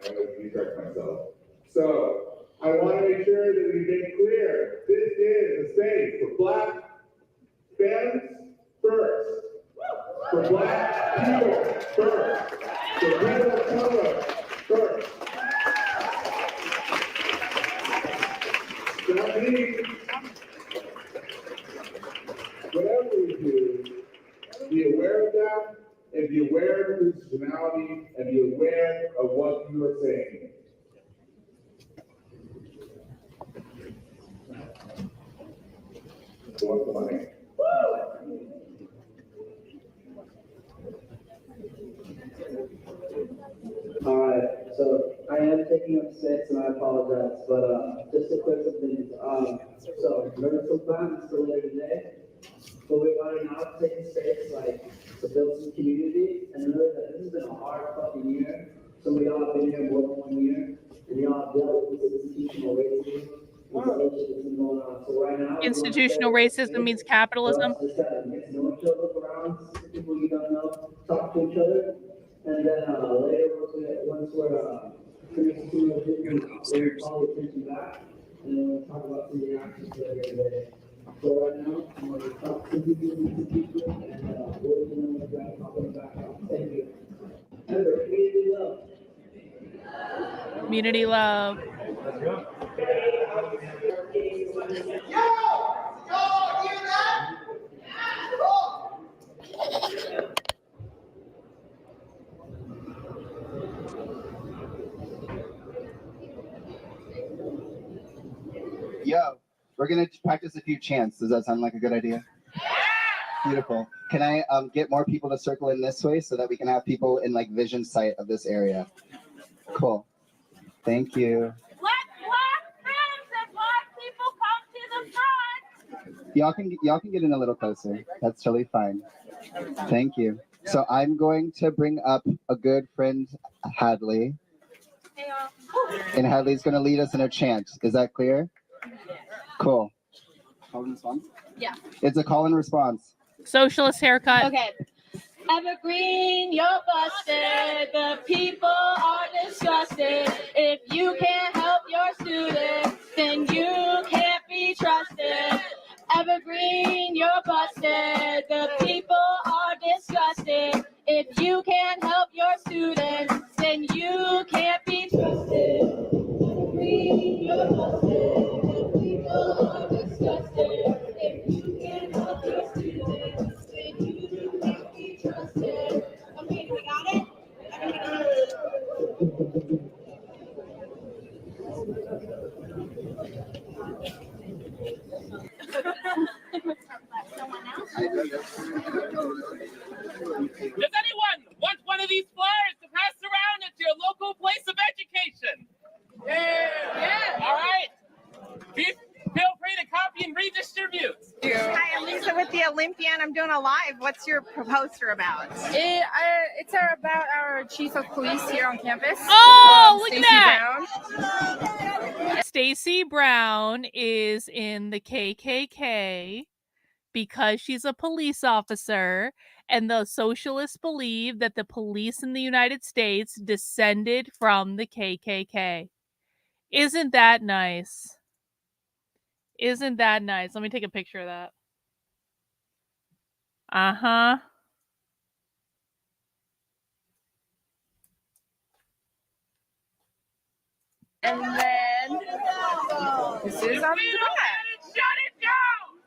I always correct myself. So, I want to make sure that we make clear this is a space for Black femmes first. For Black people first. For people of color first. That means whatever we do, be aware of that, and be aware of personality, and be aware of what you are saying. What's the money? So I am taking up space and I apologize, but just a quick thing. So Universal Plan is still there today, but we want to now take space to build some community and remember that this has been a hard fucking year. Some of y'all have been here more than 1 year, and y'all have dealt with this institutional racism. So right now, institutional racism means capitalism. Just gotta get to know each other, look around, people you don't know, talk to each other, and then later once we're finished doing we'll call the attention back, and then we'll talk about some of the actions that are here today. So right now, I'm going to talk to people, and we'll talking back out. Thank you. Remember, community love. Community love. Y'all hear that? Yo, we're gonna practice a few chants. Does that sound like a good idea? Beautiful. Can I get more people to circle in this way so that we can have people in vision sight of this area? Cool. Thank you. Black friends and black people come to the front. Y'all can get in a little closer. That's totally fine. Thank you. So I'm going to bring up a good friend, Hadley. And Hadley's going to lead us in a chant. Is that clear? Cool. Call and response? Yeah. It's a call and response. Socialist haircut. Okay. Evergreen, you're busted. The people are disgusted. If you can't help your students, then you can't be trusted. Evergreen, you're busted. The people are disgusted. If you can't help your students, then you can't be trusted. Evergreen, you're busted. The people are disgusted. If you can't help your students, then you can't be trusted. Okay, we got it? Does anyone want one of these flyers to pass around at your local place of education? Yeah. All right. Feel free to copy and redistribute. Hi, I'm Lisa with the Olympia, and I'm doing a live. What's your poster about? It's about our chief of police here on campus. Oh, look Stacey at that. Brown. Stacey Brown is in the KKK because she's a police officer, and the socialists believe that the police in the United States descended from the KKK. Isn't that nice? Isn't that nice? Let me take a picture of that. Uh-huh. And then this is on the back. Shut it down!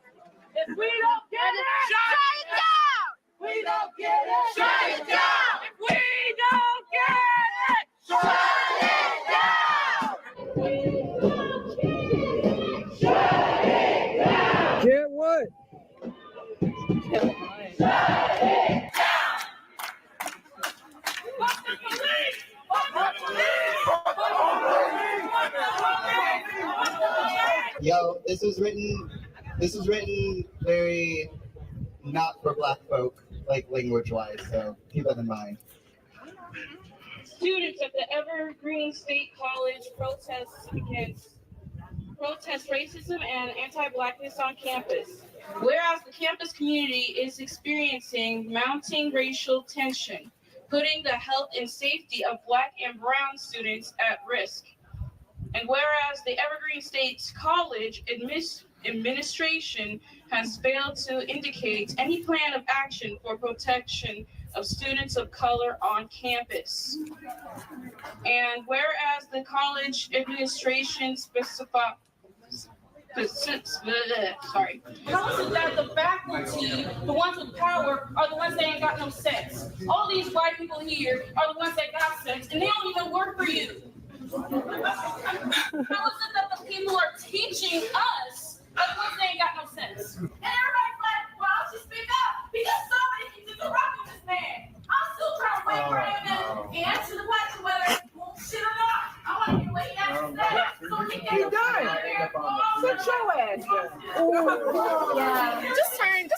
If we don't get it, shut it down! We don't get it, shut it down! If we don't get it, shut it down! If we don't get it, shut it down! Get what? Shut it down! Fuck the police! Fuck the police! Fuck the police! Fuck the police! Yo, this was written very not for black folk, language-wise, so keep that in mind. Students at the Evergreen State College protest racism and anti-blackness on campus. Whereas the campus community is experiencing mounting racial tension, putting the health and safety of Black and Brown students at risk. And whereas the Evergreen State College administration has failed to indicate any plan of action for protection of students of color on campus. And whereas the college administration tells us that the faculty, the ones with power, are the ones that ain't got no sense. All these white people here are the ones that got sense, and they don't even work for you. How is it that the people are teaching us are the ones that ain't got no sense? And everybody's like, well, I should speak up because somebody keeps interrupting this man. I'm still trying to wait for him to answer the question whether he won't shit or not. I'm Yeah. Just turn.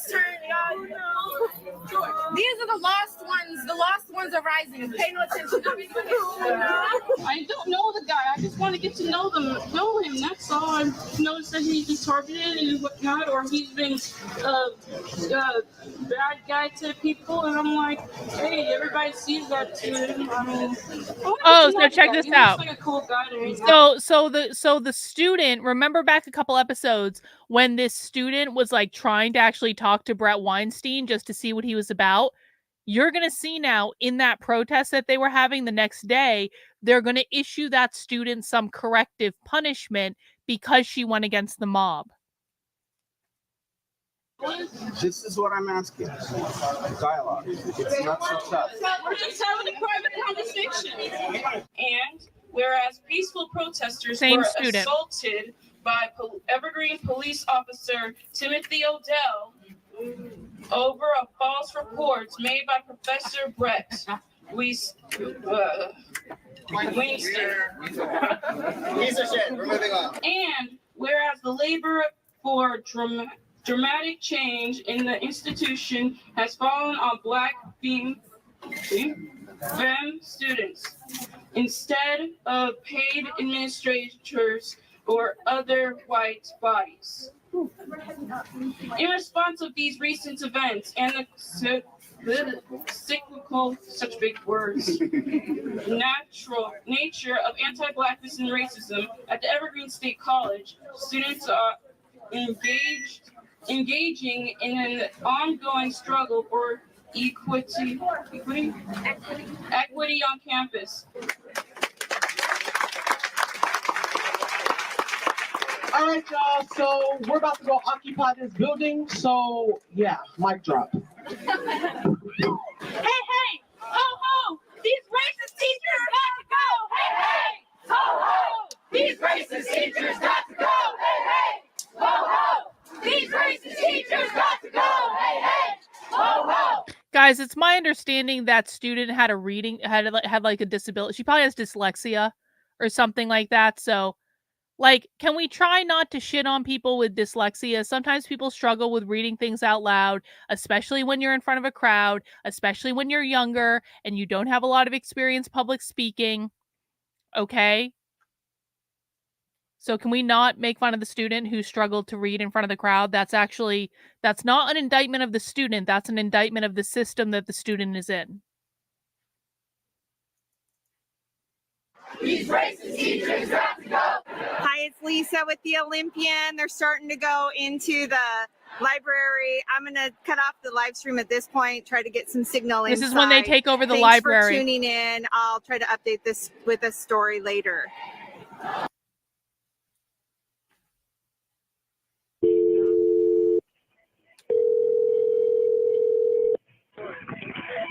Yeah. These are the lost ones. The lost ones are rising. Pay no attention. I don't know the guy. I just want to get to know him. That's all. I've noticed that he's been targeted and whatnot, or he's been bad guy to people, and I'm like, hey, everybody sees that too. I mean, So check this out. Like a cool guy to me. So the student, remember back a couple episodes when this student was like trying to actually talk to Brett Weinstein just to see what he was about. You're going to see now in that protest that they were having the next day, they're going to issue that student some corrective punishment because she went against the mob. This is what I'm asking. Dialogue. It's not so tough. We're just having a private conversation. And whereas peaceful protesters were assaulted by Evergreen police officer Timothy Odell over a false report made by Professor Brett Weinstein. Piece of shit. We're moving on. And whereas the labor for dramatic change in the institution has fallen on Black femme students instead of paid administrators or other white bodies. In response to these recent events and the cyclical, such big words, nature of anti-Blackness and racism at the Evergreen State College, students are engaging in an ongoing struggle for equity on campus. All right, y'all. So we're about to go occupy this building. So yeah, mic drop. Hey, ho, ho! These racist teachers got to go! Hey, ho, ho! These racist teachers got to go! Hey, ho, ho! These racist teachers got to go! Hey, ho, ho! Guys, it's my understanding that student had had like a disability. She probably has dyslexia or something like that. So, like, can we try not to shit on people with dyslexia? Sometimes people struggle with reading things out loud, especially when you're in front of a crowd, especially when you're younger and you don't have a lot of experience public speaking. Okay? So can we not make fun of the student who struggled to read in front of the crowd? That's not an indictment of the student. That's an indictment of the system that the student is in. These racist teachers got to go! Hi, it's Lisa with the Olympian. They're starting to go into the library. I'm going to cut off the live stream at this point, try to get some signal inside. This is when they take over the Thanks library. for tuning in. I'll try to update this with a story later.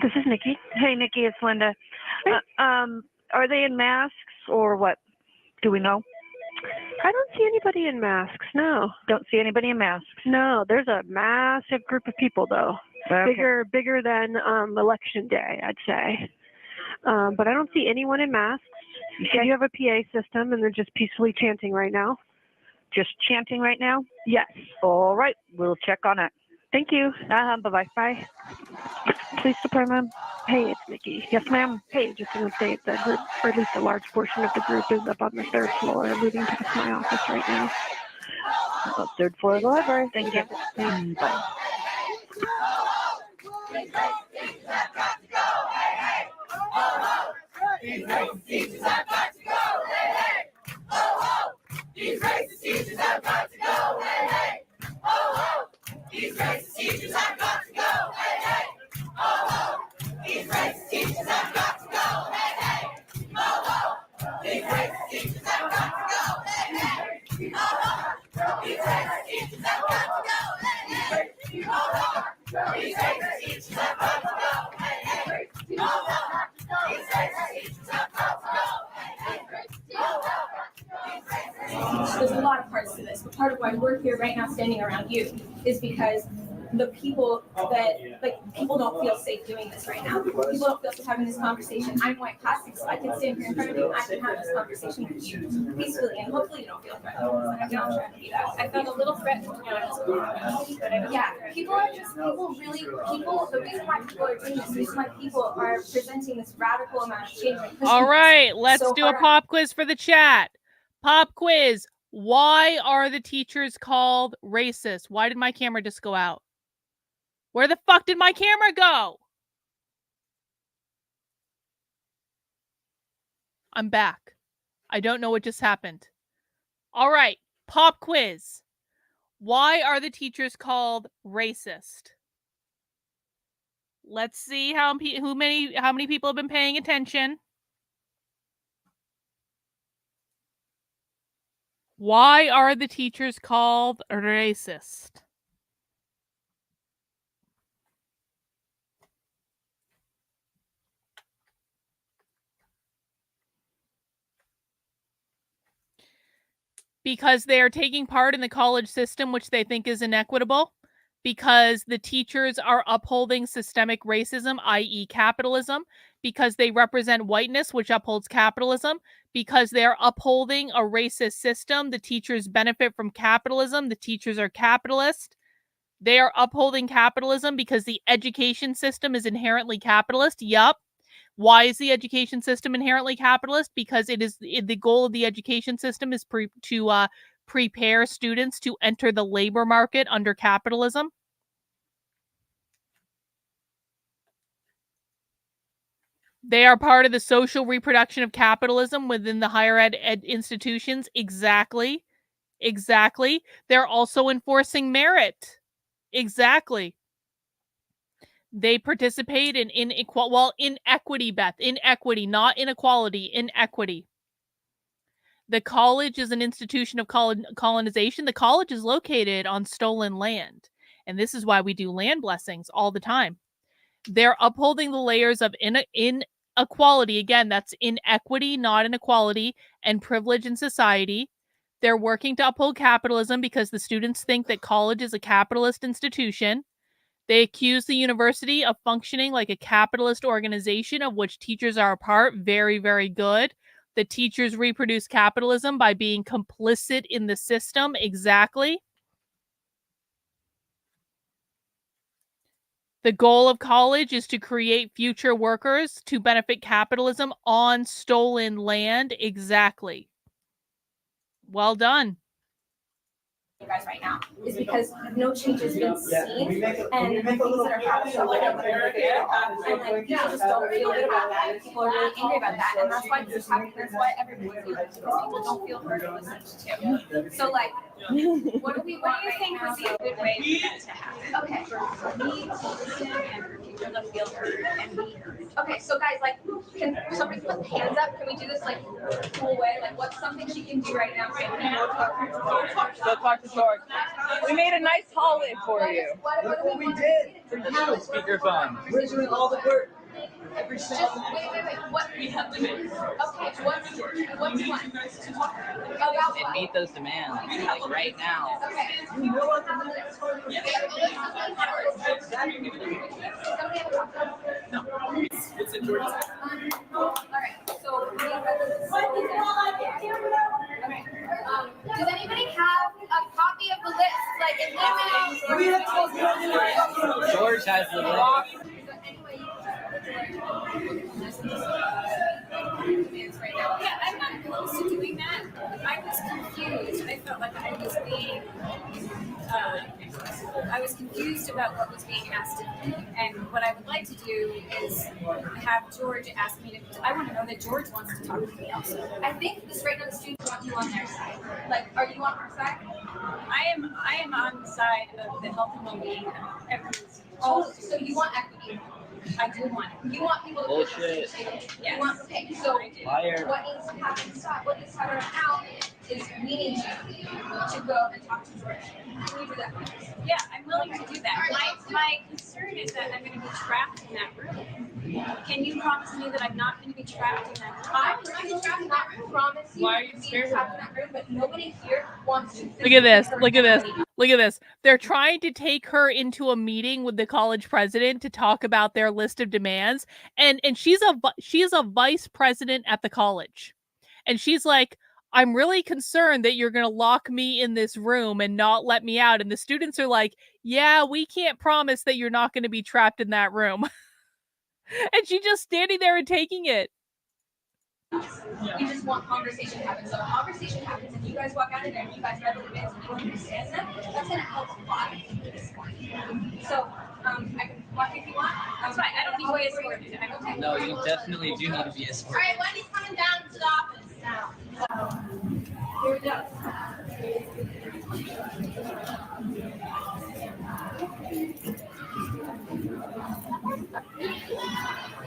This is Nikki. Hey, Nikki, it's Linda. Are they in masks or what? Do we know? I don't see anybody in masks, no. Don't see anybody in masks? No, there's a massive group of people, though. Okay. Bigger than Election Day, I'd say. But I don't see anyone in masks. Okay. You have a PA system, and they're just peacefully chanting right now. Just chanting right now? Yes. All right, we'll check on it. Thank you. Bye-bye. Bye. Police Department. Hey, it's Nikki. Yes, ma'am. Hey, just an update. The group, or at least a large portion of the group, is up on the 3rd floor, moving to my office right now. 3rd floor of the library. Thank you. Bye. These racist teachers have got to go! Hey, hey! Ho, ho! These racist teachers have got to go! Hey, hey! Ho, ho! These racist teachers have got to go! Hey, hey! Ho, ho! These racist teachers have got to go! Hey, hey! Ho, ho! These racist teachers have got to go! Hey, hey! Ho, ho! These racist teachers have got to go! Hey, hey! Ho, ho! These racist teachers have got to go! Hey, hey! Ho, ho! These racist teachers have got to go! Hey, hey! Ho, ho! There's a lot of parts to this, but part of why we're here right now standing around you is because the people that, like, people don't feel safe doing this right now. People don't feel safe having this conversation. I'm white passing, so I can stand here in front of you and I can have this conversation with you peacefully, and hopefully you don't feel threatened. I'm not trying to be that. I felt a little threatened when I was going on. Yeah, people are just, the reason why people are doing this, the reason why people are presenting this radical amount of change. All right, let's do a pop quiz for the chat. Pop quiz. Why are the teachers called racist? Why did my camera just go out? Where the fuck did my camera go? I'm back. I don't know what just happened. All right, pop quiz. Why are the teachers called racist? Let's see how many people have been paying attention. Why are the teachers called racist? Because they are taking part in the college system, which they think is inequitable. Because the teachers are upholding systemic racism, i.e. capitalism. Because they represent whiteness, which upholds capitalism. Because they're upholding a racist system. The teachers benefit from capitalism. The teachers are capitalist. They are upholding capitalism because the education system is inherently capitalist. Yup. Why is the education system inherently capitalist? Because the goal of the education system is to prepare students to enter the labor market under capitalism. They are part of the social reproduction of capitalism within the higher ed institutions. Exactly. They're also enforcing merit. Exactly. They participate in inequity, Beth. Inequity, not inequality. Inequity. The college is an institution of colonization. The college is located on stolen land. And this is why we do land blessings all the time. They're upholding the layers of inequality. Again, that's inequity, not inequality, and privilege in society. They're working to uphold capitalism because the students think that college is a capitalist institution. They accuse the university of functioning like a capitalist organization of which teachers are a part. Very, very good. The teachers reproduce capitalism by being complicit in the system. Exactly. The goal of college is to create future workers to benefit capitalism on stolen land. Exactly. Well done. You guys right now is because no change has been seen, and the things that are happening are and like people just don't feel good about that, and people are really angry about that, and that's why this is happening. That's why everyone's angry, because people don't feel heard or listened to. So like, what do you think would be a good way for that to happen? Okay, for me to listen and for people to feel heard and be heard. Okay, so guys, like, can somebody put hands up? Can we do this like cool way? Like, what's something she can do right now? Go talk to George. We made a nice hallway for you. What we did for you. Speakerphone. We're doing all the work. Wait. What we have to do? Okay. What's one? And meet those demands, like right now. Okay. All right. So does anybody have a copy of the list? Like in George has the list. Yeah, I'm not close to doing that. I was confused. I felt like I was confused about what was being asked of me. And what I would like to do is have George ask me to. I want to know that George wants to talk to me also. I think this right now the students want you on their side. Like, are you on our side? I am on the side of the health and well-being of everyone's. Oh, so you want equity? I do want it. You want people to bullshit. Yes. You want, okay, so Liar. what needs to happen now is we need you to go and talk to George. Can you do that? Yeah, I'm willing to do that. My concern is that I'm going to be trapped in that room. Can you promise me that I'm not going to be trapped in that room? I'm not going to be trapped in that room. Promise you. Why are you scared? Trapped in that room, but nobody here wants to. Look at this. Look at this. Look at this. They're trying to take her into a meeting with the college president to talk about their list of demands. And she's a vice president at the college. And she's like, I'm really concerned that you're going to lock me in this room and not let me out. And the students are like, yeah, we can't promise that you're not going to be trapped in that room. And she's just standing there and taking it. You just want conversation to happen. So if conversation happens and you guys walk out of there and you guys read the demands and you understand them, that's going to help a lot at this point. So I can walk if you want. That's fine. I don't need to be escorted. Am I okay? No, you definitely do need to be escorted. All right, Wendy's coming down to the office now. Here we go.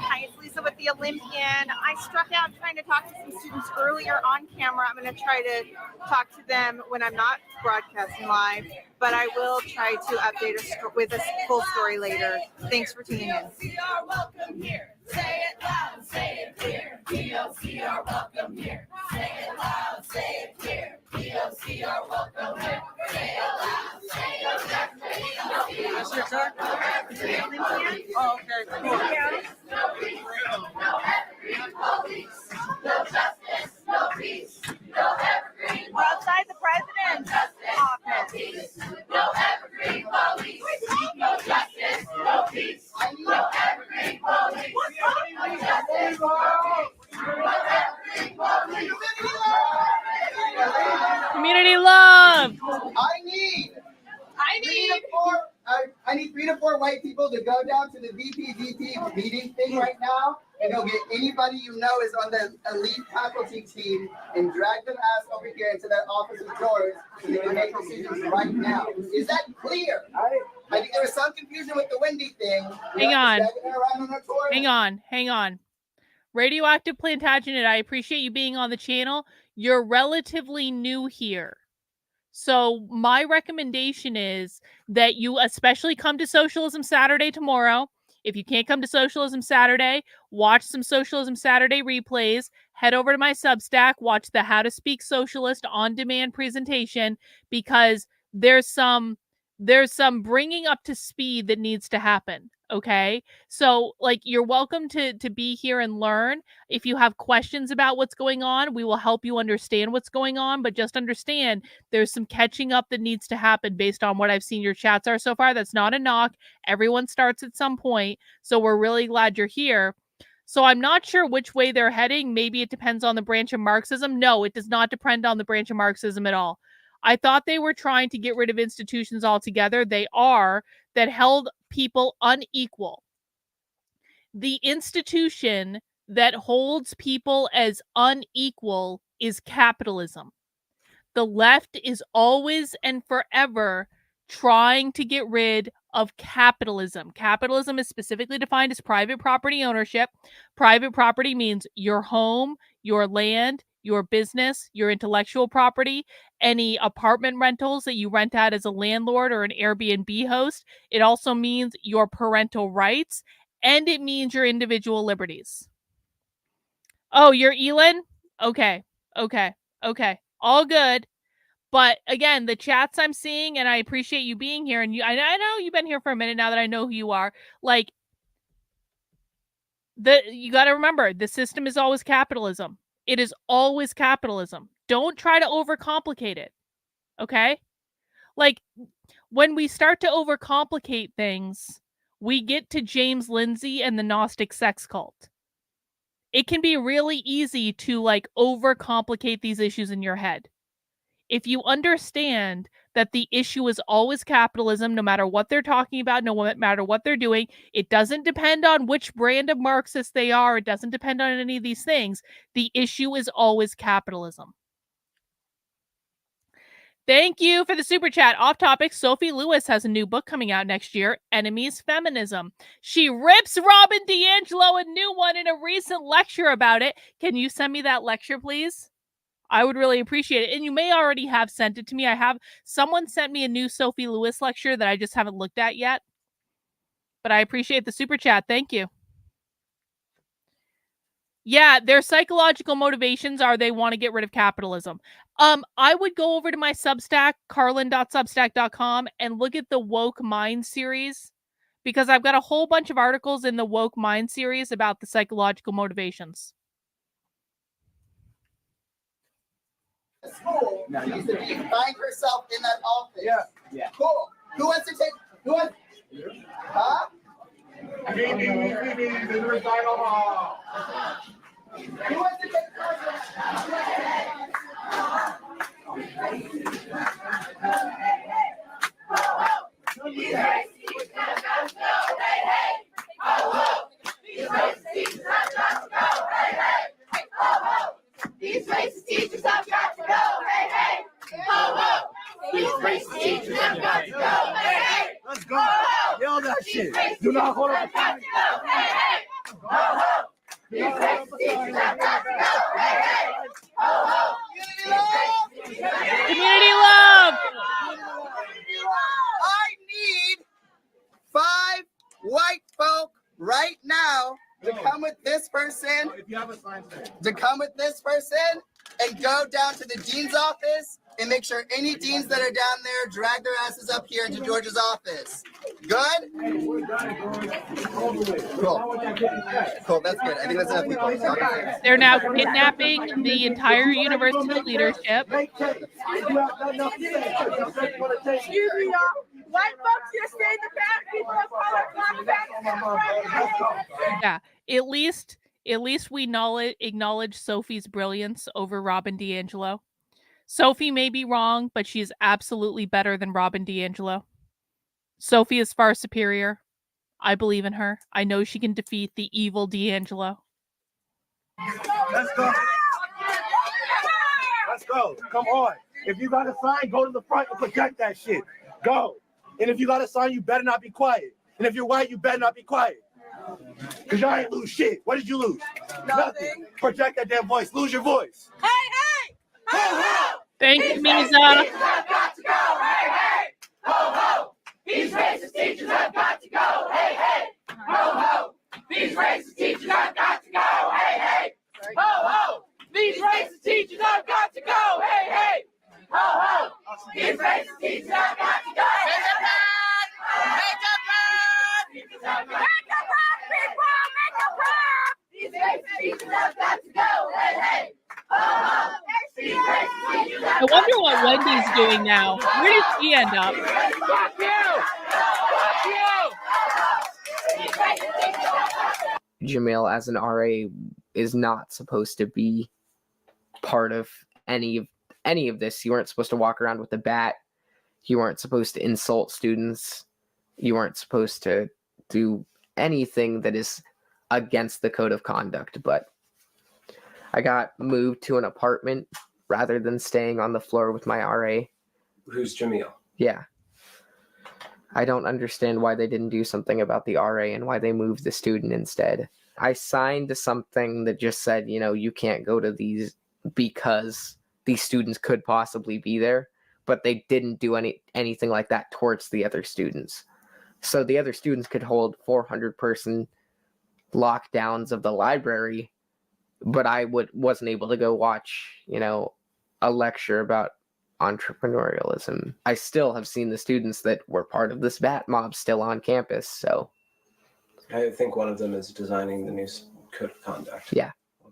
Hi, it's Lisa with the Olympian. I struck out trying to talk to some students earlier on camera. I'm going to try to talk to them when I'm not broadcasting live, but I will try to update us with a full story later. Thanks for tuning in. POC are welcome here. Say it loud, say it clear. POC are welcome here. Say it loud, say it clear. POC are welcome here. Say it loud, say it clear. That's your turn? Oh, okay, cool. No peace, no Evergreen police. No justice, no peace. No Evergreen. We're outside the president's office. No Evergreen police. No justice, no peace. No Evergreen police. No justice, no Evergreen police. Community love. I need 3 to 4 white people to go down to the VP meeting thing right now and go get anybody you know is on the elite faculty team and drag them ass over here into that office of George so they can make decisions right now. Is that clear? I think there was some confusion with the Wendy thing. Hang on. Radioactive Plantagenet, I appreciate you being on the channel. You're relatively new here. So my recommendation is that you especially come to Socialism Saturday tomorrow. If you can't come to Socialism Saturday, watch some Socialism Saturday replays. Head over to my Substack, watch the How to Speak Socialist on demand presentation, because there's some bringing up to speed that needs to happen. Okay, so like, you're welcome to be here and learn. If you have questions about what's going on, we will help you understand what's going on, but just understand there's some catching up that needs to happen based on what I've seen your chats are so far. That's not a knock. Everyone starts at some point, so we're really glad you're here. So I'm not sure which way they're heading. Maybe it depends on the branch of Marxism. No, it does not depend on the branch of Marxism at all. I thought they were trying to get rid of institutions altogether. They are, that held people unequal. The institution that holds people as unequal is capitalism. The left is always and forever trying to get rid of capitalism. Capitalism is specifically defined as private property ownership. Private property means your home, your land, your business, your intellectual property, any apartment rentals that you rent out as a landlord or an Airbnb host. It also means your parental rights, and it means your individual liberties. Oh, you're Elin? Okay. All good. But again, the chats I'm seeing, and I appreciate you being here, and I know you've been here for a minute now that I know who you are. Like, you got to remember, the system is always capitalism. It is always capitalism. Don't try to overcomplicate it. Okay? Like, when we start to overcomplicate things, we get to James Lindsay and the Gnostic sex cult. It can be really easy to like overcomplicate these issues in your head. If you understand that the issue is always capitalism, no matter what they're talking about, no matter what they're doing, it doesn't depend on which brand of Marxist they are. It doesn't depend on any of these things. The issue is always capitalism. Thank you for the super chat. Off topic, Sophie Lewis has a new book coming out next year, Enemies Feminism. She rips Robin DiAngelo a new one in a recent lecture about it. Can you send me that lecture, please? I would really appreciate it. And you may already have sent it to me. Someone sent me a new Sophie Lewis lecture that I just haven't looked at yet. But I appreciate the super chat. Thank you. Yeah, their psychological motivations are they want to get rid of capitalism. I would go over to my Substack, carlin.substack.com, and look at the Woke Mind series, because I've got a whole bunch of articles in the Woke Mind series about the psychological motivations. School. Now, you said she find herself in that office. Yeah. Cool. Who wants to take? Who wants? Huh? Who wants to take? These racist teachers have got to go. Hey, hey. Ho, ho. These racist teachers have got to go. Hey, hey. Let's go. Yell that shit. Do not hold up. Hey, hey. Ho, ho. These racist teachers have got to go. Hey, hey. Ho, ho. Community love. I need 5 white folk right now to come with this person. If you have a sign to come with this person and go down to the dean's office and make sure any deans that are down there drag their asses up here into George's office. Good? Cool, that's good. I think that's enough people. They're now kidnapping the entire university leadership. Excuse me, y'all. White folks just stay in the back. People of color, Yeah, at least we acknowledge Sophie's brilliance over Robin DiAngelo. Sophie may be wrong, but she's absolutely better than Robin DiAngelo. Sophie is far superior. I believe in her. I know she can defeat the evil DiAngelo. Let's go. Let's go. Come on. If you got a sign, go to the front and project that shit. Go. And if you got a sign, you better not be quiet. And if you're white, you better not be quiet. Because y'all ain't lose shit. What did you lose? Nothing. Project that damn voice. Lose your voice. Hey, hey! Ho, ho! Thank you, Misa. Have got to go. Hey, hey! Ho, ho! These racist teachers have got to go. Hey, hey! Ho, ho! These racist teachers have got to go. Hey, hey! Ho, ho! These racist teachers have got to go. Hey, hey! Ho, ho! These racist teachers have got to go. Make a plan! Make a plan! Make a plan, people! Make a plan! These racist teachers have got to go. Hey, hey! Ho, ho! These racist teachers have I wonder what Wendy's doing now. Where did she end up? Fuck you! Fuck you! Jamil as an RA is not supposed to be part of any of this. You weren't supposed to walk around with a bat. You weren't supposed to insult students. You weren't supposed to do anything that is against the code of conduct. But I got moved to an apartment rather than staying on the floor with my RA. Who's Jamil? Yeah. I don't understand why they didn't do something about the RA and why they moved the student instead. I signed something that just said, you can't go to these because these students could possibly be there, but they didn't do anything like that towards the other students. So the other students could hold 400-person lockdowns of the library, but I wasn't able to go watch, a lecture about entrepreneurialism. I still have seen the students that were part of this bat mob still on campus, so. I think one of them is designing the new code of conduct. Yeah,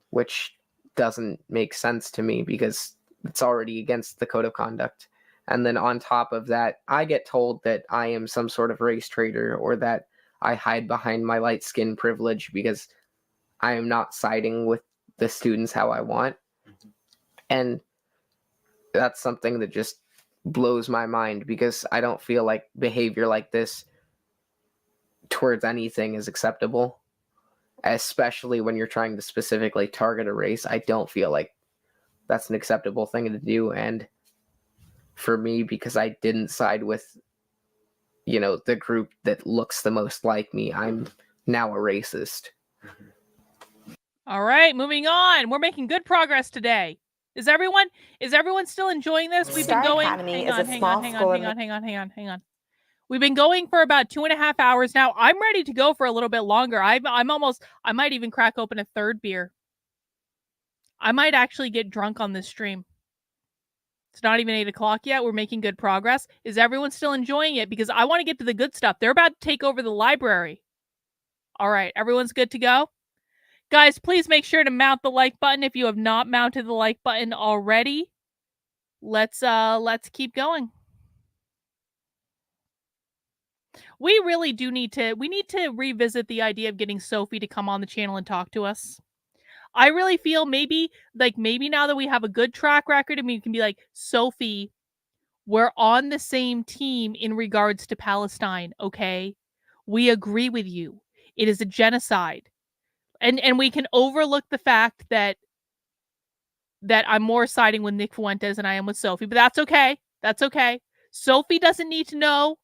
which doesn't make sense to me because it's already against the code of conduct. And then on top of that, I get told that I am some sort of race traitor or that I hide behind my light skin privilege because I am not siding with the students how I want. And that's something that just blows my mind because I don't feel like behavior like this towards anything is acceptable, especially when you're trying to specifically target a race. I don't feel like that's an acceptable thing to do. And for me, because I didn't side with, the group that looks the most like me, I'm now a racist. All right, moving on. We're making good progress today. Is everyone still enjoying this? We've been going. Hang on. We've been going for about 2.5 hours now. I'm ready to go for a little bit longer. I might even crack open a third beer. I might actually get drunk on this stream. It's not even 8 o'clock yet. We're making good progress. Is everyone still enjoying it? Because I want to get to the good stuff. They're about to take over the library. All right, everyone's good to go? Guys, please make sure to mount the like button if you have not mounted the like button already. Let's keep going. We really do need to revisit the idea of getting Sophie to come on the channel and talk to us. I really feel maybe now that we have a good track record, and we can be like, Sophie, we're on the same team in regards to Palestine, okay? We agree with you. It is a genocide. And we can overlook the fact that I'm more siding with Nick Fuentes than I am with Sophie, but that's okay. That's okay. Sophie doesn't need to know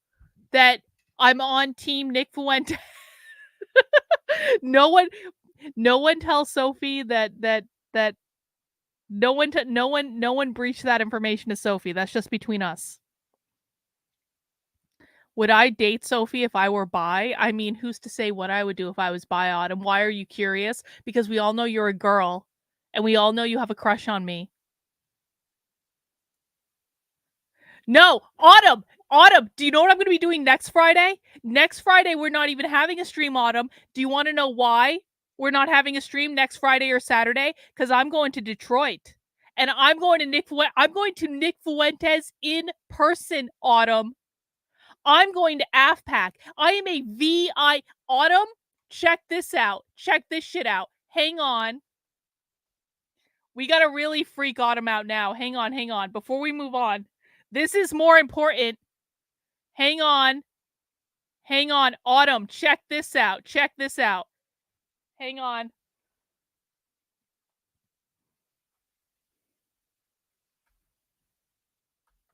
that I'm on team Nick Fuentes. No one tells Sophie that no one breached that information to Sophie. That's just between us. Would I date Sophie if I were bi? I mean, who's to say what I would do if I was bi, Autumn? Why are you curious? Because we all know you're a girl, and we all know you have a crush on me. No, Autumn, do you know what I'm going to be doing next Friday? Next Friday, we're not even having a stream, Autumn. Do you want to know why we're not having a stream next Friday or Saturday? Because I'm going to Detroit, and I'm going to Nick Fuentes in person, Autumn. I'm going to AFPAC. I am a VI. Autumn, check this out. Check this shit out. Hang on. We got to really freak Autumn out now. Hang on. Before we move on. This is more important. Hang on. Autumn, check this out. Hang on.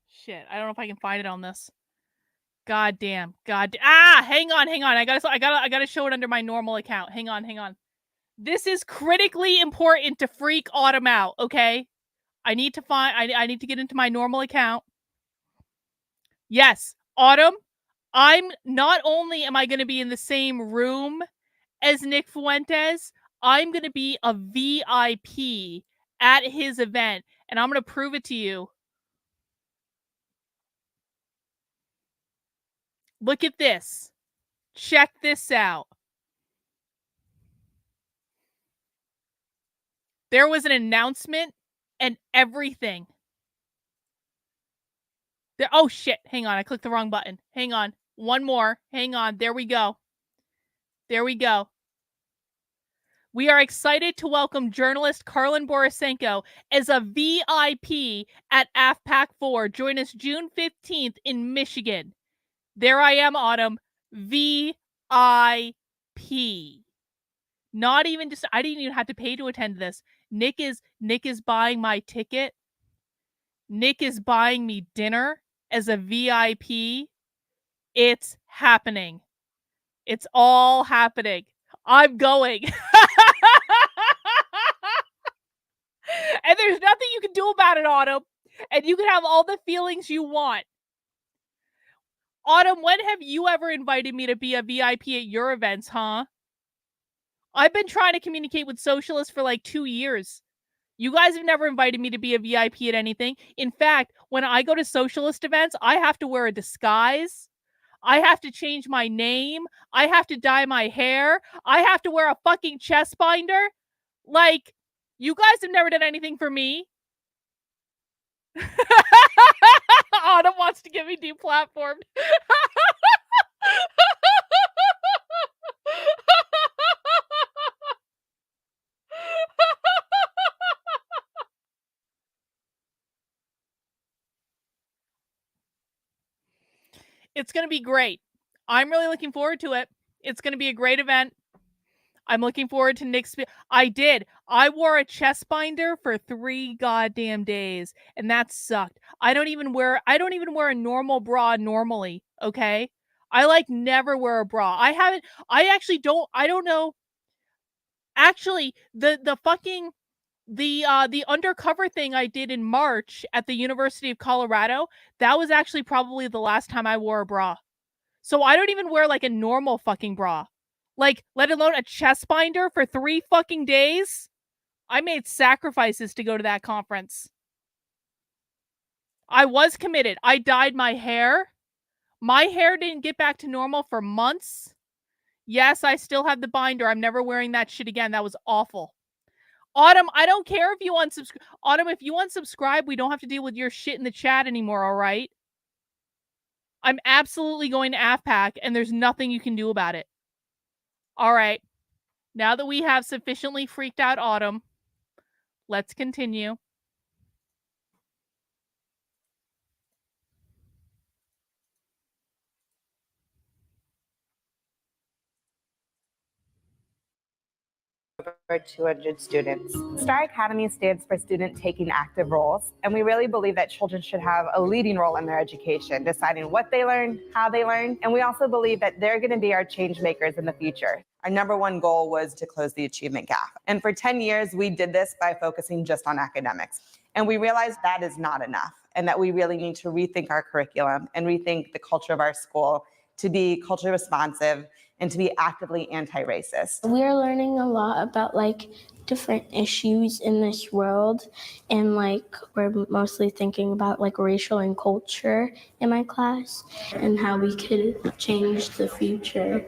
Shit, I don't know if I can find it on this. God damn. Hang on. I gotta show it under my normal account. Hang on. This is critically important to freak Autumn out, okay? I need to get into my normal account. Yes, Autumn, I'm not only am I going to be in the same room as Nick Fuentes, I'm going to be a VIP at his event, and I'm going to prove it to you. Look at this. Check this out. There was an announcement and everything. Oh, shit. Hang on. I clicked the wrong button. Hang on. One more. Hang on. There we go. We are excited to welcome journalist Karlin Borisenko as a VIP at AFPAC 4. Join us June 15th in Michigan. There I am, Autumn. VIP. Not even just, I didn't even have to pay to attend this. Nick is buying my ticket. Nick is buying me dinner as a VIP. It's happening. It's all happening. I'm going. And there's nothing you can do about it, Autumn. And you can have all the feelings you want. Autumn, when have you ever invited me to be a VIP at your events, huh? I've been trying to communicate with socialists for like 2 years. You guys have never invited me to be a VIP at anything. In fact, when I go to socialist events, I have to wear a disguise. I have to change my name. I have to dye my hair. I have to wear a fucking chest binder. Like, you guys have never done anything for me. Autumn wants to get me deplatformed. It's going to be great. I'm really looking forward to it. It's going to be a great event. I'm looking forward to Nick's. I wore a chest binder for 3 goddamn days, and that sucked. I don't even wear a normal bra normally, okay? I never wear a bra. I don't know. Actually, the undercover thing I did in March at the University of Colorado, that was actually probably the last time I wore a bra. So I don't even wear like a normal fucking bra. Like, let alone a chest binder for 3 fucking days. I made sacrifices to go to that conference. I was committed. I dyed my hair. My hair didn't get back to normal for months. Yes, I still have the binder. I'm never wearing that shit again. That was awful. Autumn, I don't care if you unsubscribe. Autumn, if you unsubscribe, we don't have to deal with your shit in the chat anymore, all right? I'm absolutely going to AFPAC, and there's nothing you can do about it. All right. Now that we have sufficiently freaked out Autumn, let's continue. Over 200 students. STAR Academy stands for Student Taking Active Roles, and we really believe that children should have a leading role in their education, deciding what they learn, how they learn, and we also believe that they're going to be our change makers in the future. Our number one goal was to close the achievement gap. And for 10 years, we did this by focusing just on academics. And we realized that is not enough, and that we really need to rethink our curriculum and rethink the culture of our school to be culturally responsive and to be actively anti-racist. We're learning a lot about different issues in this world, and we're mostly thinking about racial and culture in my class and how we could change the future.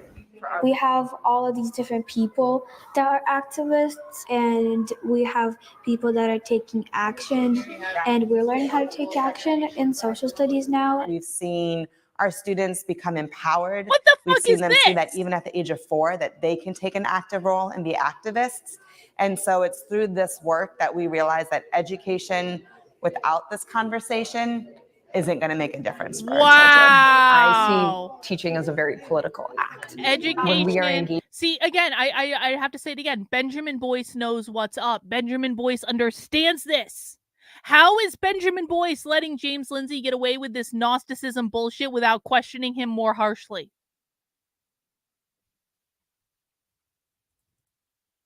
We have all of these different people that are activists, and we have people that are taking action, and we're learning how to take action in social studies now. We've seen our students become empowered. What the We've fuck seen is them this? see that even at the age of 4, that they can take an active role and be activists. And so it's through this work that we realize that education without this conversation isn't going to make a difference for our children. Wow. I see teaching as a very political act. Education. When we are engaged. See, again, I have to say it again. Benjamin Boyce knows what's up. Benjamin Boyce understands this. How is Benjamin Boyce letting James Lindsay get away with this Gnosticism bullshit without questioning him more harshly?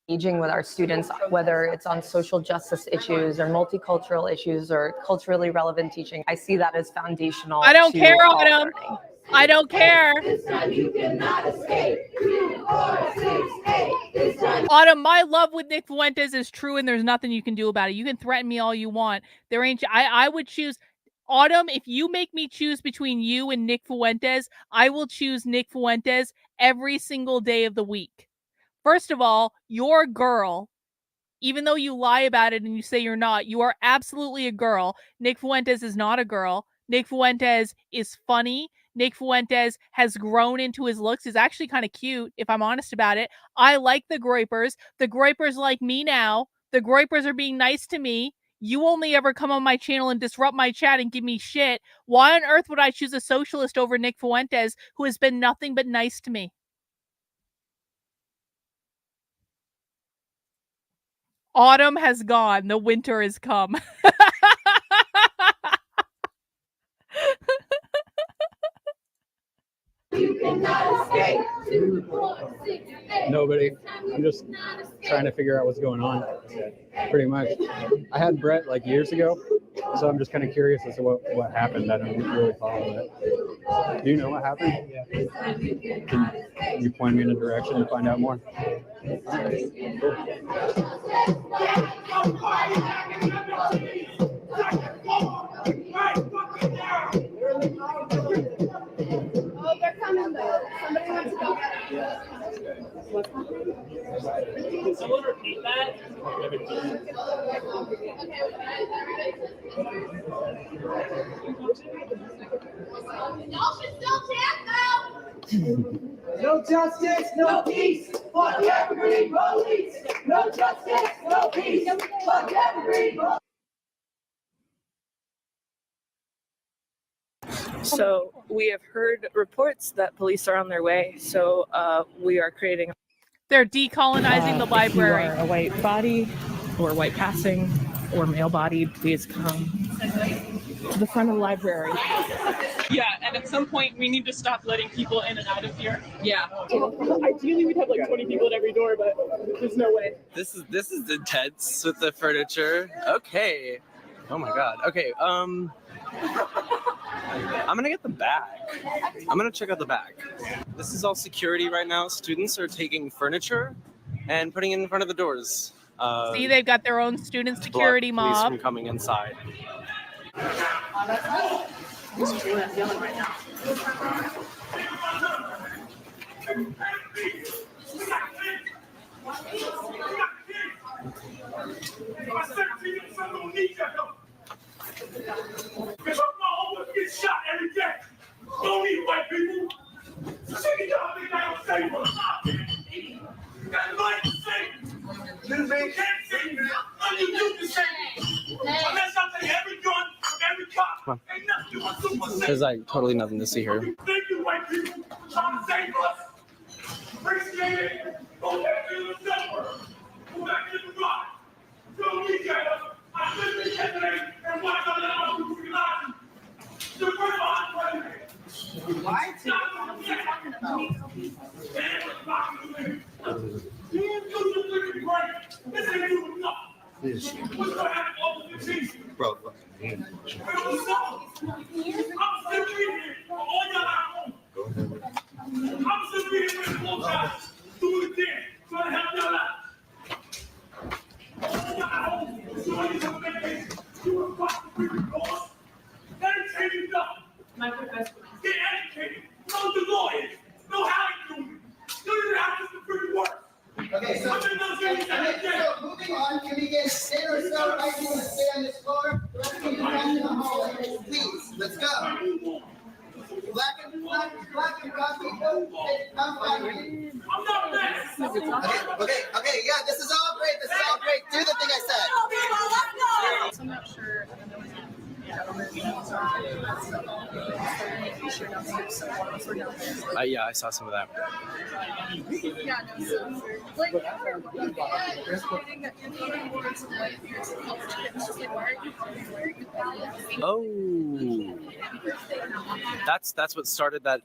Engaging with our students, whether it's on social justice issues or multicultural issues or culturally relevant teaching, I see that as foundational. I don't to care, all Autumn. learning. I don't care. Autumn, my love with Nick Fuentes is true, and there's nothing you can do about it. You can threaten me all you want. There ain't. I would choose. Autumn, if you make me choose between you and Nick Fuentes, I will choose Nick Fuentes every single day of the week. First of all, you're a girl. Even though you lie about it and you say you're not, you are absolutely a girl. Nick Fuentes is not a girl. Nick Fuentes is funny. Nick Fuentes has grown into his looks. He's actually kind of cute, if I'm honest about it. I like the Groypers. The Groypers like me now. The Groypers are being nice to me. You only ever come on my channel and disrupt my chat and give me shit. Why on earth would I choose a socialist over Nick Fuentes, who has been nothing but nice to me? Autumn has gone. The winter has come. You cannot escape. Nobody. I'm just trying to figure out what's going on. Pretty much. I had Brett years ago, so I'm just kind of curious as to what happened. I don't really follow it. Do you know what happened? Can you point me in a direction to find out more? Oh, they're coming though. Somebody wants to go. Can someone repeat that? Y'all should still chant though. No justice, no peace for the Evergreen police. No justice, no peace for the Evergreen police. So we have heard reports that police are on their way. So we are creating. They're decolonizing the library. If you are a white body or white passing or male bodied, please come to the front of the library. Yeah, and at some point we need to stop letting people in and out of here. Yeah. Ideally we'd have 20 people at every door, but there's no way. This is intense with the furniture. Okay. Oh my god. Okay. I'm gonna get the back. I'm gonna check out the back. This is all security right now. Students are taking furniture and putting it in front of the doors. See, they've got their own student to block security police mob. from coming inside. Juliet's yelling right now. Because I'm almost get shot every day. Don't need white people. So you y'all think I don't say what you got the right to say. You can't say nothing you can say. Unless I take every gun, every cop, ain't nothing you want to say. There's like totally nothing to see here. Thank you, white people, trying to save us. Appreciate it. Go back to the suburbs. Go back to the rock. So we got us. I live in yesterday and watch all that other people lie. The first one, why? You This ain't you enough. What's going to happen over the team? Bro. I'm still here for all y'all at home. I'm still here for the whole time. Do it again. Trying to help y'all out. All y'all at home. Doing these events. You were fucking freaking boss. That ain't changing nothing. My professor. Get educated. Know the lawyers. Know how to do it. Do your house to freaking work. Okay, so moving on, can we get 10 or so right people to stay on this floor? The rest of you back in the hallway, please. Let's go. Black and brown people, come find me. Okay, yeah, this is all great. This is all great. Do the thing I said. I'm not sure. Yeah, I saw some of that. Oh, that's what started that.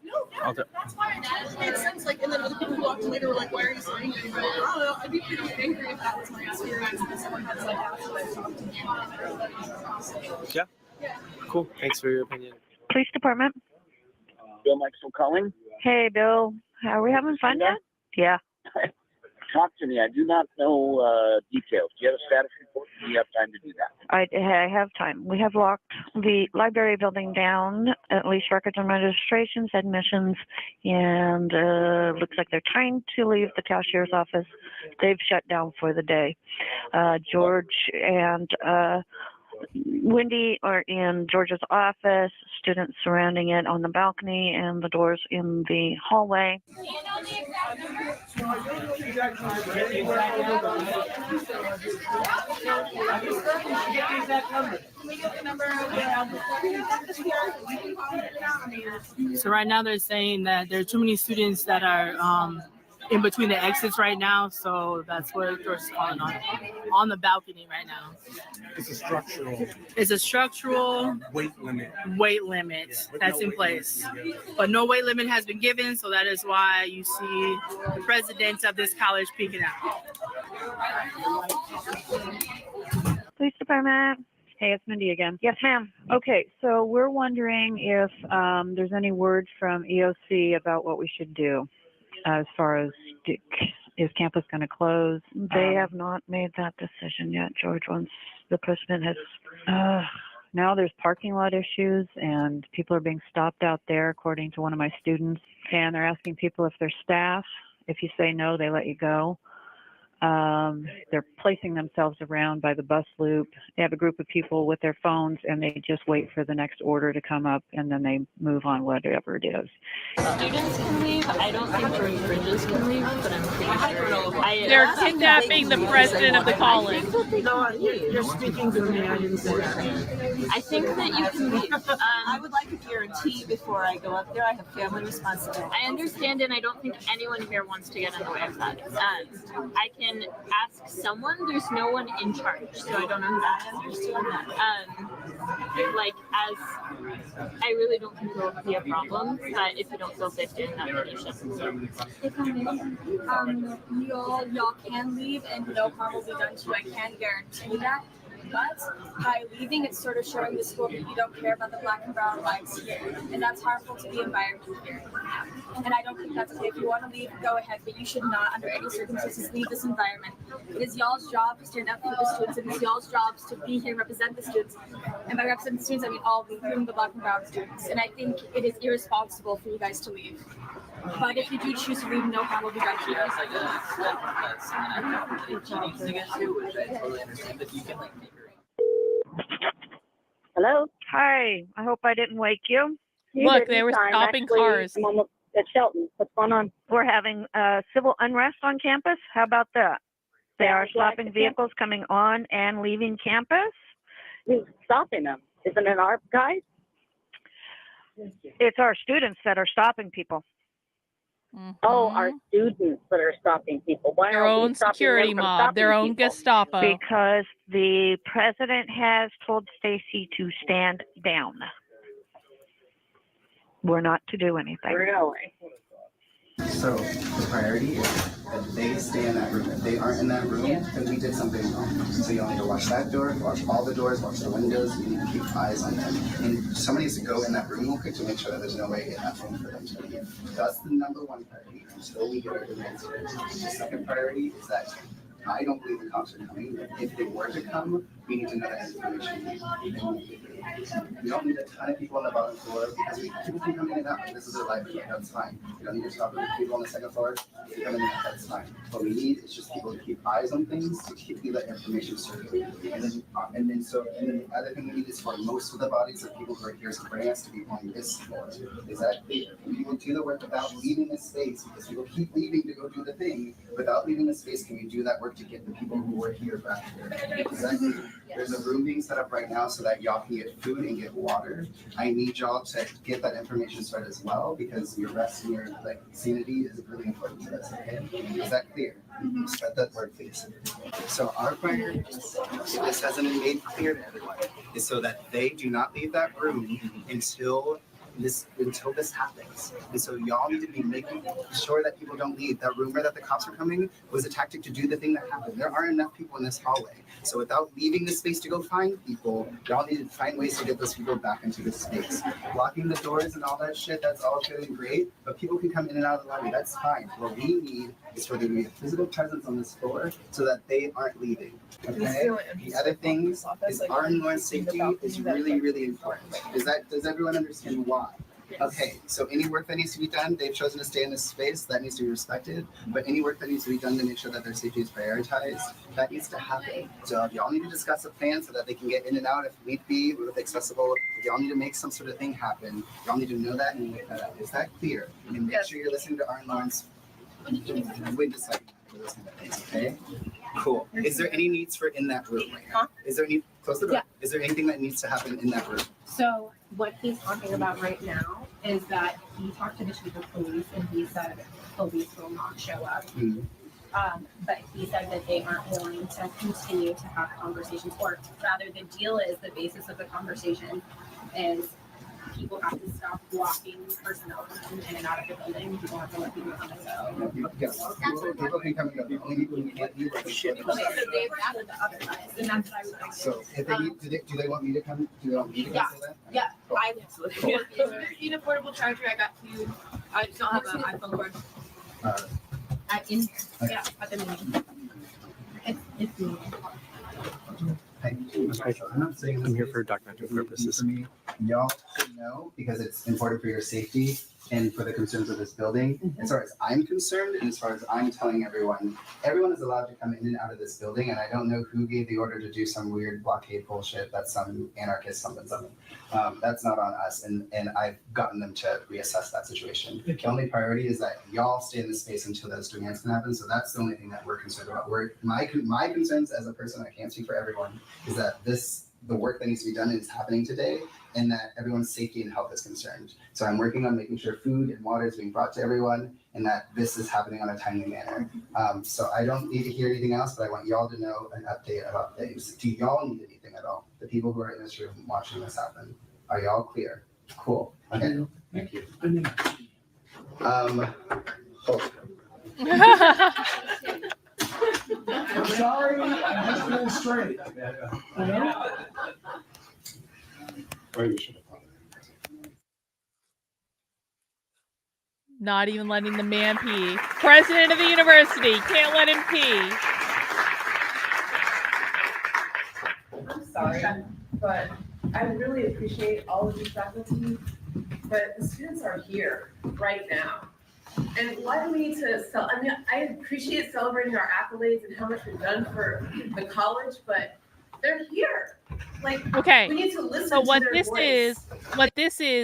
Okay. That's why it makes sense. Like, and then other people who walked in later were like, "Why are you so angry?" But I don't know. I'd be pretty angry if that was my experience. And someone has like actually talked to me. Yeah. Cool. Thanks for your opinion. Police department. Bill Maxwell calling. Hey, Bill. Are we having fun yet? Yeah. Talk to me. I do not know details. Do you have a status report? Do you have time to do that? I have time. We have locked the library building down, at least records and registrations, admissions, and looks like they're trying to leave the cashier's office. They've shut down for the day. George and Wendy are in George's office, students surrounding it on the balcony, and the doors in the hallway. So right now they're saying that there are too many students that are in between the exits right now, so that's what George is calling on the balcony right now. It's a structural weight limit That's in place. But no weight limit has been given, so that is why you see the president of this college peeking out. Police department. Hey, it's Mindy again. Yes, ma'am. Okay, so we're wondering if there's any word from EOC about what we should do as far as is campus going to close. They have not made that decision yet, George. Once the president has, now there's parking lot issues and people are being stopped out there, according to one of my students. And they're asking people if they're staff. If you say no, they let you go. They're placing themselves around by the bus loop. They have a group of people with their phones and they just wait for the next order to come up and then they move on whatever it is. Students can leave. I don't think George Bridges can leave, but I'm pretty sure. They're kidnapping the president of the college. No, you're speaking to me. I didn't say that. I think that you can leave. I would like a guarantee before I go up there. I have family responsibility. I understand, and I don't think anyone here wants to get in the way of that. I can ask someone. There's no one in charge, so I don't know who that is. As I really don't think there will be a problem, but if you don't feel safe doing that, then you should. If I'm y'all can leave and no harm will be done to you. I can guarantee that. But by leaving, it's sort of showing the school that you don't care about the Black and brown lives here, and that's harmful to the environment here. And I don't think that's okay. If you want to leave, go ahead, but you should not, under any circumstances, leave this environment. It is y'all's job to stand up for the students, and it's y'all's jobs to be here and represent the students. And by representing the students, I mean all of you, including the Black and brown students. And I think it is irresponsible for you guys to leave. But if you do choose to leave, no harm will be done to you. Hello? Hi. I hope I didn't wake you. Look, they were stopping cars. I'm almost at Shelton. What's going on? We're having civil unrest on campus. How about that? They are stopping vehicles coming on and leaving campus. Who's stopping them? Isn't it our guys? It's our students that are stopping people. Oh, our students that are stopping people. Why Their are we own stopping security them from mob, stopping their own people? Gestapo. Because the president has told Stacy to stand down. We're not to do anything. Really? So the priority is that they stay in that room. If they aren't in that room, then we did something wrong. So you need to watch that door, watch all the doors, watch the windows. You need to keep eyes on them. And somebody needs to go in that room real quick to make sure that there's no way in that room for them to leave. That's the number one priority until we get our demands first. The second priority is that I don't believe the cops are coming. If they were to come, we need to know that information. We don't need a ton of people on the bottom floor because people can come in and out. This is their life. That's fine. We don't need to stop people on the second floor. If you come in and out, that's fine. What we need is just people to keep eyes on things, to keep that information circulating. And then the other thing we need is for most of the bodies of people who are here to bring us to be on this floor. Is that clear? People do the work without leaving the space because people keep leaving to go do the thing. Without leaving the space, can we do that work to get the people who were here back here? Exactly. There's a room being set up right now so that y'all can get food and get water. I need y'all to get that information started as well because your rest and your sanity is really important to us. Okay? Is that clear? Spread that word, please. So our prayer, if this hasn't been made clear to everyone, is so that they do not leave that room until this happens. And so y'all need to be making sure that people don't leave. That rumor that the cops are coming was a tactic to do the thing that happened. There aren't enough people in this hallway. So without leaving the space to go find people, y'all need to find ways to get those people back into the space. Blocking the doors and all that shit, that's all good and great, but people can come in and out of the lobby, that's fine. What we need is for there to be a physical presence on this floor so that they aren't leaving. Okay? The other thing is our and Lauren's safety is really, really important. Does everyone understand why? Okay, so any work that needs to be done, they've chosen to stay in this space, that needs to be respected. But any work that needs to be done to make sure that their safety is prioritized, that needs to happen. So if y'all need to discuss a plan so that they can get in and out if need be, with accessible, if y'all need to make some sort of thing happen, y'all need to know that and make that up. Is that clear? And make sure you're listening to Art and Lawrence when deciding to listen to things, okay? Cool. Is there any needs for in that room right now? Is there any, close the door. Yeah. Is there anything that needs to happen in that room? So what he's talking about right now is that he talked to the chief of police and he said police will not show up. Mm-hmm. But he said that they aren't willing to continue to have conversations, or rather the deal is the basis of the conversation is people have to stop blocking personnel from in and out of the building. People have to let people come and go. Yes, people can come and go. The only people who can't leave are the shit. Okay, so they've added the other guys, and that's what I was like. So if they need, do they want me to come? Do they want me to come say that? Yeah, Cool. I absolutely. If you need a portable charger, I got two. I just don't have an iPhone cord. In here. Okay. Yeah, at the meeting. It's me. I'm not saying I'm here for documentary purposes. For me, y'all should know because it's important for your safety and for the concerns of this building. As far as I'm concerned, and as far as I'm telling everyone, everyone is allowed to come in and out of this building, and I don't know who gave the order to do some weird blockade bullshit. That's some anarchist something. That's not on us, and I've gotten them to reassess that situation. The only priority is that y'all stay in this space until those demands can happen. So that's the only thing that we're concerned about. My concerns as a person, I can't speak for everyone, is that the work that needs to be done is happening today, and that everyone's safety and health is concerned. So I'm working on making sure food and water is being brought to everyone, and that this is happening on a timely manner. So I don't need to hear anything else, but I want y'all to know an update about things. Do y'all need anything at all? The people who are in this room watching this happen, are y'all clear? Cool. Okay. Thank you. Hope. I'm sorry, I'm just being straight. You know? Not even letting the man pee. President of the university, can't let him pee. I'm sorry, but I really appreciate all of you faculty, but the students are here right now. And why do we need to I appreciate celebrating our accolades and how much we've done for the college, but they're here. Like, okay, we need to listen so to what their this voice.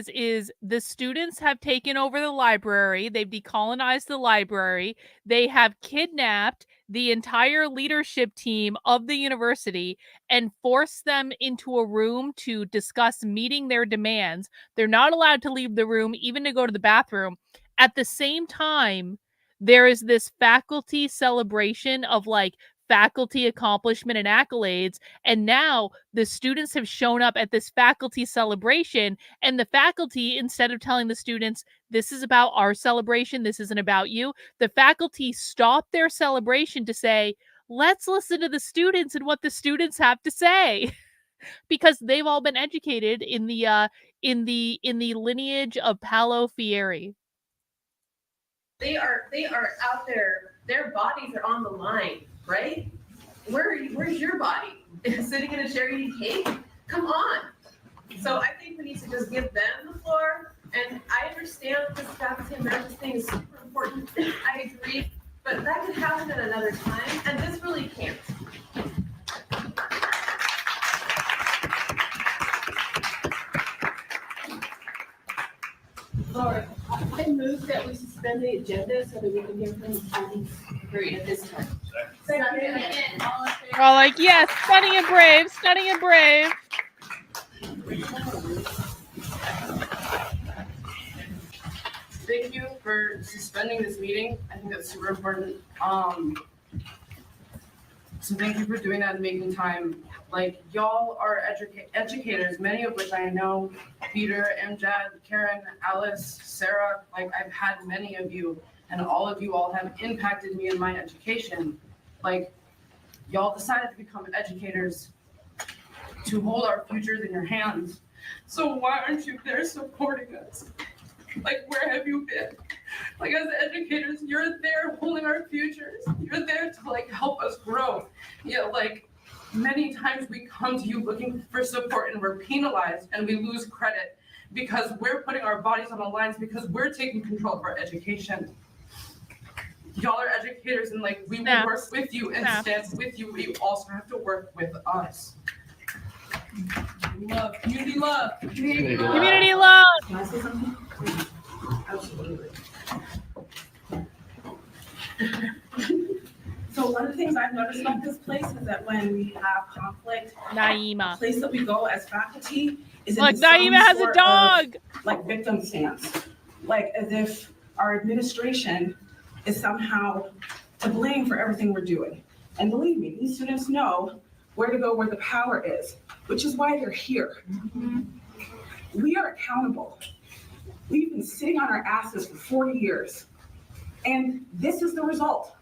is the students have taken over the library. They've decolonized the library. They have kidnapped the entire leadership team of the university and forced them into a room to discuss meeting their demands. They're not allowed to leave the room, even to go to the bathroom. At the same time, there is this faculty celebration of like faculty accomplishment and accolades. And now the students have shown up at this faculty celebration, and the faculty, instead of telling the students, this is about our celebration, this isn't about you, the faculty stopped their celebration to say, let's listen to the students and what the students have to say. Because they've all been educated in the lineage of Paulo Freire. They are out there, their bodies are on the line, right? Where's your body? Sitting in a chair eating cake? Come on. So I think we need to just give them the floor. And I understand this faculty emergence thing is super important. I agree, but that could happen at another time, and this really can't. Laura, I move that we suspend the agenda so that we can hear from the students at this time. We're all like, yes, stunning and brave, stunning and brave. Thank you for suspending this meeting. I think that's super important. So thank you for doing that and making time. Like, y'all are educators, many of which I know, Peter, Amjad, Karen, Alice, Sarah, like I've had many of you, and all of you all have impacted me in my education. Like, y'all decided to become educators to hold our futures in your hands. So why aren't you there supporting us? Like, where have you been? Like, as educators, you're there holding our futures. You're there to like help us grow. Yet, like, many times we come to you looking for support and we're penalized and we lose credit because we're putting our bodies on the lines because we're taking control of our education. Y'all are educators and like we will work with you and stand with you, but you also have to work with us. Love, community love. Community love. Can I say something? Absolutely. So one of the things I've noticed about this place is that when we have conflict, Naima, the place that we go as faculty is look, Naima has a dog. Like victim stance, like as if our administration is somehow to blame for everything we're doing. And believe me, these students know where to go where the power is, which is why they're here. Mm-hmm. We are accountable. We've been sitting on our asses for 40 years, and this is the result.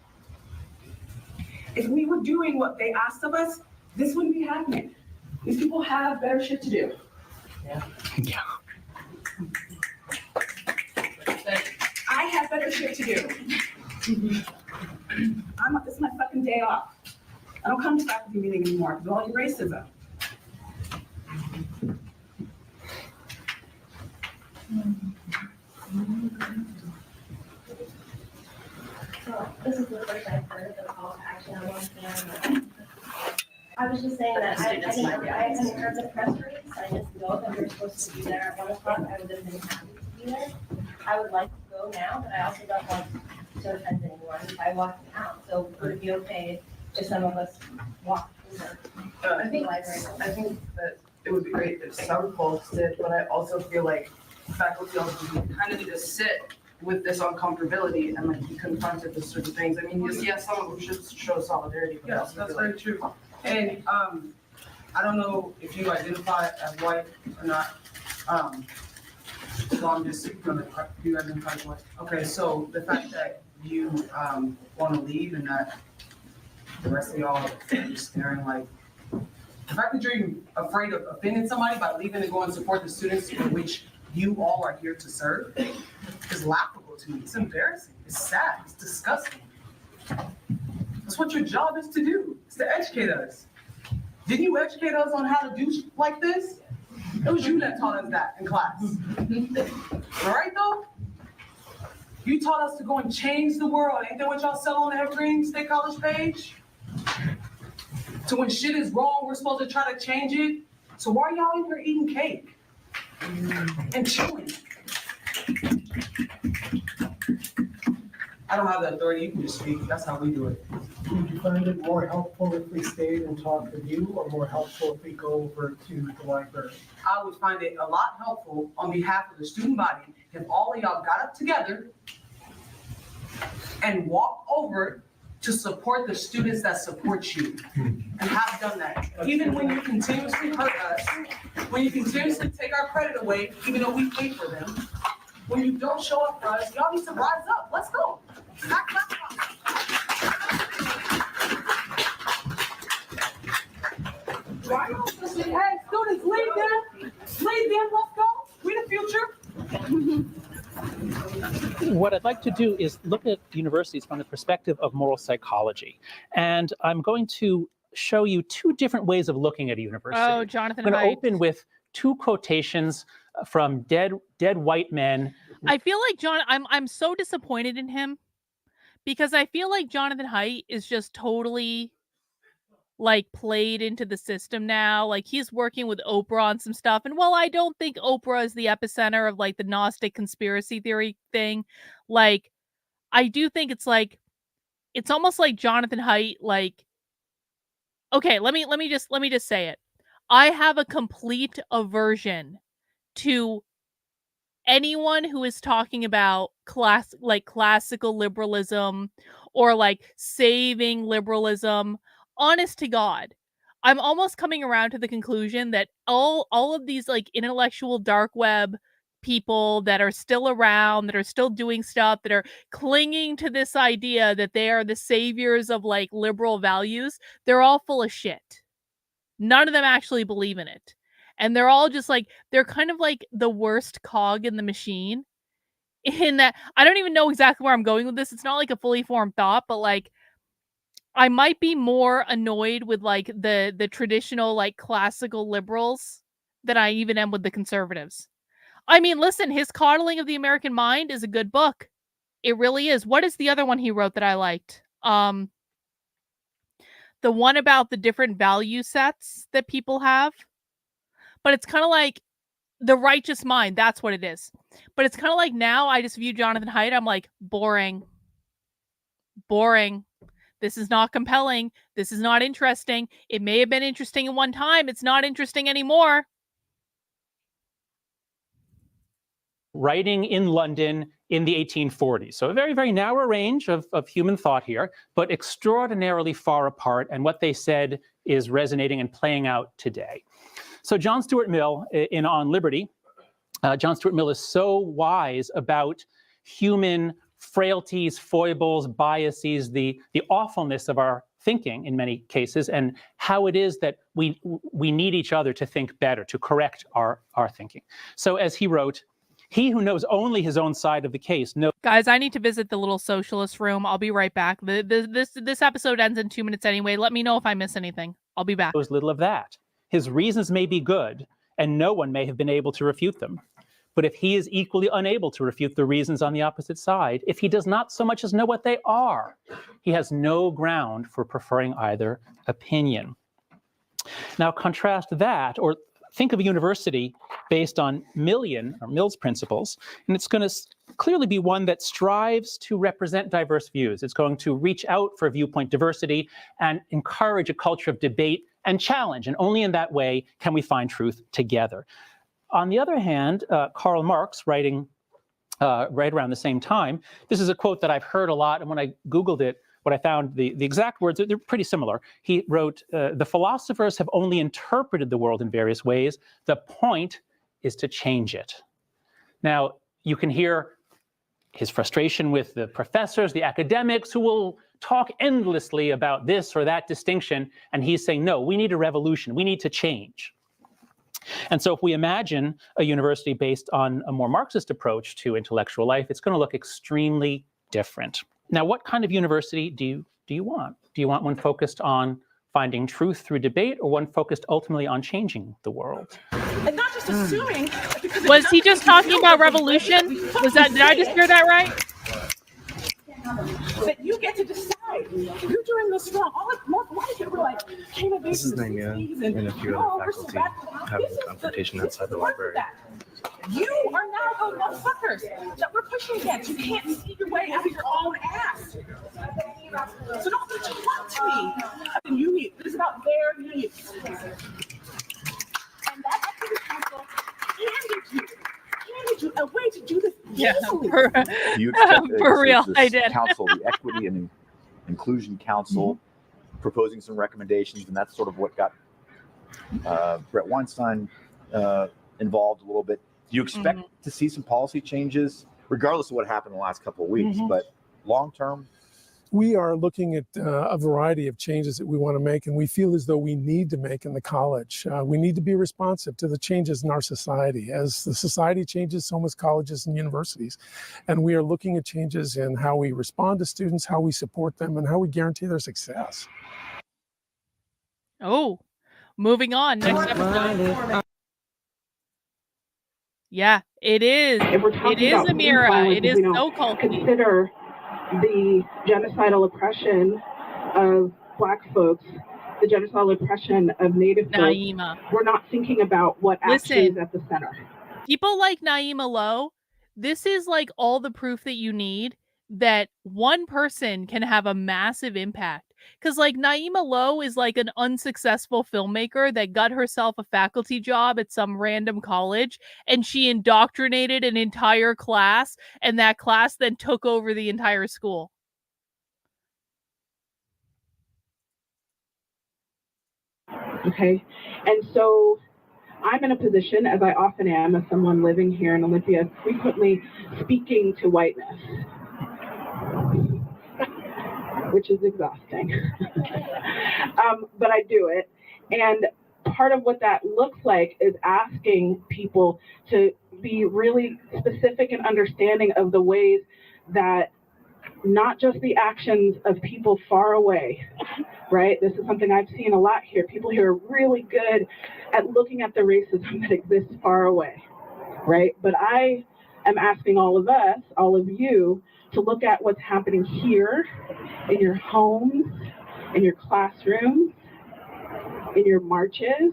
If we were doing what they asked of us, this wouldn't be happening. These people have better shit to do. Yeah. I have better shit to do. This is my fucking day off. I don't come to faculty meeting anymore because of all your racism. So this is the first I've heard of the call to action on one. I was just saying that I hadn't heard the press release. I just know that we're supposed to be there at 1 o'clock. I would have been happy to be there. I would like to go now, but I also don't want to offend anyone by walking out. So would it be okay if some of us walk through I think that it would be great if some folks did, but I also feel like faculty also kind of need to sit with this uncomfortability and like be confronted with certain things. I mean, yes, some of them should show solidarity. But yes, that's very true. And I don't know if you identify as white or not. So I'm just gonna, you identify as white. Okay, so the fact that you want to leave and that The rest of y'all are just staring like, the fact that you're even afraid of offending somebody by leaving to go and support the students in which you all are here to serve is laughable to me. It's embarrassing. It's sad. It's disgusting. That's what your job is to do, is to educate us. Didn't you educate us on how to do like this? It was you that taught us that in class. All right, though? You taught us to go and change the world. Ain't that what y'all sell on the Evergreen State College page? So when shit is wrong, we're supposed to try to change it. So why are y'all in here eating cake and chewing? I don't have the authority. You can just speak. That's how we do it. Would you find it more helpful if we stayed and talked with you, or more helpful if we go over to the library? I would find it a lot helpful on behalf of the student body if all of y'all got up together and walked over to support the students that support you, and have done that. Even when you continuously hurt us, when you continuously take our credit away, even though we pay for them, when you don't show up for us, y'all need to rise up. Let's go. Clap, clap, clap. Why y'all just say, hey, students, lead them. Lead them, let's go. We the future. What I'd like to do is look at universities from the perspective of moral psychology. And I'm going to show you two different ways of looking at a university. Oh, Jonathan I'm going to Haidt. open with two quotations from dead white men. I feel like I'm so disappointed in him because I feel like Jonathan Haidt is just totally like played into the system now. Like he's working with Oprah on some stuff. And while I don't think Oprah is the epicenter of like the Gnostic conspiracy theory thing, like I do think it's almost like Jonathan Haidt, like, okay, let me just say it. I have a complete aversion to anyone who is talking about classical liberalism or like saving liberalism. Honest to God, I'm almost coming around to the conclusion that all of these like intellectual dark web people that are still around, that are still doing stuff, that are clinging to this idea that they are the saviors of like liberal values, they're all full of shit. None of them actually believe in it. And they're all just like, they're kind of like the worst cog in the machine, in that I don't even know exactly where I'm going with this. It's not like a fully formed thought, but like I might be more annoyed with like the traditional like classical liberals than I even am with the conservatives. I mean, listen, his Coddling of the American Mind is a good book. It really is. What is the other one he wrote that I liked? The one about the different value sets that people have. But it's kind of like The Righteous Mind. That's what it is. But it's kind of like now I just view Jonathan Haidt. I'm like, boring. Boring. This is not compelling. This is not interesting. It may have been interesting at one time. It's not interesting anymore. Writing in London in the 1840s. So a very, very narrow range of human thought here, but extraordinarily far apart. And what they said is resonating and playing out today. So John Stuart Mill in On Liberty, John Stuart Mill is so wise about human frailties, foibles, biases, the awfulness of our thinking in many cases, and how it is that we need each other to think better, to correct our thinking. So as he wrote, he who knows only his own side of the case knows. Guys, I need to visit the little socialist room. I'll be right back. This episode ends in 2 minutes anyway. Let me know if I miss anything. I'll be back. Knows little of that. His reasons may be good, and no one may have been able to refute them. But if he is equally unable to refute the reasons on the opposite side, if he does not so much as know what they are, he has no ground for preferring either opinion. Now contrast that, or think of a university based on Mill's principles, and it's going to clearly be one that strives to represent diverse views. It's going to reach out for viewpoint diversity and encourage a culture of debate and challenge, and only in that way can we find truth together. On the other hand, Karl Marx, writing right around the same time, this is a quote that I've heard a lot, and when I Googled it, what I found, the exact words, they're pretty similar. He wrote, the philosophers have only interpreted the world in various ways. The point is to change it. Now, you can hear his frustration with the professors, the academics, who will talk endlessly about this or that distinction. And he's saying, no, we need a revolution. We need to change. And so if we imagine a university based on a more Marxist approach to intellectual life, it's going to look extremely different. Now, what kind of university do you want? Do you want one focused on finding truth through debate, or one focused ultimately on changing the world? And not just assuming. Was he just talking about revolution? Did I just hear that right? That you get to decide. You're doing this wrong. A lot of people are like, this is Naima and a few other faculty having a confrontation outside the library. You are now the motherfuckers that we're pushing against. You can't see your way out of your own ass. So don't be too blunt to me. You need. This is about their needs. And that activity council handed you a way to do this easily. You accept for real, this I did. council, the Equity and Inclusion Council, proposing some recommendations, and that's sort of what got Brett Weinstein involved a little bit. Do you expect to see some policy changes, regardless of what happened in the last couple of weeks, but long term? We are looking at a variety of changes that we want to make, and we feel as though we need to make in the college. We need to be responsive to the changes in our society. As the society changes, so must colleges and universities. And we are looking at changes in how we respond to students, how we support them, and how we guarantee their success. Oh, moving on. Next episode. Yeah, it is. It is, Amira. It is so culty. Consider the genocidal oppression of Black folks, the genocidal oppression of Native Naima. folks. We're not thinking about what actually is at the center. People like Naima Lo, this is like all the proof that you need that one person can have a massive impact. Because like Naima Lo is like an unsuccessful filmmaker that got herself a faculty job at some random college, and she indoctrinated an entire class, and that class then took over the entire school. Okay, and so I'm in a position, as I often am, as someone living here in Olympia, frequently speaking to whiteness, which is exhausting. But I do it. And part of what that looks like is asking people to be really specific and understanding of the ways that not just the actions of people far away, right? This is something I've seen a lot here. People here are really good at looking at the racism that exists far away, right? But I am asking all of us, all of you, to look at what's happening here in your homes, in your classrooms, in your marches,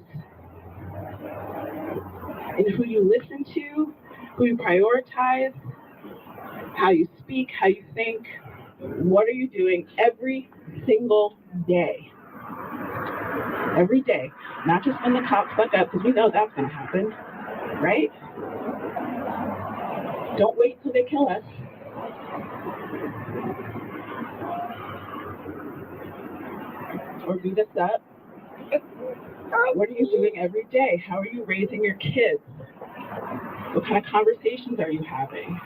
in who you listen to, who you prioritize, how you speak, how you think. What are you doing every single day? Every day, not just when the cops fuck up, because we know that's going to happen, right? Don't wait till they kill us. Or beat us up. What are you doing every day? How are you raising your kids? What kind of conversations are you having?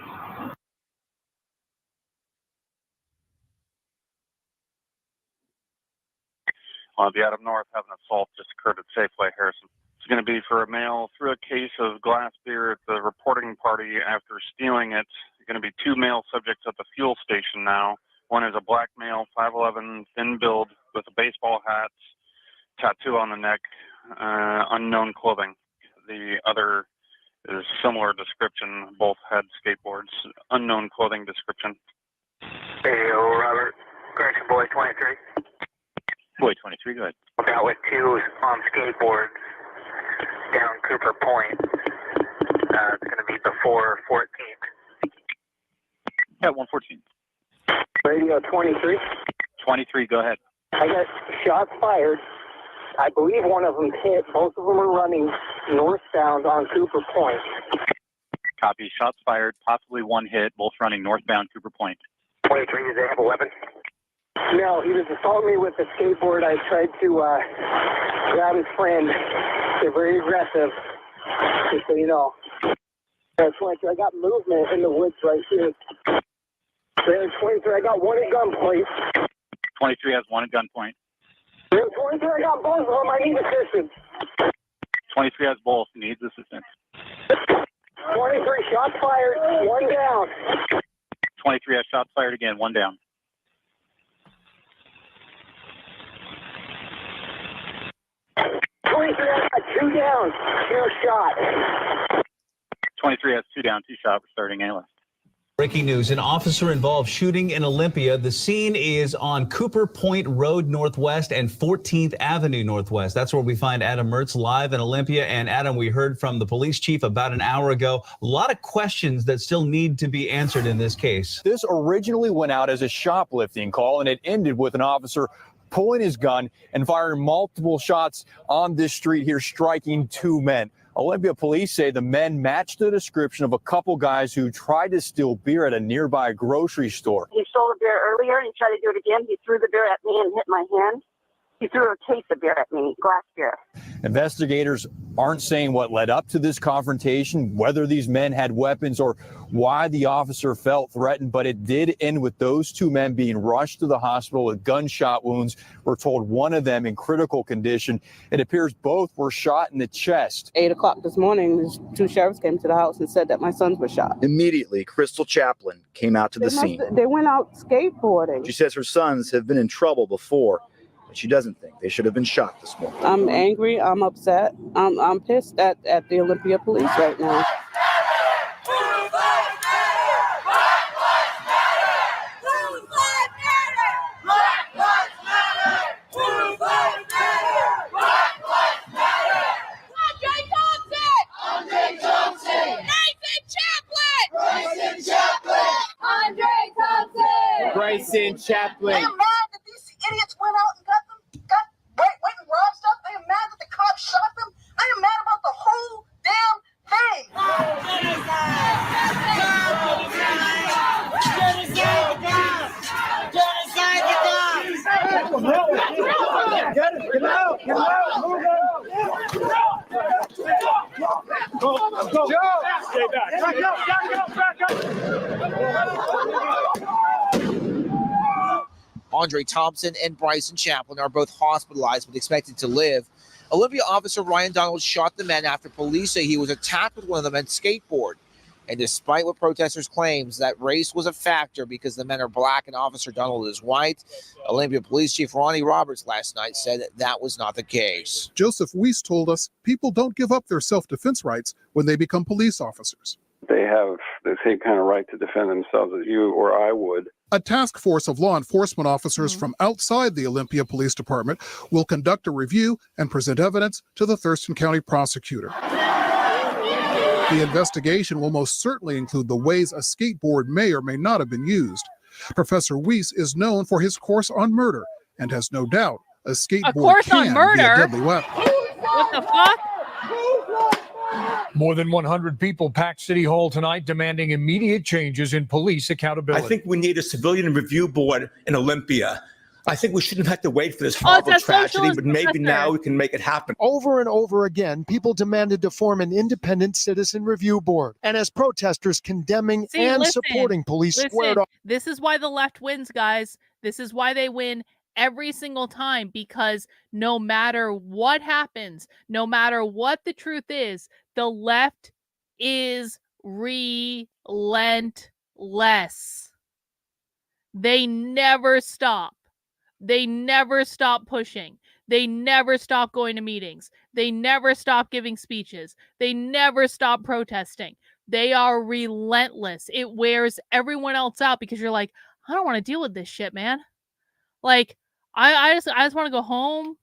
The Adam North having an assault just occurred at Safeway Harrison. It's going to be for a male threw a case of glass beer at the reporting party after stealing it. There's going to be two male subjects at the fuel station now. One is a black male, 5'11", thin build with a baseball hat, tattoo on the neck, unknown clothing. The other is similar description. Both had skateboards, unknown clothing description. Hey, Robert. Correction, boy 23. Boy 23, go ahead. Got with two on skateboards down Cooper Point. It's going to be before 14th. Yeah, 114. Radio 23. 23, go ahead. I got shots fired. I believe one of them hit. Both of them are running northbound on Cooper Point. Copy. Shots fired. Possibly one hit. Both running northbound Cooper Point. 23, do they have a weapon? No, he was assaulting me with a skateboard. I tried to grab his friend. They're very aggressive, just so you know. 23, I got movement in the woods right here. Ram 23, I got one at gunpoint. 23 has one at gunpoint. Ram 23, I got both of them. I need assistance. 23 has both, needs assistance. 23, shots fired, one down. 23 has shots fired again, one down. I got two down, two shot. 23 has two down, two shot. We're starting A-list. Breaking news, an officer-involved shooting in Olympia. The scene is on Cooper Point Road Northwest and 14th Avenue Northwest. That's where we find Adam Mertz live in Olympia. And Adam, we heard from the police chief about an hour ago. A lot of questions that still need to be answered in this case. This originally went out as a shoplifting call, and it ended with an officer pulling his gun and firing multiple shots on this street here, striking two men. Olympia police say the men matched the description of a couple guys who tried to steal beer at a nearby grocery store. He stole a beer earlier and he tried to do it again. He threw the beer at me and hit my hand. He threw a case of beer at me, glass beer. Investigators aren't saying what led up to this confrontation, whether these men had weapons or why the officer felt threatened, but it did end with those two men being rushed to the hospital with gunshot wounds. We're told one of them in critical condition. It appears both were shot in the chest. 8 o'clock this morning, these two sheriffs came to the house and said that my sons were shot. Immediately, Crystal Chaplin came out to the scene. They went out skateboarding. She says her sons have been in trouble before, but she doesn't think they should have been shot this morning. I'm angry. I'm upset. I'm pissed at the Olympia police right now. Bryson Chaplin. I am mad that these idiots went out and went and robbed stuff. I am mad that the cops shot them. I am mad about the whole damn thing. Stay back. Back up. Andre Thompson and Bryson Chaplin are both hospitalized but expected to live. Olympia officer Ryan Donald shot the men after police say he was attacked with one of the men's skateboard. And despite what protesters claims that race was a factor because the men are black and Officer Donald is white, Olympia Police Chief Ronnie Roberts last night said that was not the case. Joseph Weiss told us people don't give up their self-defense rights when they become police officers. They have the same kind of right to defend themselves as you or I would. A task force of law enforcement officers from outside the Olympia Police Department will conduct a review and present evidence to the Thurston County prosecutor. The investigation will most certainly include the ways a skateboard may or may not have been used. Professor Weiss is known for his course on murder and has no doubt a skateboard can be a deadly weapon. What the fuck? More than 100 people packed City Hall tonight demanding immediate changes in police accountability. I think we need a civilian review board in Olympia. I think we shouldn't have to wait for this horrible tragedy, but maybe now we can make it happen. Over and over again, people demanded to form an independent citizen review board. And as protesters condemning supporting police squared off. This is why the left wins, guys. This is why they win every single time, because no matter what happens, no matter what the truth is, the left is relentless. They never stop. They never stop pushing. They never stop going to meetings. They never stop giving speeches. They never stop protesting. They are relentless. It wears everyone else out because you're like, I don't want to deal with this shit, man. Like, I just want to go home.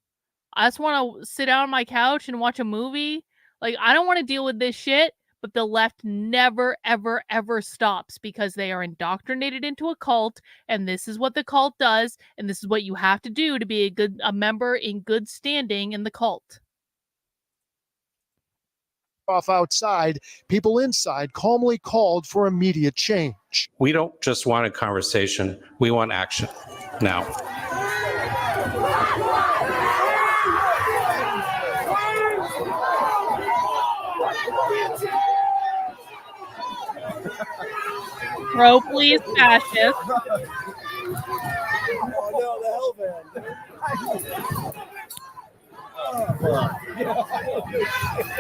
I just want to sit down on my couch and watch a movie. Like, I don't want to deal with this shit. But the left never, ever, ever stops because they are indoctrinated into a cult, and this is what the cult does, and this is what you have to do to be a member in good standing in the cult. Off outside, people inside calmly called for immediate change. We don't just want a conversation, we want action now. Pro-police fascist.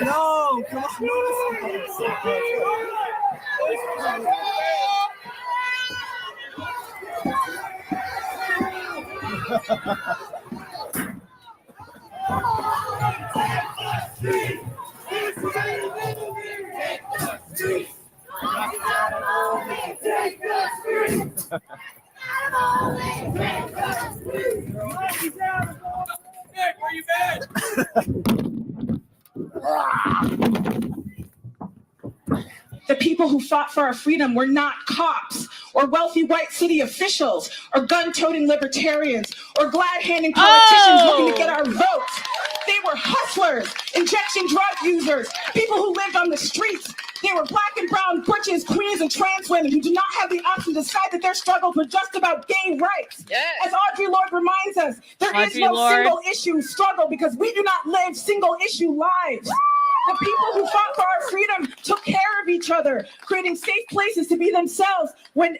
No, come The people who fought for our freedom were not cops or wealthy white city officials or gun-toting libertarians or glad-handing politicians looking to get our votes. They were hustlers, injection drug users, people who lived on the streets. They were black and brown butches, queens, and trans women who did not have the option to decide that their struggles were just about gay rights. Yes. As Audre Lorde reminds us, there is no single issue struggle because we do not live single issue lives. The people who fought for our freedom took care of each other, creating safe places to be themselves. When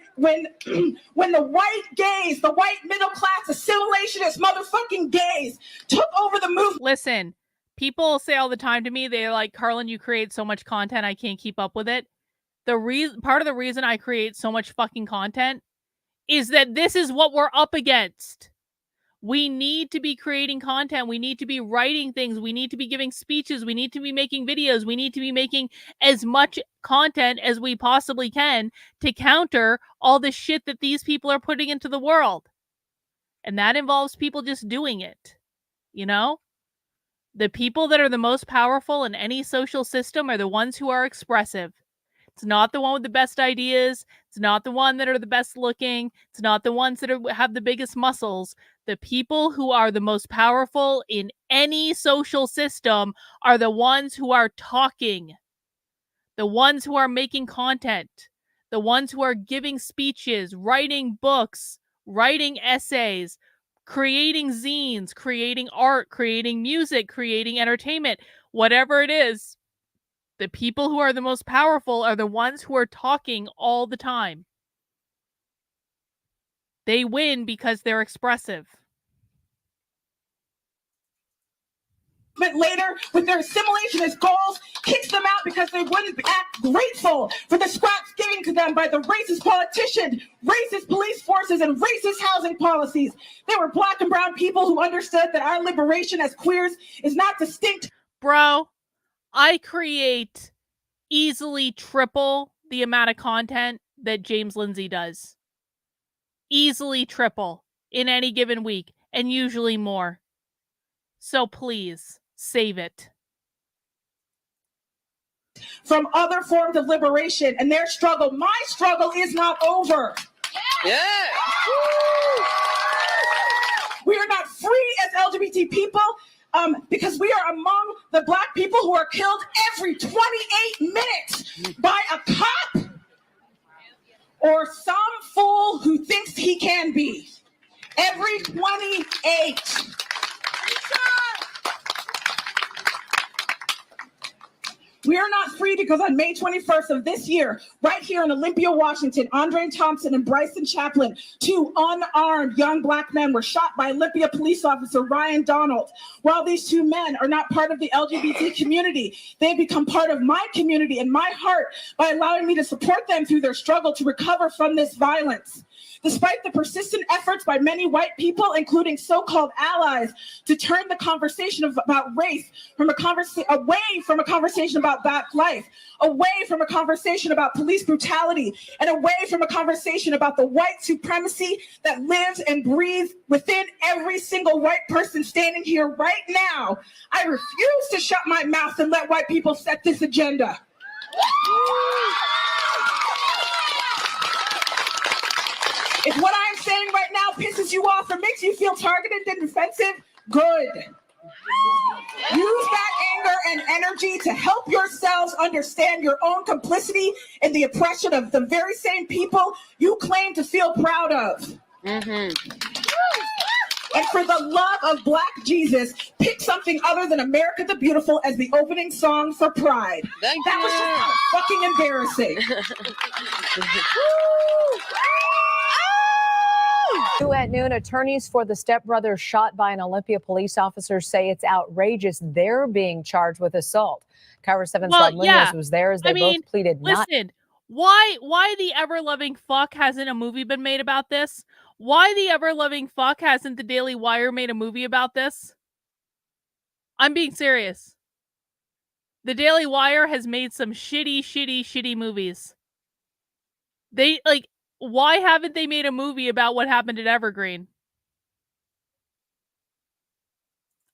the white gays, the white middle class assimilationist motherfucking gays took over the movement. Listen, people say all the time to me, they're like, Carlin, you create so much content, I can't keep up with it. Part of the reason I create so much fucking content is that this is what we're up against. We need to be creating content. We need to be writing things. We need to be giving speeches. We need to be making videos. We need to be making as much content as we possibly can to counter all the shit that these people are putting into the world. And that involves people just doing it. You know? The people that are the most powerful in any social system are the ones who are expressive. It's not the one with the best ideas. It's not the one that are the best looking. It's not the ones that have the biggest muscles. The people who are the most powerful in any social system are the ones who are talking, the ones who are making content, the ones who are giving speeches, writing books, writing essays, creating zines, creating art, creating music, creating entertainment, whatever it is. The people who are the most powerful are the ones who are talking all the time. They win because they're expressive. But later, with their assimilationist goals, kicks them out because they wouldn't act grateful for the scraps given to them by the racist politician, racist police forces, and racist housing policies. They were black and brown people who understood that our liberation as queers is not distinct. Bro, I create easily triple the amount of content that James Lindsay does. Easily triple in any given week, and usually more. So please, save it. From other forms of liberation and their struggle, my struggle is not over. Yeah. We are not free as LGBT people because we are among the black people who are killed every 28 minutes by a cop or some fool who thinks he can be. Every 28. We are not free because on May 21st of this year, right here in Olympia, Washington, Andre Thompson and Bryson Chaplin, two unarmed young black men were shot by Olympia police officer Ryan Donald. While these two men are not part of the LGBT community, they become part of my community and my heart by allowing me to support them through their struggle to recover from this violence. Despite the persistent efforts by many white people, including so-called allies, to turn the conversation about race from away from a conversation about black life, away from a conversation about police brutality, and away from a conversation about the white supremacy that lives and breathes within every single white person standing here right now, I refuse to shut my mouth and let white people set this agenda. If what I'm saying right now pisses you off or makes you feel targeted and defensive, good. Use that anger and energy to help yourselves understand your own complicity in the oppression of the very same people you claim to feel proud of. And for the love of Black Jesus, pick something other than America the Beautiful as the opening song for Pride. That was just fucking embarrassing. At noon, attorneys for the stepbrothers shot by an Olympia police officer say it's outrageous they're being charged with assault. Cover 7's Rob Munoz was there as they both pleaded not. Listen, why the ever-loving fuck hasn't a movie been made about this? Why the ever-loving fuck hasn't the Daily Wire made a movie about this? I'm being serious. The Daily Wire has made some shitty movies. Why haven't they made a movie about what happened at Evergreen?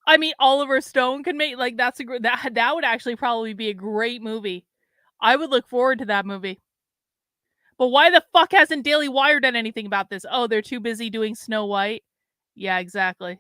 I mean, Oliver Stone could make, like, that would actually probably be a great movie. I would look forward to that movie. But why the fuck hasn't Daily Wire done anything about this? Oh, they're too busy doing Snow White. Yeah, exactly.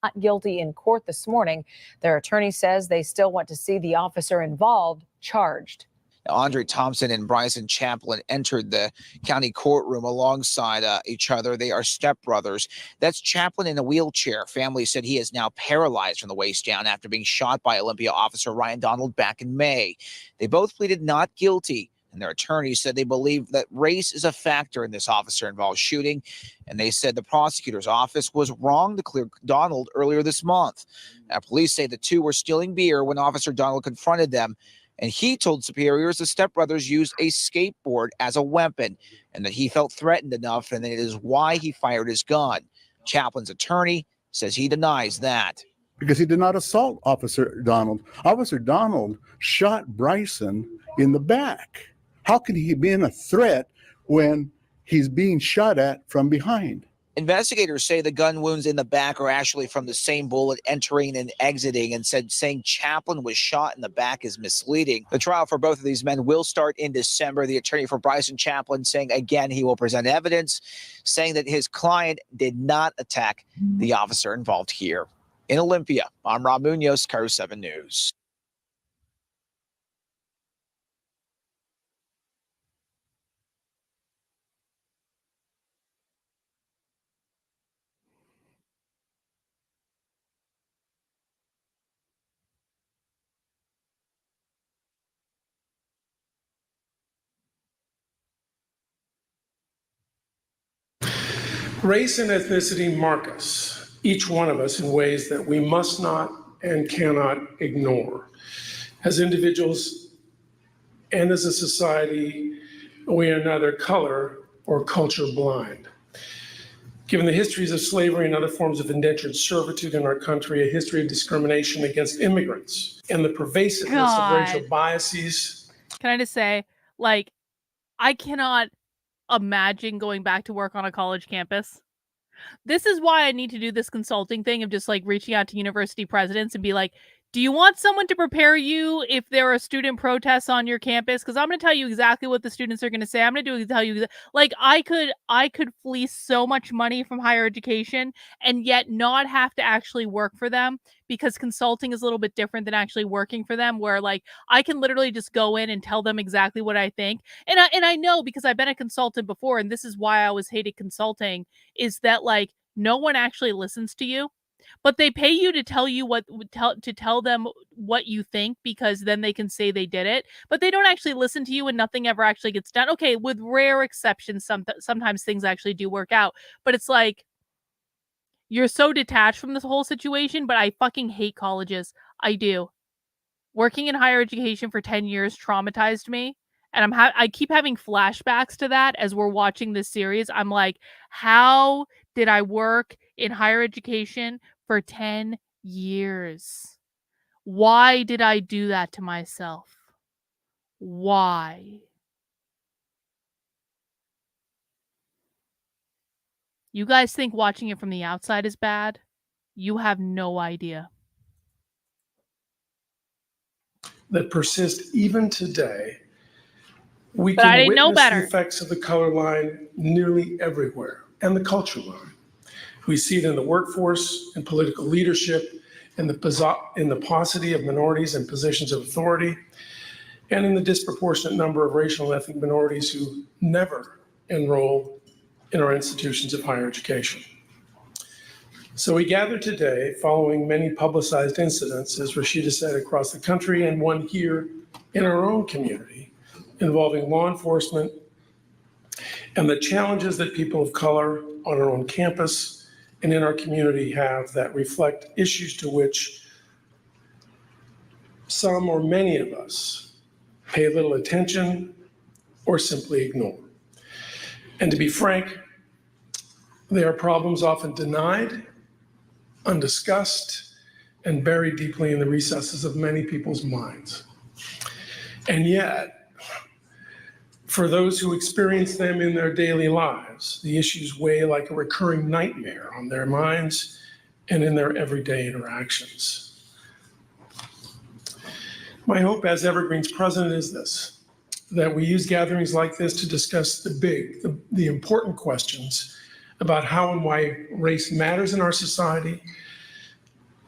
Not guilty in court this morning. Their attorney says they still want to see the officer involved charged. Andre Thompson and Bryson Chaplin entered the county courtroom alongside each other. They are stepbrothers. That's Chaplin in a wheelchair. Family said he is now paralyzed from the waist down after being shot by Olympia officer Ryan Donald back in May. They both pleaded not guilty, and their attorneys said they believe that race is a factor in this officer-involved shooting, and they said the prosecutor's office was wrong to clear Donald earlier this month. Now, police say the two were stealing beer when Officer Donald confronted them, and he told superiors the stepbrothers used a skateboard as a weapon and that he felt threatened enough, and that it is why he fired his gun. Chaplin's attorney says he denies that. Because he did not assault Officer Donald. Officer Donald shot Bryson in the back. How can he be a threat when he's being shot at from behind? Investigators say the gun wounds in the back are actually from the same bullet entering and exiting, and said saying Chaplin was shot in the back is misleading. The trial for both of these men will start in December. The attorney for Bryson Chaplin saying again he will present evidence, saying that his client did not attack the officer involved here. In Olympia, I'm Rob Munoz, Cover 7 News. Race and ethnicity mark us, each one of us, in ways that we must not and cannot ignore. As individuals and as a society, we are neither color or culture blind. Given the histories of slavery and other forms of indentured servitude in our country, a history of discrimination against immigrants, and the pervasiveness of racial biases. Can I just say, like, I cannot imagine going back to work on a college campus. This is why I need to do this consulting thing of just like reaching out to university presidents and be like, do you want someone to prepare you if there are student protests on your campus? Because I'm going to tell you exactly what the students are going to say. I'm going to tell you, like, I could fleece so much money from higher education and yet not have to actually work for them, because consulting is a little bit different than actually working for them, where like I can literally just go in and tell them exactly what I think. And I know, because I've been a consultant before, and this is why I always hated consulting, is that like no one actually listens to you. But they pay you to tell you tell them what you think, because then they can say they did it. But they don't actually listen to you, and nothing ever actually gets done. Okay, with rare exceptions, sometimes things actually do work out. But it's like, you're so detached from this whole situation. But I fucking hate colleges. I do. Working in higher education for 10 years traumatized me. And I keep having flashbacks to that as we're watching this series. I'm like, how did I work in higher education for 10 years? Why did I do that to myself? Why? You guys think watching it from the outside is bad? You have no idea. That persist even today. We But I can didn't know witness better. the effects of the color line nearly everywhere, and the culture line. We see it in the workforce, in political leadership, in the paucity of minorities in positions of authority, and in the disproportionate number of racial and ethnic minorities who never enroll in our institutions of higher education. So we gather today following many publicized incidents, as Rashida said, across the country, and one here in our own community involving law enforcement and the challenges that people of color on our own campus and in our community have that reflect issues to which some or many of us pay little attention or simply ignore. And to be frank, they are problems often denied, undiscussed, and buried deeply in the recesses of many people's minds. And yet, for those who experience them in their daily lives, the issues weigh like a recurring nightmare on their minds and in their everyday interactions. My hope as Evergreen's president is this, that we use gatherings like this to discuss the important questions about how and why race matters in our society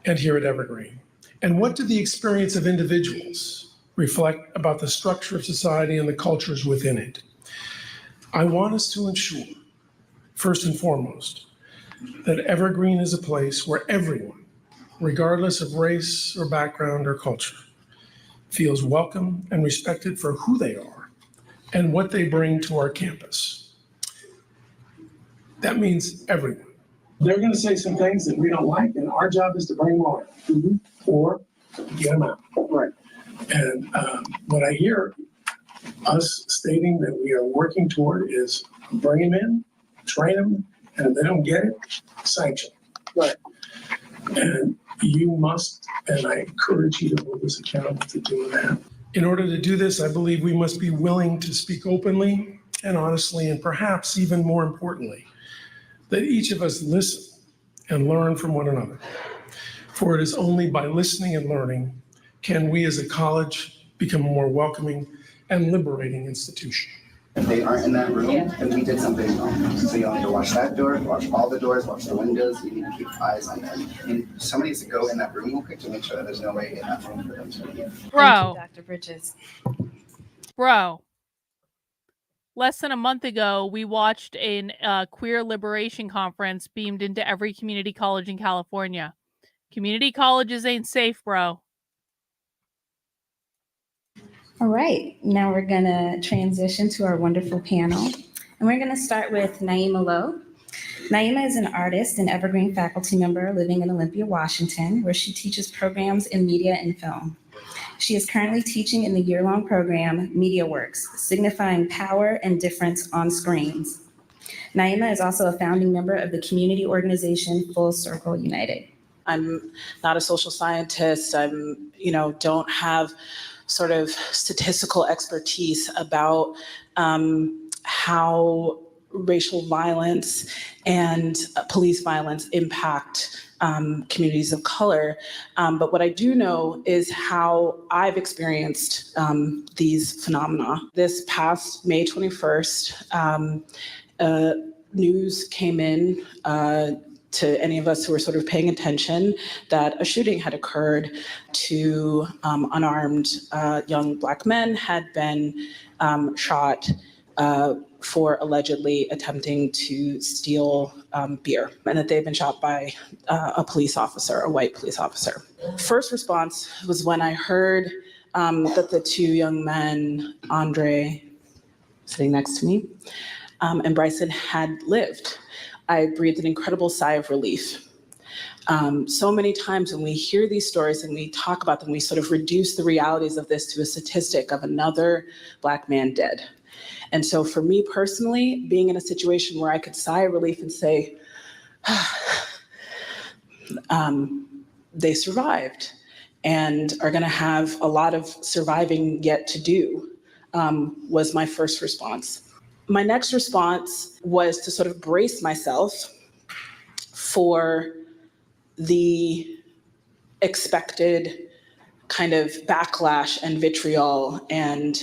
and here at Evergreen. And what do the experience of individuals reflect about the structure of society and the cultures within it? I want us to ensure, first and foremost, that Evergreen is a place where everyone, regardless of race or background or culture, feels welcome and respected for who they are and what they bring to our campus. That means everyone. They're going to say some things that we don't like, and our job is to bring them on or get them out. Right. And what I hear us stating that we are working toward is bring them in, train them, and if they don't get it, sanction. Right. And you must, and I encourage you to hold us accountable to doing that. In order to do this, I believe we must be willing to speak openly and honestly, and perhaps even more importantly, that each of us listen and learn from one another. For it is only by listening and learning can we as a college become a more welcoming and liberating institution. If they aren't in that room, then we did something wrong. So you need to watch that door, watch all the doors, watch the windows. You need to keep eyes on them. And somebody needs to go in that room real quick to make sure that there's no way in that room for them to leave. Bro. Dr. Bridges. Bro. Less than a month ago, we watched a queer liberation conference beamed into every community college in California. Community colleges ain't safe, bro. All right, now we're gonna transition to our wonderful panel. And we're gonna start with Naima Lo. Naima is an artist and Evergreen faculty member living in Olympia, Washington, where she teaches programs in media and film. She is currently teaching in the year-long program, Media Works, signifying power and difference on screens. Naima is also a founding member of the community organization Full Circle United. I'm not a social scientist. Don't have sort of statistical expertise about how racial violence and police violence impact communities of color. But what I do know is how I've experienced these phenomena. This past May 21st, news came in to any of us who were sort of paying attention that a shooting had occurred. Two unarmed young Black men had been shot for allegedly attempting to steal beer, and that they've been shot by a police officer, a white police officer. First response was when I heard that the two young men, Andre, sitting next to me, and Bryson had lived. I breathed an incredible sigh of relief. So many times when we hear these stories and we talk about them, we sort of reduce the realities of this to a statistic of another Black man dead. And so for me personally, being in a situation where I could sigh of relief and say, they survived and are gonna have a lot of surviving yet to do, was my first response. My next response was to sort of brace myself for the expected kind of backlash and vitriol and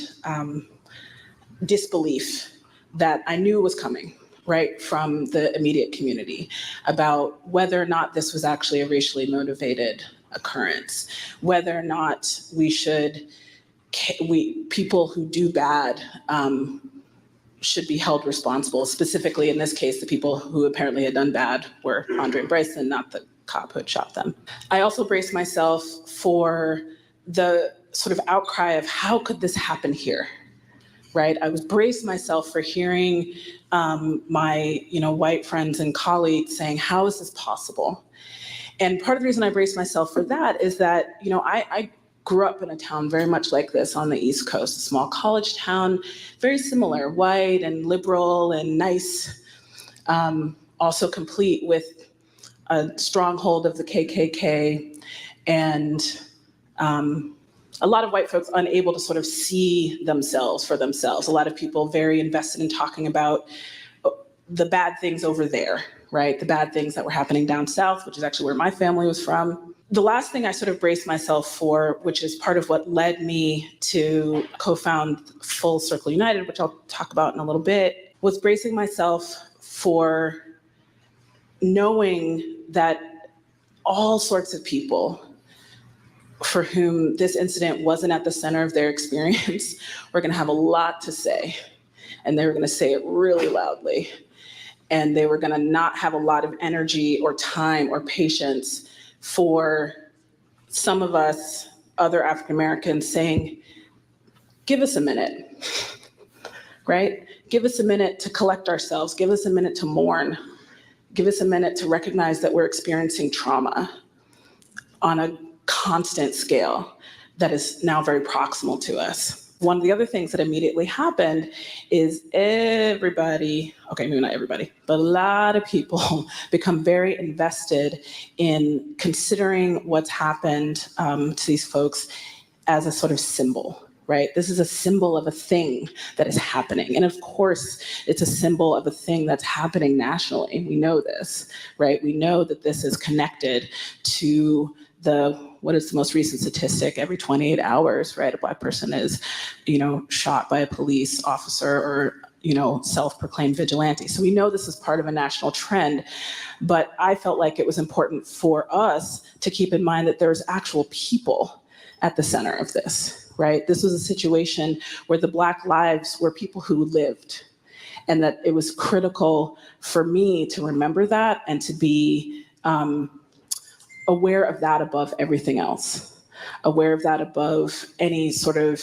disbelief that I knew was coming, right, from the immediate community about whether or not this was actually a racially motivated occurrence, whether or not people who do bad should be held responsible. Specifically, in this case, the people who apparently had done bad were Andre and Bryson, not the cop who had shot them. I also braced myself for the sort of outcry of how could this happen here, right? I was braced myself for hearing my white friends and colleagues saying, how is this possible? And part of the reason I braced myself for that is that, I grew up in a town very much like this on the East Coast, a small college town, very similar, white and liberal and nice, also complete with a stronghold of the KKK, and a lot of white folks unable to sort of see themselves for themselves. A lot of people very invested in talking about the bad things over there, right? The bad things that were happening down south, which is actually where my family was from. The last thing I sort of braced myself for, which is part of what led me to co-found Full Circle United, which I'll talk about in a little bit, was bracing myself for knowing that all sorts of people for whom this incident wasn't at the center of their experience were gonna have a lot to say. And they were gonna say it really loudly. And they were gonna not have a lot of energy or time or patience for some of us, other African Americans, saying, give us a minute, right? Give us a minute to collect ourselves, give us a minute to mourn, give us a minute to recognize that we're experiencing trauma on a constant scale that is now very proximal to us. One of the other things that immediately happened is everybody, okay, maybe not everybody, but a lot of people become very invested in considering what's happened to these folks as a sort of symbol, right? This is a symbol of a thing that is happening. And of course, it's a symbol of a thing that's happening nationally. We know this, right? We know that this is connected to what is the most recent statistic? Every 28 hours, right, a Black person is, shot by a police officer or, self-proclaimed vigilante. So we know this is part of a national trend, but I felt like it was important for us to keep in mind that there's actual people at the center of this, right? This was a situation where the Black lives were people who lived, and that it was critical for me to remember that and to be aware of that above everything else, aware of that above any sort of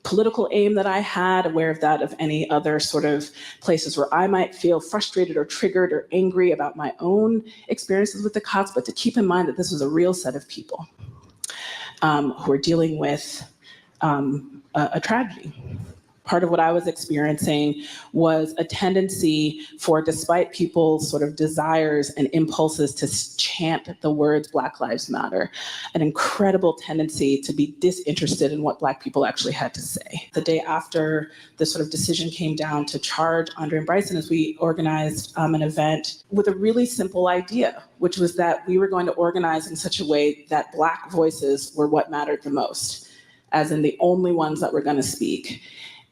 political aim that I had, aware of that of any other sort of places where I might feel frustrated or triggered or angry about my own experiences with the cops, but to keep in mind that this was a real set of people who are dealing with a tragedy. Part of what I was experiencing was a tendency for, despite people's sort of desires and impulses to chant the words Black Lives Matter, an incredible tendency to be disinterested in what Black people actually had to say. The day after the sort of decision came down to charge Andre and Bryson, as we organized an event with a really simple idea, which was that we were going to organize in such a way that Black voices were what mattered the most, as in the only ones that were going to speak.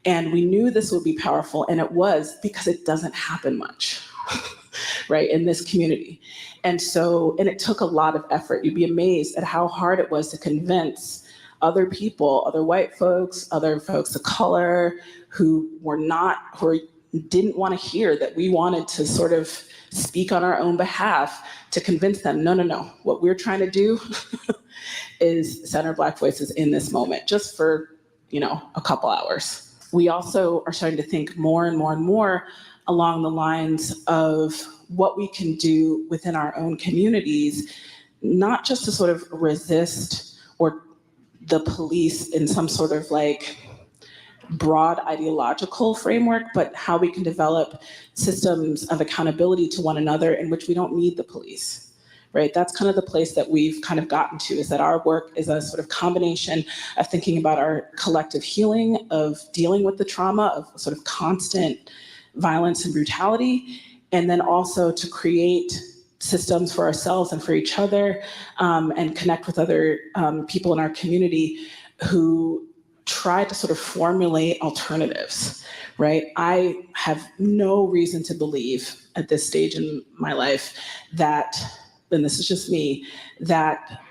And we knew this would be powerful, and it was, because it doesn't happen much, right, in this community. And it took a lot of effort. You'd be amazed at how hard it was to convince other people, other white folks, other folks of color who didn't want to hear that we wanted to sort of speak on our own behalf, to convince them, no, what we're trying to do is center Black voices in this moment, just for, a couple hours. We also are starting to think more and more and more along the lines of what we can do within our own communities, not just to sort of resist or the police in some sort of like broad ideological framework, but how we can develop systems of accountability to one another in which we don't need the police. Right, that's kind of the place that we've kind of gotten to, is that our work is a sort of combination of thinking about our collective healing, of dealing with the trauma of sort of constant violence and brutality, and then also to create systems for ourselves and for each other, and connect with other people in our community who try to sort of formulate alternatives, right? I have no reason to believe at this stage in my life that, and this is just me, that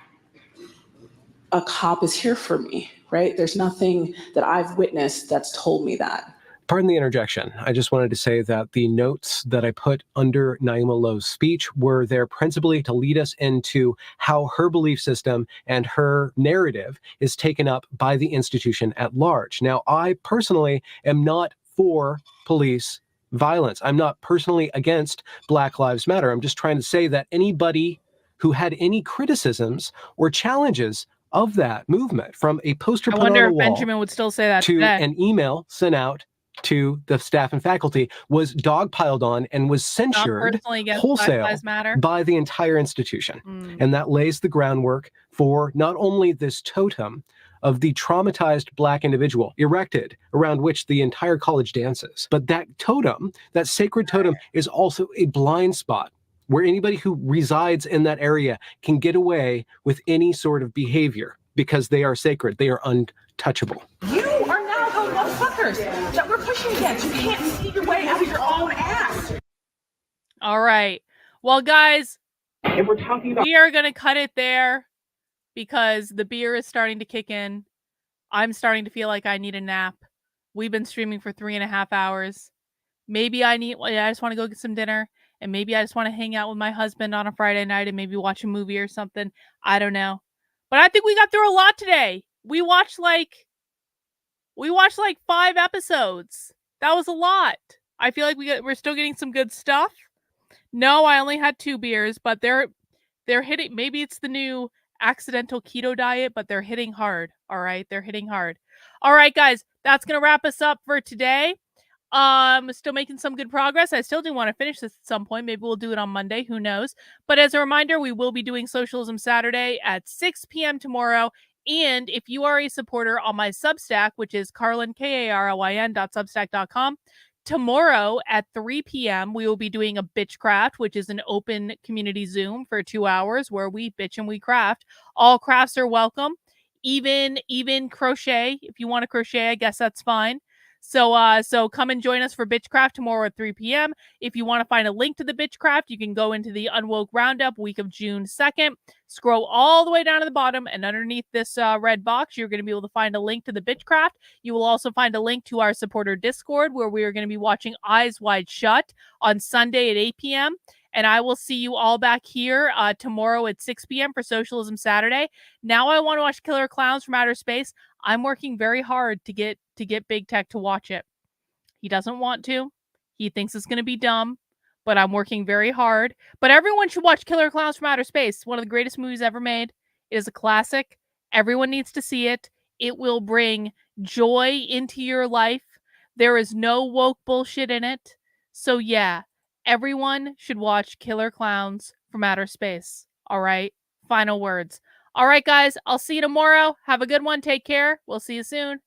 a cop is here for me, right? There's nothing that I've witnessed that's told me that. Pardon the interjection. I just wanted to say that the notes that I put under Naima Lo's speech were there principally to lead us into how her belief system and her narrative is taken up by the institution at large. Now, I personally am not for police violence. I'm not personally against Black Lives Matter. I'm just trying to say that anybody who had any criticisms or challenges of that movement, from a poster I put on wonder a if wall Benjamin would still say that to today. an email sent out to the staff and faculty, was dogpiled on and was Not censured personally against Black wholesale Lives Matter. by the entire institution. And that lays the groundwork for not only this totem of the traumatized Black individual erected around which the entire college dances, but that totem, that sacred totem, is also a blind spot where anybody who resides in that area can get away with any sort of behavior because they are sacred, they are untouchable. You are now those motherfuckers that we're pushing against. You can't see your way out of your own ass. All right. Well, guys, and we're talking about we are going to cut it there because the beer is starting to kick in. I'm starting to feel like I need a nap. We've been streaming for 3.5 hours. Maybe I just want to go get some dinner, and maybe I just want to hang out with my husband on a Friday night and maybe watch a movie or something. I don't know. But I think we got through a lot today. We watched like 5 episodes. That was a lot. I feel like we're still getting some good stuff. No, I only had 2 beers, but they're hitting. Maybe it's the new accidental keto diet, but they're hitting hard. All right, they're hitting hard. All right, guys, that's gonna wrap us up for today. Still making some good progress. I still do want to finish this at some point. Maybe we'll do it on Monday. Who knows? But as a reminder, we will be doing Socialism Saturday at 6 p.m. tomorrow. And if you are a supporter on my Substack, which is Carlin, KARLYN.substack.com, tomorrow at 3 p.m., we will be doing a Bitchcraft, which is an open community Zoom for 2 hours where we bitch and we craft. All crafts are welcome. Even crochet. If you want to crochet, I guess that's fine. So come and join us for Bitchcraft tomorrow at 3 p.m. If you want to find a link to the Bitchcraft, you can go into the Unwoke Roundup week of June 2nd. Scroll all the way down to the bottom, and underneath this red box, you're going to be able to find a link to the Bitchcraft. You will also find a link to our supporter Discord, where we are going to be watching Eyes Wide Shut on Sunday at 8 p.m. And I will see you all back here tomorrow at 6 p.m. for Socialism Saturday. Now I want to watch Killer Clowns from Outer Space. I'm working very hard to get Big Tech to watch it. He doesn't want to. He thinks it's going to be dumb, but I'm working very hard. But everyone should watch Killer Clowns from Outer Space. It's one of the greatest movies ever made. It is a classic. Everyone needs to see it. It will bring joy into your life. There is no woke bullshit in it. So yeah, everyone should watch Killer Clowns from Outer Space. All right? Final words. All right, guys, I'll see you tomorrow. Have a good one. Take care. We'll see you soon.